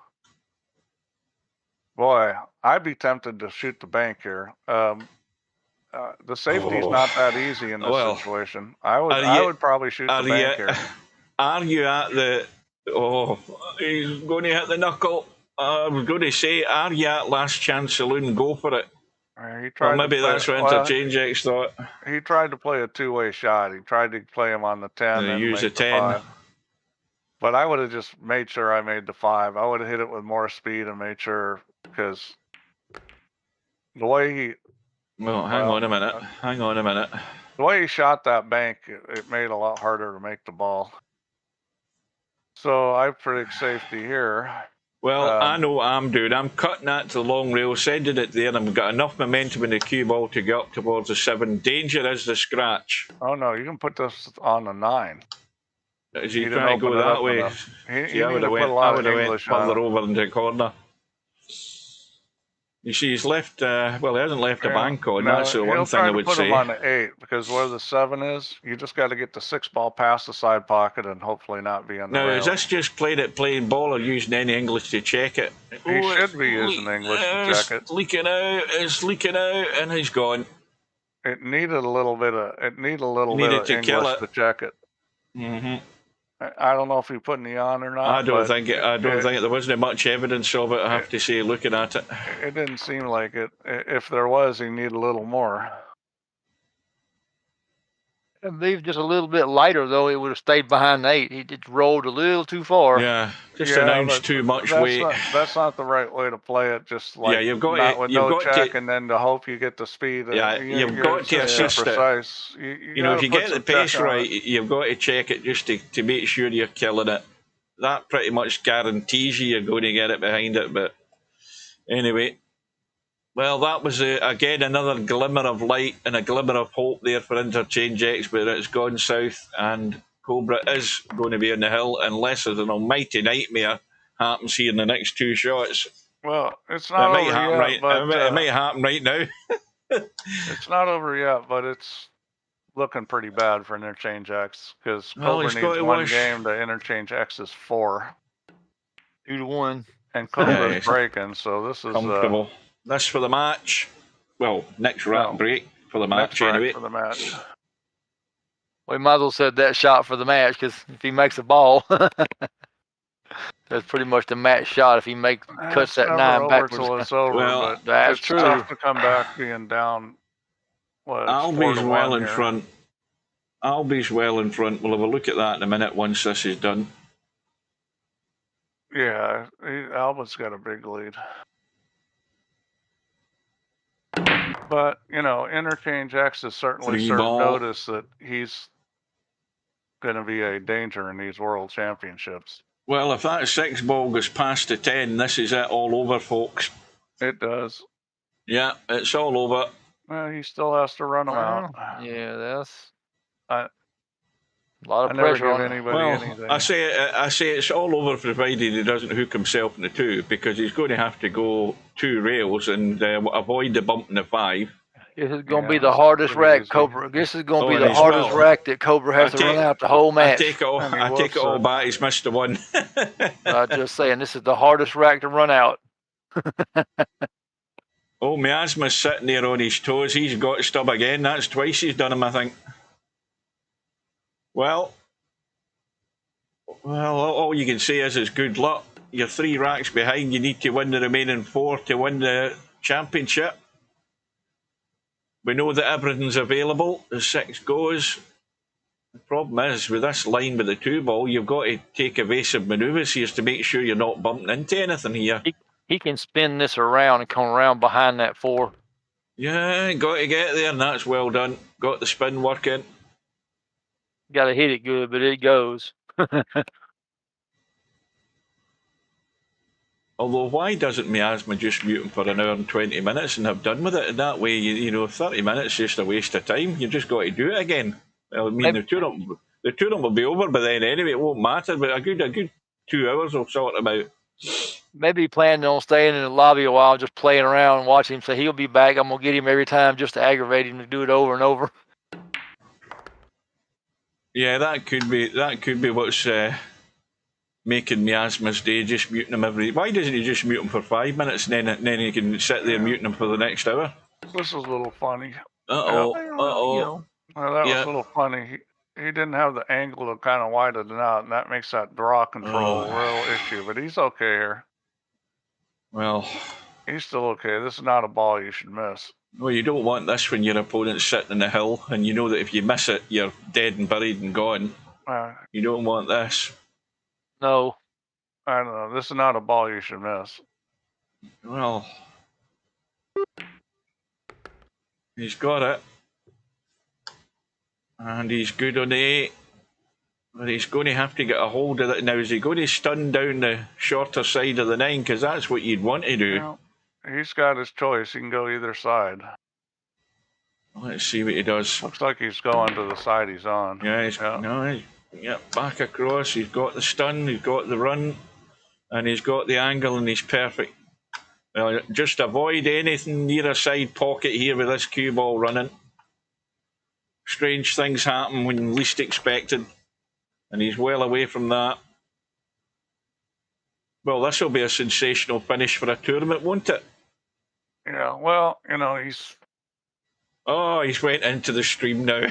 boy, I'd be tempted to shoot the bank here. The safety's not that easy in this situation. I would probably shoot the bank here. Are you at the... Oh, he's going to hit the knuckle. I was going to say, are you at last chance saloon? Go for it. Or maybe that's what Interchangex thought. He tried to play a 2-way shot. He tried to play him on the 10 and use a 10. 5. But I would have just made sure I made the 5. I would have hit it with more speed and made sure, because the way he... Well, hang on a minute. The way he shot that bank, it made it a lot harder to make the ball. So I predict safety here. Well, I know what I'm doing. I'm cutting that to the long rail, sending it there, and I've got enough momentum in the cue ball to get up towards the 7. Danger is the scratch. Oh, no, you can put this on the 9. Is he trying to go that way? I would have went further over into the corner. You see, he's left. Well, he hasn't left a bank on. That's the one thing I would say. He'll try to put him on the 8 because where the 7 is, you just got to get the 6 ball past the side pocket and hopefully not be on the rail. Now, is this just playing ball or using any English to check it? He should be using English to check it. It's leaking out, and he's gone. It needed a little bit of English to check it. Mm-hmm. I don't know if he put any on or not. I don't think there wasn't much evidence of it. I have to say, looking at it, it didn't seem like it. If there was, he needed a little more. I believe just a little bit lighter, though, it would have stayed behind the 8. He just rolled a little too far. Yeah, announced too much weight. That's not the right way to play it. Just like you've got no check and then to hope you get the speed. You've got to assist it. If you get the pace right, you've got to check it just to make sure you're killing it. That pretty much guarantees you're going to get it behind it. But anyway. Well, that was, again, another glimmer of light and a glimmer of hope there for Interchangex, but it's gone south, and Cobra is going to be on the hill unless there's an almighty nightmare happens here in the next two shots. Well, it's It not might over happen yet, right. but It might happen right now. it's not over yet, but it's looking pretty bad for Interchangex because Well, Cobra he's got needs to one wash. game to Interchangex is 4, 2-1. and Cobra's Yes. breaking. So this is Comfortable. This for the match. Well, next rack No. break for the next match rack anyway. for the match. We might as well said that shot for the match because if he makes a ball, that's pretty much the match shot. If he cuts It's that never 9 over backwards. till it's over, Well, but that's it's true. tough to come back being down. What, it's Albi's 4-1 well in here. front. Albi's well in front. We'll have a look at that in a minute once this is done. Yeah, Alba's got a big lead. But, Interchangex has certainly 3 served ball. notice that he's going to be a danger in these world championships. Well, if that 6 ball goes past the 10, this is it all over, folks. It does. Yeah, it's all over. Well, he still has to run them out. Yeah, that's I- a lot I of never pressure give on. anybody Well, anything. I say it's all over provided he doesn't hook himself in the 2, because he's going to have to go 2 rails and avoid the bump in the 5. This is going to Yeah, be the that's hardest pretty rack easy. Cobra. This is going to Oh, be and the he's hardest well. rack that Cobra has to run out the whole I match. take it all. And he I take it all was, back. He's missed the 1. I'm just saying, this is the hardest rack to run out. Oh, Miasma's sitting there on his toes. He's got stub again. That's twice he's done him, I think. Well, all you can say is good luck. You're 3 racks behind. You need to win the remaining 4 to win the championship. We know that everything's available. The 6 goes. The problem is, with this line with the 2 ball, you've got to take evasive manoeuvres here to make sure you're not bumping into anything here. He can spin this around and come around behind that 4. Yeah, got to get there, and that's well done. Got the spin working. Got to hit it good, but it goes. Although, why doesn't Miasma just mute him for an hour and 20 minutes and have done with it? And that way, 30 minutes is just a waste of time. You've just got to do it again. I mean, Maybe. the tournament will be over by then anyway. It won't matter, but a good 2 hours will sort him out. Maybe he planned on staying in the lobby a while, just playing around and watching him. So he'll be back. I'm going to get him every time just to aggravate him to do it over and over. Yeah, that could be what's making Miasma's day, just muting him every. Why doesn't he just mute him for 5 minutes and then he can sit there muting him for the next hour? This is a little funny. Uh-oh. Well, that Yeah. was a little funny. He didn't have the angle to kind of widen it out, and that makes that draw control a real issue. But he's okay here. Well, He's still okay. This is not a ball you should miss. well, you don't want this when your opponent's sitting in the hill and you know that if you miss it, you're dead and buried and gone. You don't want this. No. I don't know. This is not a ball you should miss. Well, he's got it. And he's good on the 8. But he's going to have to get a hold of it. Now, is he going to stun down the shorter side of the 9? Because that's what you'd want to do. He's got his choice. He can go either side. Let's see what he does. Looks like he's going to the side he's on. Yeah, back across. He's got the stun, he's got the run, and he's got the angle, and he's perfect. Just avoid anything near a side pocket here with this cue ball running. Strange things happen when least expected, and he's well away from that. Well, this will be a sensational finish for a tournament, won't it? Yeah, well, he's went into the stream now.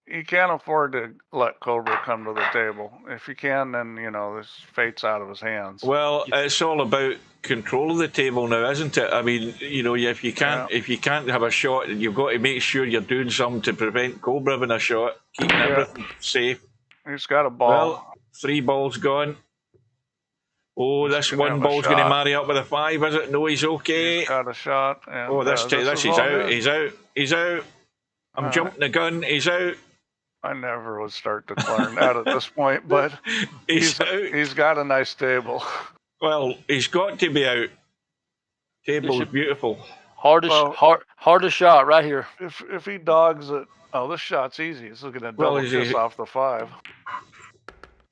he can't afford to let Cobra come to the table. If he can, then this fate's out of his hands. Well, it's all about control of the table now, isn't it? I mean, if you can't have a shot, you've got to make sure you're doing something to prevent Cobra having a shot, keeping everything safe. He's got a ball. Well, 3 balls gone. Oh, this 1 ball's going to marry up with a 5, is it? No, he's okay. He's got a shot. And, this he's out. He's out. I'm jumping the gun. He's out. I never would start declaring that at this point, but he's out. He's got a nice table. Well, he's got to be out. Table's beautiful. Hardest shot right here. If he dogs it, this shot's easy. It's looking at double kiss off the 5.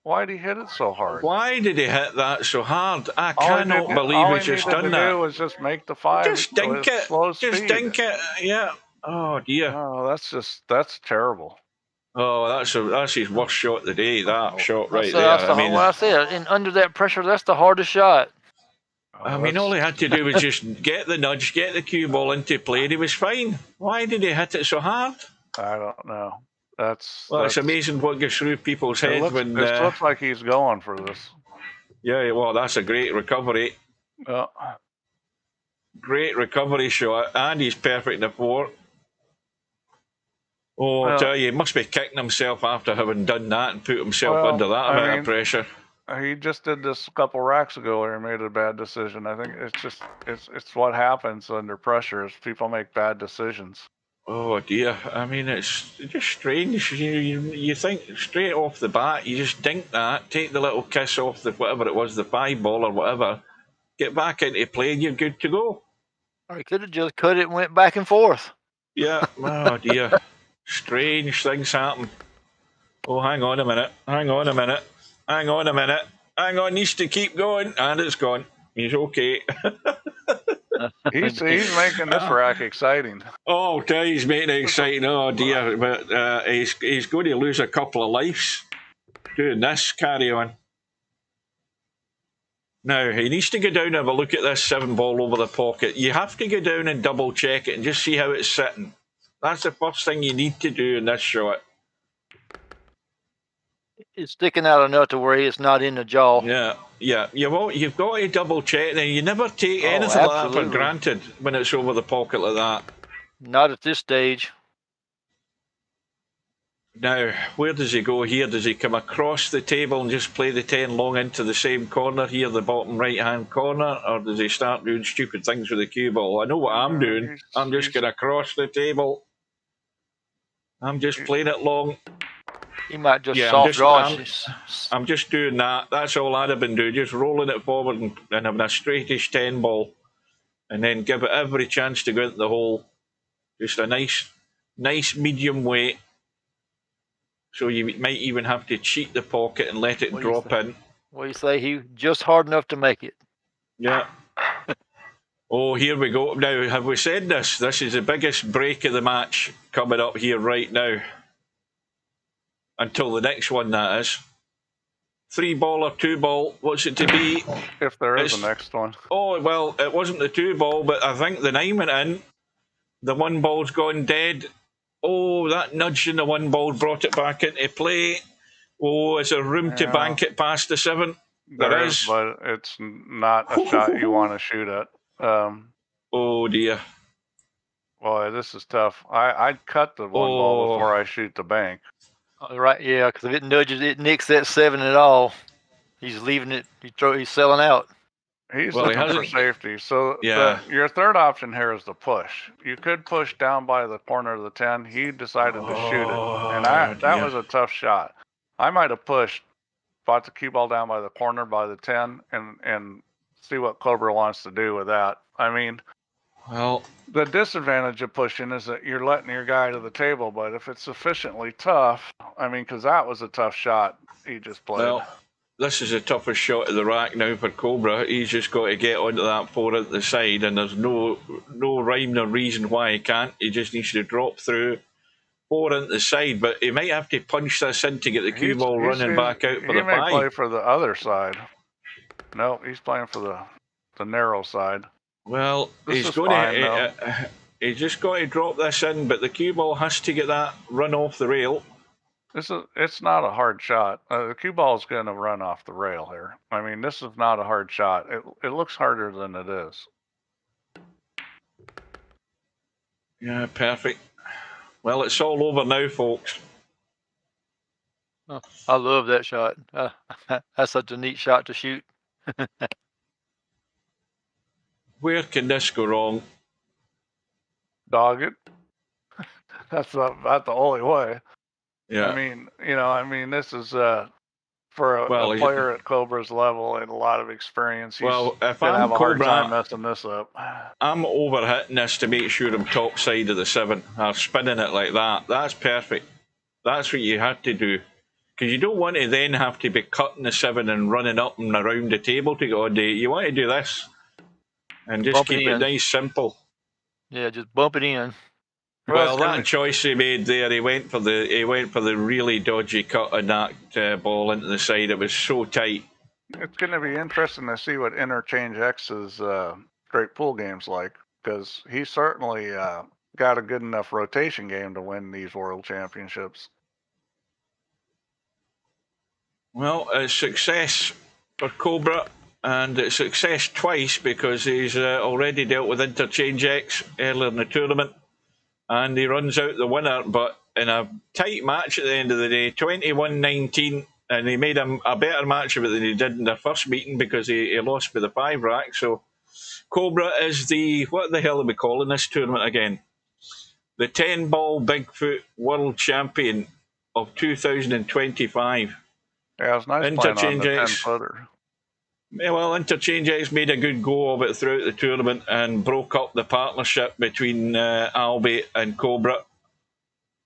Why'd he hit it so hard? Why did he hit that so hard? I All he cannot did- believe all he's he just needed done to that. do was just make the 5 Just dink with it. slow Just speed. dink it. Yeah. Oh dear. Oh, that's terrible. Oh, that's his worst shot of the day. That shot right That's there. I mean, what I said. And under that pressure, that's the hardest shot. all he had to do was just get the nudge, get the cue ball into play, and he was fine. Why did he hit it so hard? I don't know. It's amazing what goes through people's heads when. It looks like he's going for this. Yeah, well, that's a great recovery. Great recovery shot, and he's perfect in the 4. Oh, I tell you, he must be kicking himself after having done that and put himself under that amount of pressure. He just did this a couple racks ago where he made a bad decision. I think it's what happens under pressure is people make bad decisions. Oh dear, I mean, it's just strange. You think straight off the bat, you just dink that, take the little kiss off the whatever it was, the 5 ball or whatever, get back into play and you're good to go. Or he could have just cut it and went back and forth. Yeah, oh dear. Strange things happen. Oh, hang on a minute. Hang on, needs to keep going. And it's gone. He's okay. He's making this rack exciting. Oh, he's making it exciting. Oh dear. But he's going to lose a couple of lives doing this. Carry on. Now, he needs to go down and have a look at this 7 ball over the pocket. You have to go down and double check it and just see how it's sitting. That's the first thing you need to do in this shot. It's sticking out enough to where it's not in the jaw. Yeah. You've got to double check. Then you never take anything like that for granted when it's over the pocket like that. Not at this stage. Now, where does he go here? Does he come across the table and just play the 10 long into the same corner here, the bottom right-hand corner? Or does he start doing stupid things with the cue ball? I know what I'm doing. I'm just going across the table. I'm just playing it long. He might just soft draw. I'm just doing that. That's all I'd have been doing. Just rolling it forward and having a straightish 10 ball. And then give it every chance to go into the hole. Just a nice medium weight. So you might even have to cheat the pocket and let it drop in. What do you say? He just hard enough to make it. Yeah. Oh, here we go. Now, have we said this? This is the biggest break of the match coming up here right now. Until the next one, that is. 3 ball or 2 ball, what's it to be? If there is a next one. Oh, well, it wasn't the 2 ball, but I think the 9 went in. The 1 ball's gone dead. Oh, that nudge in the 1 ball brought it back into play. Oh, is there room to bank it past the 7? There is. But it's not a shot you want to shoot at. Oh, dear. Boy, this is tough. I'd cut the 1 ball before I shoot the bank. Right, yeah, because if it nudges, it nicks that 7 at all. He's leaving it. He's selling out. He's looking for safety. So your third option here is to push. You could push down by the corner of the 10. He decided to shoot it, and that was a tough shot. I might have pushed, bought the cue ball down by the corner by the 10, and see what Cobra wants to do with that. I mean, well, the disadvantage of pushing is that you're letting your guy to the table, but if it's sufficiently tough, I mean, because that was a tough shot he just played. Well, this is the toughest shot of the rack now for Cobra. He's just got to get onto that 4 at the side, and there's no rhyme or reason why he can't. He just needs to drop through 4 into the side, but he might have to punch this in to get the cue ball running back out for the 5. He may play for the other side. No, he's playing for the narrow side. Well, he's just got to drop this in, but the cue ball has to get that run off the rail. It's not a hard shot. The cue ball is going to run off the rail here. I mean, this is not a hard shot. It looks harder than it is. Yeah, perfect. Well, it's all over now, folks. Oh, I love that shot. That's such a neat shot to shoot. Where can this go wrong? Dog it. That's about the only way. Yeah. I mean, this is for a player at Cobra's level and a lot of experience. He's if gonna I'm have a hard Cobra, time messing this up. I'm overhitting this to make sure I'm top side of the 7. I'm spinning it like that. That's perfect. That's what you had to do. Because you don't want to then have to be cutting the 7 and running up and around the table to go on day. You want to do this and just keep it nice, simple. Yeah, just bump it in. Well, that choice he made there, he went for the really dodgy cut on that ball into the side. It was so tight. It's going to be interesting to see what InterchangeX's straight pool game's like, because he certainly got a good enough rotation game to win these World Championships. Well, it's success for Cobra, and it's success twice because he's already dealt with Interchangex earlier in the tournament, and he runs out the winner, but in a tight match at the end of the day, 21-19, and he made a better match of it than he did in their first meeting because he lost by the 5 rack. So Cobra is what the hell are we calling this tournament again? The 10-ball Bigfoot World Champion of 2025. Yeah, it's nice playing on the 10-footer. Yeah, well, Interchangex made a good go of it throughout the tournament and broke up the partnership between Albie and Cobra.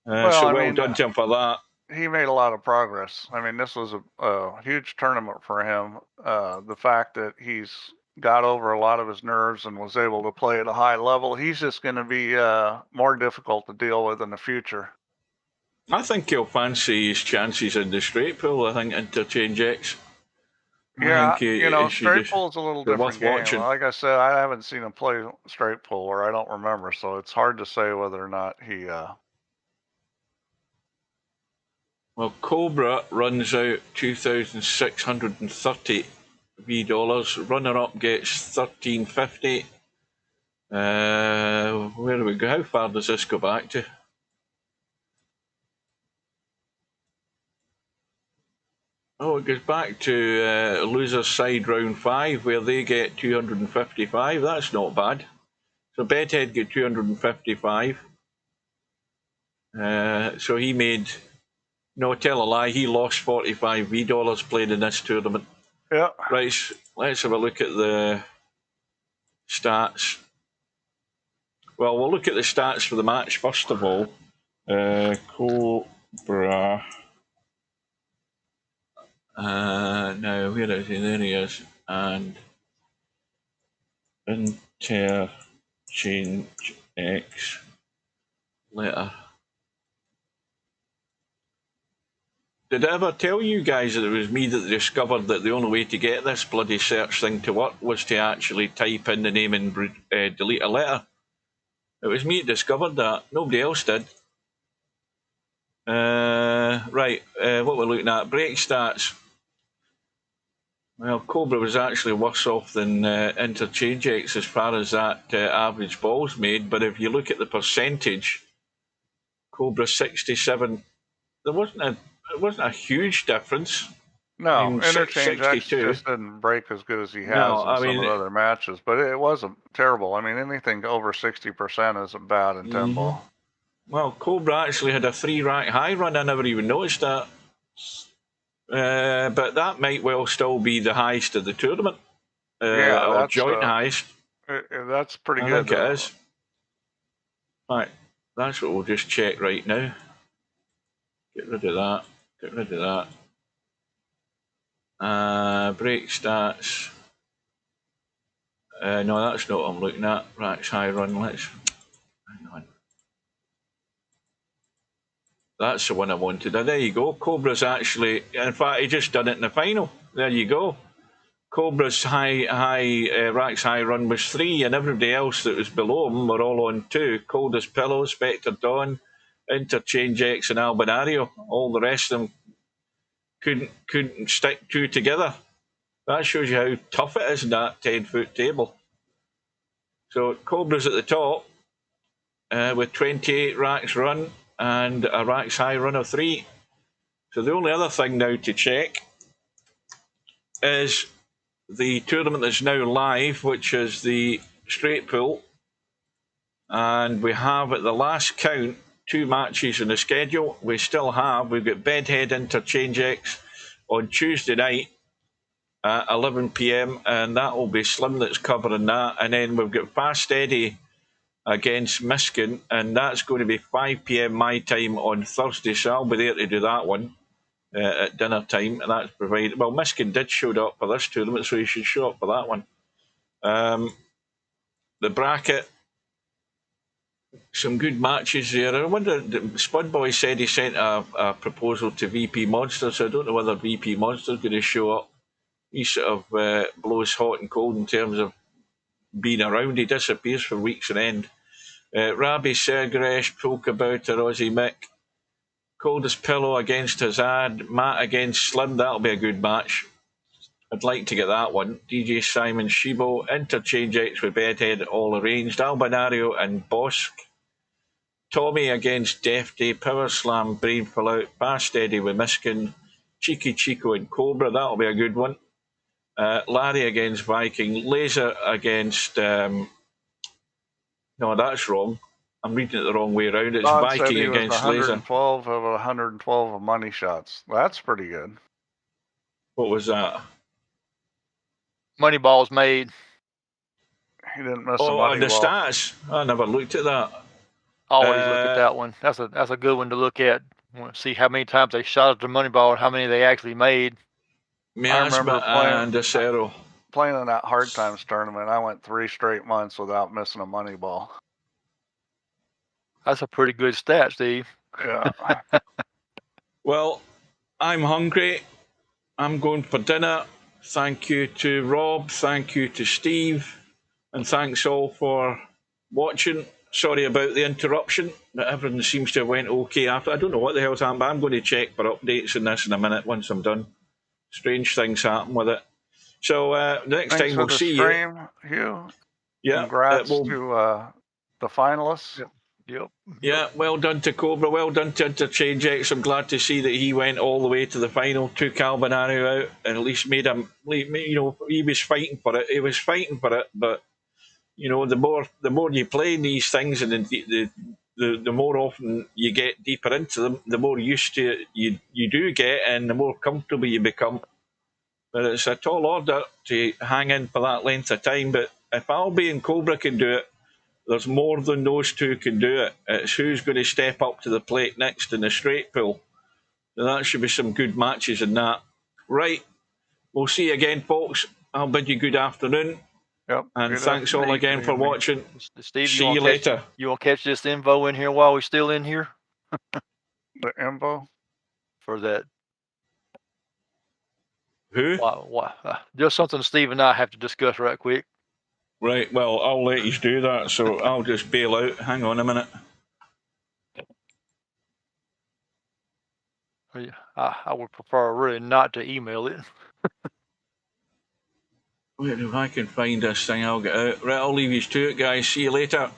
Well done to him for that. He made a lot of progress. I mean, this was a huge tournament for him. The fact that he's got over a lot of his nerves and was able to play at a high level, he's just going to be more difficult to deal with in the future. I think he'll fancy his chances in the straight pool. I think Interchangex. Yeah, straight pool is a little different game. Watching. Like I said, I haven't seen him play straight pool, or I don't remember, so it's hard to say whether or not he... Well, Cobra runs out 2,630 $. Runner-up gets 1,350. Where do we go? How far does this go back to? Oh, it goes back to loser's side round 5, where they get 255. That's not bad. So Bedhead get 255. So he made... No, tell a lie. He lost 45 $. Played in this tournament. Yeah. Right, let's have a look at the stats. Well, we'll look at the stats for the match first of all. Cobra... now, where is he? There he is. And Interchangex letter. Did I ever tell you guys that it was me that discovered that the only way to get this bloody search thing to work was to actually type in the name and delete a letter? It was me that discovered that. Nobody else did. Right, what we're looking at, break stats. Well, Cobra was actually worse off than Interchangex as far as that average balls made, but if you look at the percentage, Cobra 67, it wasn't a huge difference. No, Interchangex just didn't break as good as he has in some of the other matches, but it wasn't terrible. I mean, anything over 60% isn't bad in 10-ball. Well, Cobra actually had a 3-rack high run. I never even noticed that. But that might well still be the highest of the tournament. Or joint highest. That's pretty good. I think it is. Right, that's what we'll just check right now. Get rid of that. Get rid of that. Break stats. No, that's not what I'm looking at. Racks high run. Hang on. That's the one I wanted. There you go. Cobra's actually, in fact, he just done it in the final. There you go. Cobra's Racks high run was 3, and everybody else that was below him were all on 2. Cold as Pillow, Spectre Dawn, Interchangex, and Albinario. All the rest of them couldn't stick 2 together. That shows you how tough it is in that 10-foot table. So Cobra's at the top with 28 racks run and a racks high run of 3. So the only other thing now to check is the tournament that's now live, which is the straight pool. And we have, at the last count, 2 matches in the schedule. We've got Bedhead Interchangex on Tuesday night at 11 p.m. and that will be Slim that's covering that. And then we've got Fast Eddie against Miskin, and that's going to be 5 p.m. my time on Thursday, so I'll be there to do that one. at dinner time, and that's provided. Well, Miskin did show up for this tournament, so he should show up for that one. The bracket, some good matches there. I wonder, Spudboy said he sent a proposal to VP Monster, so I don't know whether VP Monster's going to show up. He sort of blows hot and cold in terms of being around. He disappears for weeks on end. Rabbi Sergresh, Polkabouter, Aussie Mick, Coldest Pillow against Hazard, Matt against Slim. That'll be a good match. I'd like to get that one. DJ Simon Shibo, Interchangex with Bedhead, all arranged. Albinario and Bosk. Tommy against Defty, Power Slam, Brain Pull Out, Bass Steady with Miskin, Cheeky Chico and Cobra. That'll be a good one. Larry against Viking, Laser against. No, that's wrong. I'm reading it the wrong way around. It's Don Viking said he was against Laser. 112 of 112 of money shots. That's pretty good. What was that? Moneyball's made. He didn't miss a Oh, money the ball. stats. I never looked at that. Always look at that one. That's a good one to look at. Want to see how many times they shot at the money ball and how many they actually made. Miasma and Acero. Playing in that Hard Times tournament, I went 3 straight months without missing a money ball. That's a pretty good stat, Steve. Yeah. Well, I'm hungry. I'm going for dinner. Thank you to Rob. Thank you to Steve. And thanks all for watching. Sorry about the interruption, but everything seems to have went okay after. I don't know what the hell's happened, but I'm going to check for updates on this in a minute once I'm done. Strange things happen with it. So next Thanks time for we'll the see stream, Hugh. you. Congrats to the finalists. Yep. Yeah, well done to Cobra, well done to Interchangex. I'm glad to see that he went all the way to the final, took Albinario out, and at least made him, you know, he was fighting for it. He was fighting for it, but, you know, the more you play these things and the more often you get deeper into them, the more used to it you do get and the more comfortable you become. But it's a tall order to hang in for that length of time. But if Albie and Cobra can do it, there's more than those two can do it. It's who's going to step up to the plate next in the straight pool. So that should be some good matches in that. Right. We'll see you again, folks. I'll bid you good afternoon. Yep. And Good thanks all afternoon, again for evening. watching. Steve, See you later. You want to catch this info in here while we're still in here The info. for that? Who? Just something Steve and I have to discuss right quick. Right, well, I'll let you do that, so I'll just bail out. Hang on a minute. I would prefer really not to email it. Wait, if I can find this thing, I'll get out. Right, I'll leave you to it, guys. See you later.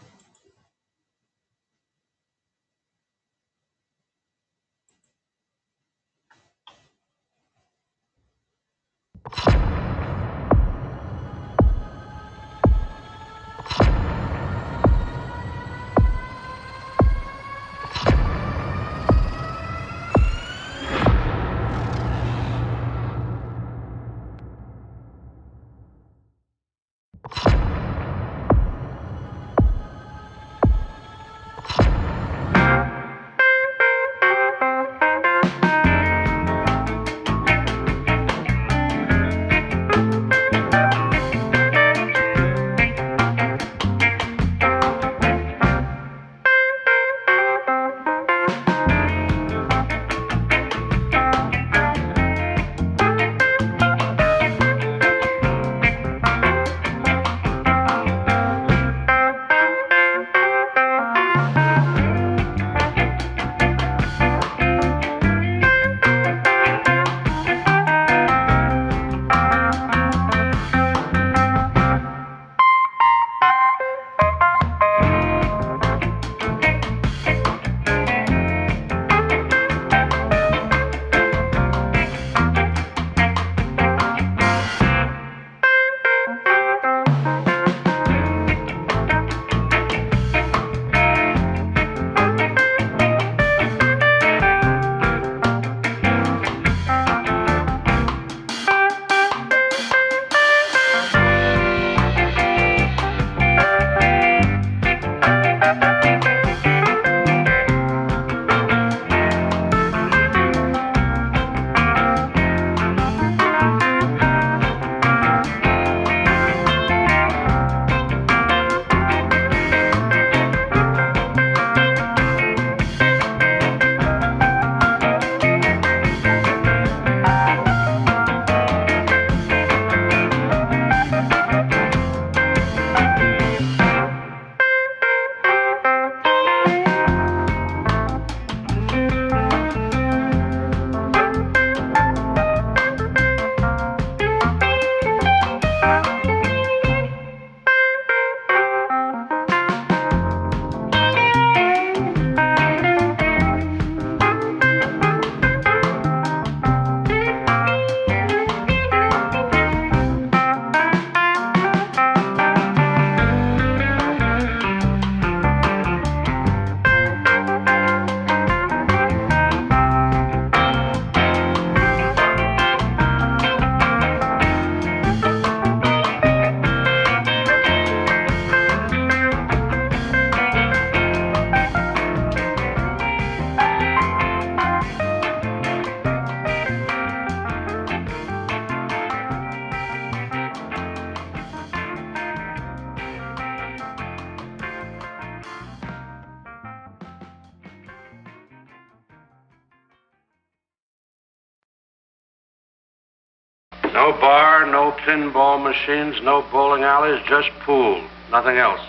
No bar, no pinball machines, no bowling alleys, just pool. Nothing else.